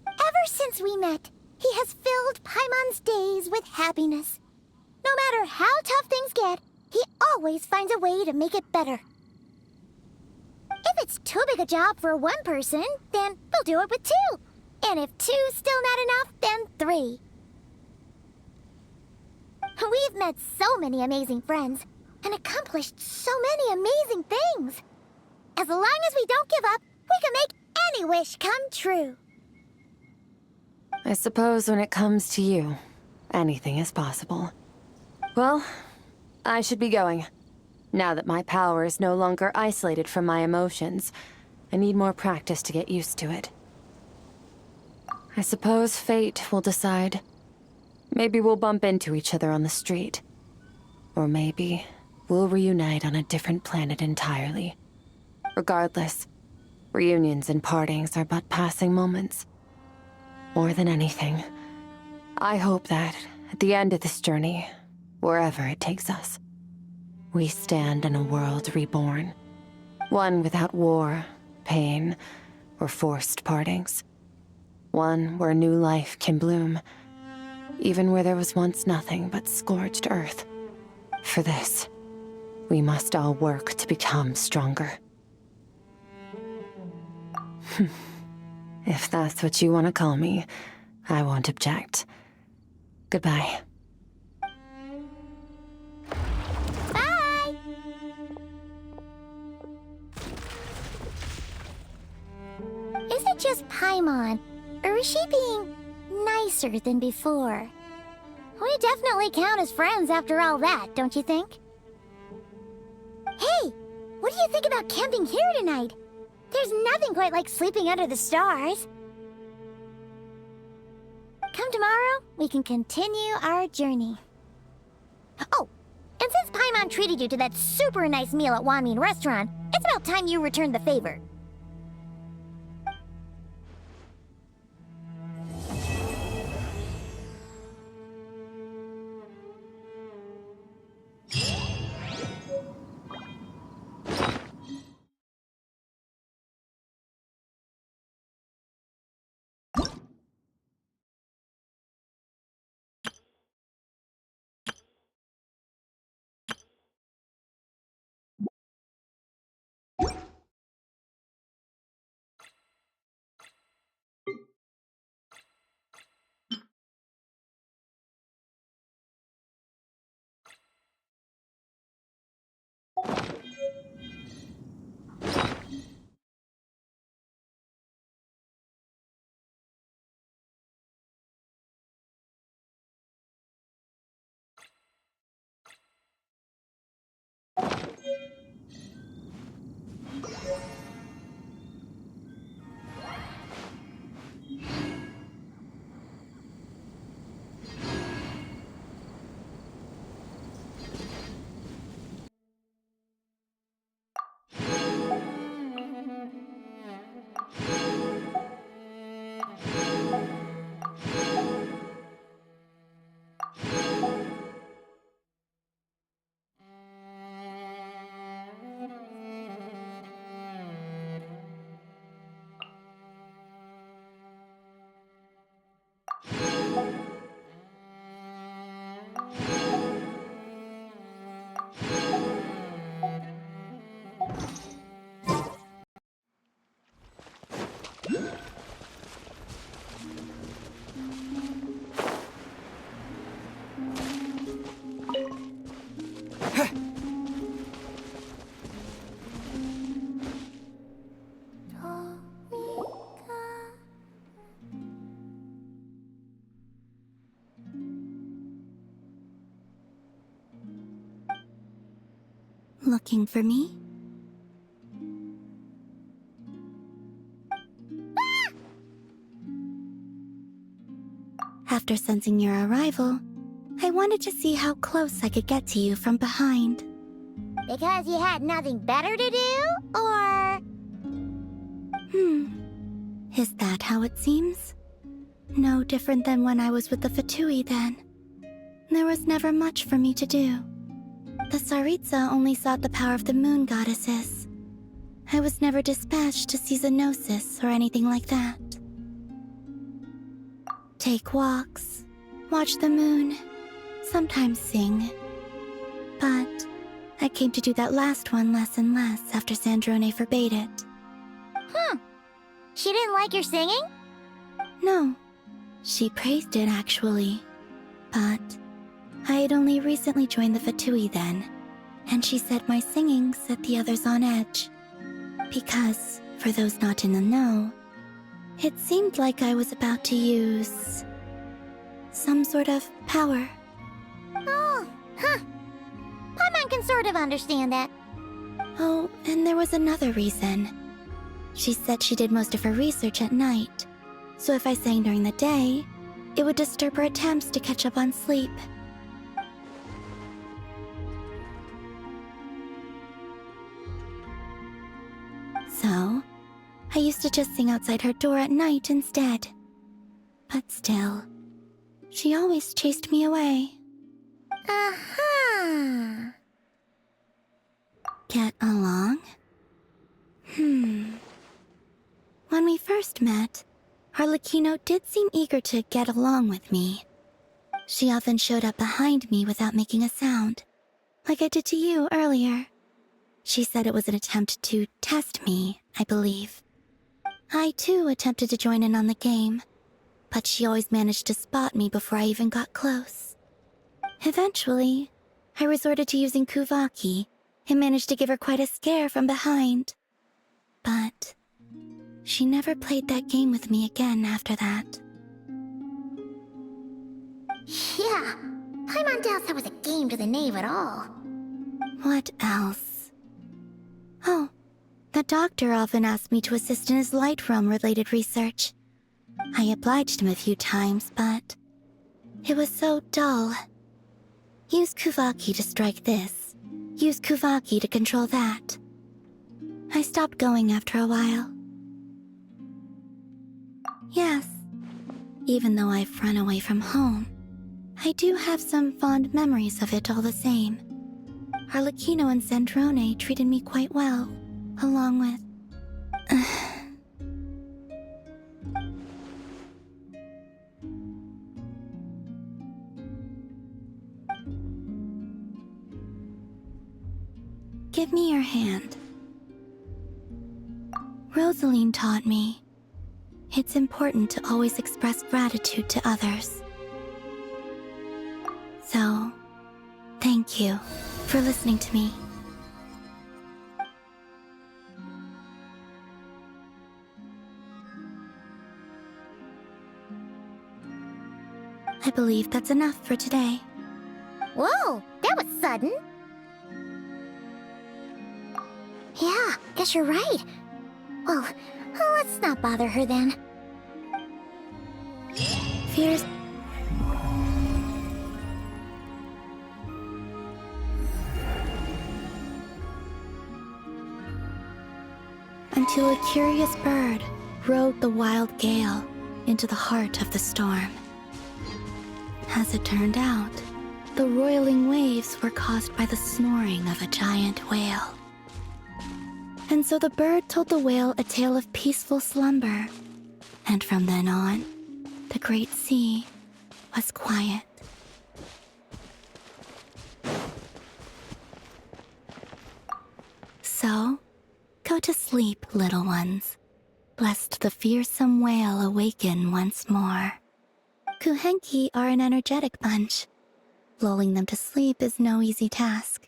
Ever since we met, he has filled Paimon's days with happiness. No matter how tough things get, he always finds a way to make it better. If it's too big a job for one person, then we'll do it with two. And if two's still not enough, then three. We've met so many amazing friends and accomplished so many amazing things. As long as we don't give up, we can make any wish come true. I suppose when it comes to you, anything is possible. Well, I should be going. Now that my power is no longer isolated from my emotions, I need more practice to get used to it. I suppose fate will decide. Maybe we'll bump into each other on the street. Or maybe we'll reunite on a different planet entirely. Regardless, reunions and partings are but passing moments. More than anything, I hope that at the end of this journey, wherever it takes us, we stand in a world reborn. One without war, pain, or forced partings. One where new life can bloom, even where there was once nothing but scorched earth. For this, we must all work to become stronger. If that's what you want to call me, I won't object. Goodbye. Bye! Is it just Paimon, or is she being nicer than before? We definitely count as friends after all that, don't you think? Hey, what do you think about camping here tonight? There's nothing quite like sleeping under the stars. Come tomorrow, we can continue our journey. Oh, and since Paimon treated you to that super nice meal at Wanmin Restaurant, it's about time you returned the favor. Looking for me? After sensing your arrival, I wanted to see how close I could get to you from behind. Because you had nothing better to do, or...? Is that how it seems? No different than when I was with the Fatui then. There was never much for me to do. The Tsaritsa only sought the power of the moon goddesses. I was never dispatched to see Xenosis or anything like that. Take walks, watch the moon, sometimes sing. But I came to do that last one less and less after Sandrone forbade it. She didn't like your singing? No, she praised it actually. But I had only recently joined the Fatui then, and she said my singing set the others on edge. Because, for those not in the know, it seemed like I was about to use some sort of power. Oh, Paimon can sort of understand that. Oh, and there was another reason. She said she did most of her research at night, so if I sang during the day, it would disturb her attempts to catch up on sleep. So, I used to just sing outside her door at night instead. But still, she always chased me away. Get along? When we first met, Arlecchino did seem eager to get along with me. She often showed up behind me without making a sound, like I did to you earlier. She said it was an attempt to test me, I believe. I too attempted to join in on the game, but she always managed to spot me before I even got close. Eventually, I resorted to using Kuvaki and managed to give her quite a scare from behind. But she never played that game with me again after that. Yeah, Paimon doubts that was a game to the knave at all. What else? Oh, the doctor often asked me to assist in his light realm-related research. I obliged him a few times, but it was so dull. Use Kuvaki to strike this. Use Kuvaki to control that. I stopped going after a while. Yes, even though I've run away from home, I do have some fond memories of it all the same. Arlecchino and Sandrone treated me quite well, along with... Give me your hand. Rosaline taught me it's important to always express gratitude to others. So, thank you for listening to me. I believe that's enough for today. Whoa, that was sudden. Yeah, guess you're right. Well, let's not bother her then. Fears... Until a curious bird rode the wild gale into the heart of the storm. As it turned out, the roiling waves were caused by the snoring of a giant whale. And so the bird told the whale a tale of peaceful slumber, and from then on, the great sea was quiet. So, go to sleep, little ones, lest the fearsome whale awaken once more. Kuhenki are an energetic bunch. Lulling them to sleep is no easy task.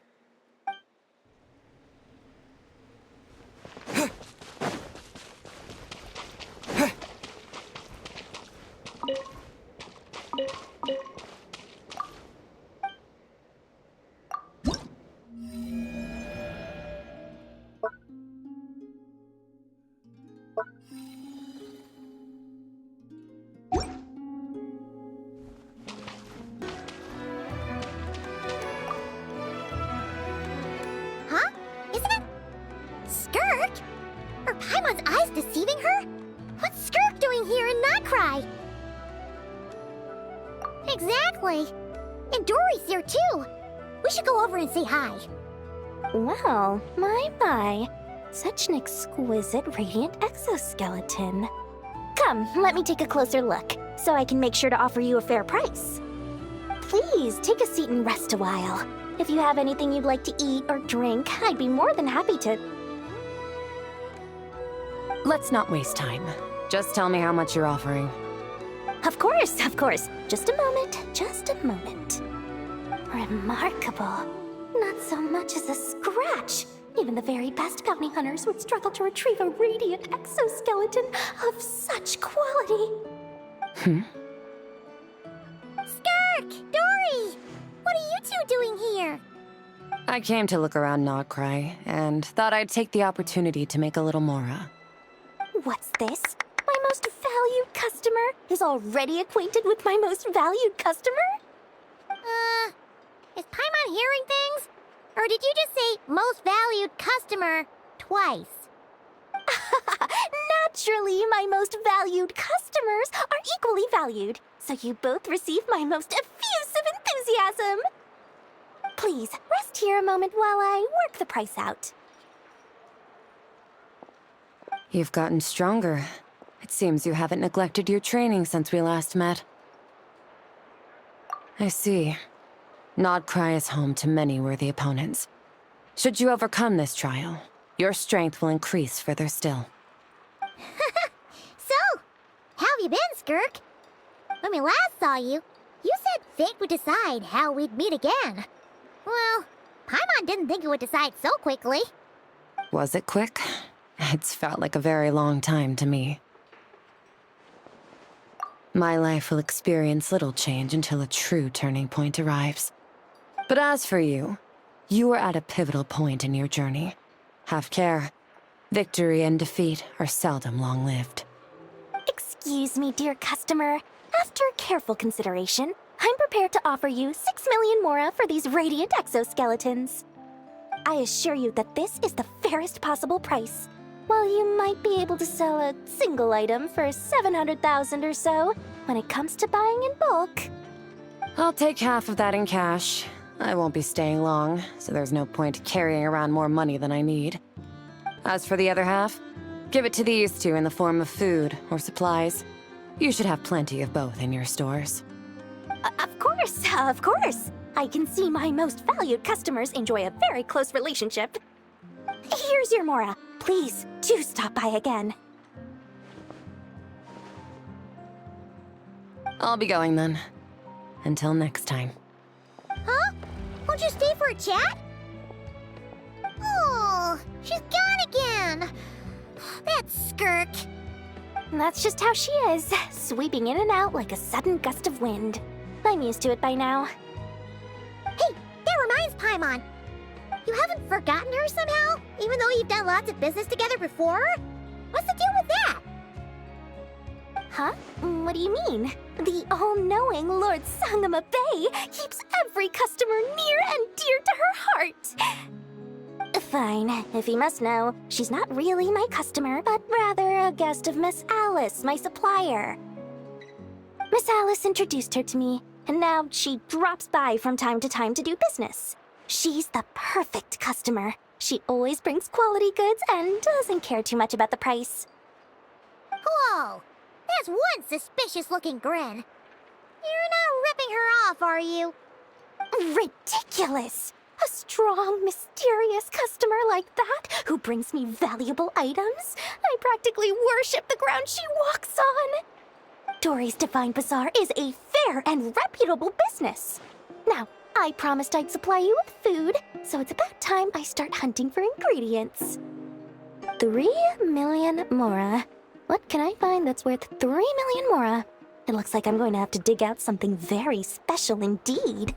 Paimon's eyes deceiving her? What's Skirk doing here and not Krai? Exactly. And Dory's here too. We should go over and say hi. Well, my. Such an exquisite radiant exoskeleton. Come, let me take a closer look, so I can make sure to offer you a fair price. Please, take a seat and rest a while. If you have anything you'd like to eat or drink, I'd be more than happy to... Let's not waste time. Just tell me how much you're offering. Of course. Just a moment. Remarkable. Not so much as a scratch. Even the very best bounty hunters would struggle to retrieve a radiant exoskeleton of such quality. Skirk! Dory! What are you two doing here? I came to look around Krai, and thought I'd take the opportunity to make a little mora. What's this? My most valued customer is already acquainted with my most valued customer? Is Paimon hearing things? Or did you just say most valued customer twice? Naturally, my most valued customers are equally valued, so you both receive my most effusive enthusiasm. Please, rest here a moment while I work the price out. You've gotten stronger. It seems you haven't neglected your training since we last met. I see. Krai is home to many worthy opponents. Should you overcome this trial, your strength will increase further still. So, how have you been, Skirk? When we last saw you, you said fate would decide how we'd meet again. Well, Paimon didn't think it would decide so quickly. Was it quick? It's felt like a very long time to me. My life will experience little change until a true turning point arrives. But as for you, you are at a pivotal point in your journey. Have care. Victory and defeat are seldom long-lived. Excuse me, dear customer. After careful consideration, I'm prepared to offer you 6 million mora for these radiant exoskeletons. I assure you that this is the fairest possible price. While you might be able to sell a single item for 700,000 or so, when it comes to buying in bulk... I'll take half of that in cash. I won't be staying long, so there's no point carrying around more money than I need. As for the other half, give it to these two in the form of food or supplies. You should have plenty of both in your stores. Of course. I can see my most valued customers enjoy a very close relationship. Here's your mora. Please, do stop by again. I'll be going then. Until next time. Huh? Won't you stay for a chat? Oh, she's gone again. That's Skirk. That's just how she is, sweeping in and out like a sudden gust of wind. I'm used to it by now. Hey, that reminds Paimon. You haven't forgotten her somehow, even though you've done lots of business together before? What's the deal with that? Huh? What do you mean? The all-knowing Lord Sangama Bay keeps every customer near and dear to her heart. Fine, if you must know, she's not really my customer, but rather a guest of Miss Alice, my supplier. Miss Alice introduced her to me, and now she drops by from time to time to do business. She's the perfect customer. She always brings quality goods and doesn't care too much about the price. Whoa! That's one suspicious-looking grin. You're not ripping her off, are you? Ridiculous! A strong, mysterious customer like that who brings me valuable items? I practically worship the ground she walks on. Dory's Divine Bazaar is a fair and reputable business. Now, I promised I'd supply you with food, so it's about time I start hunting for ingredients. 3 million mora. What can I find that's worth 3 million mora? It looks like I'm going to have to dig out something very special indeed.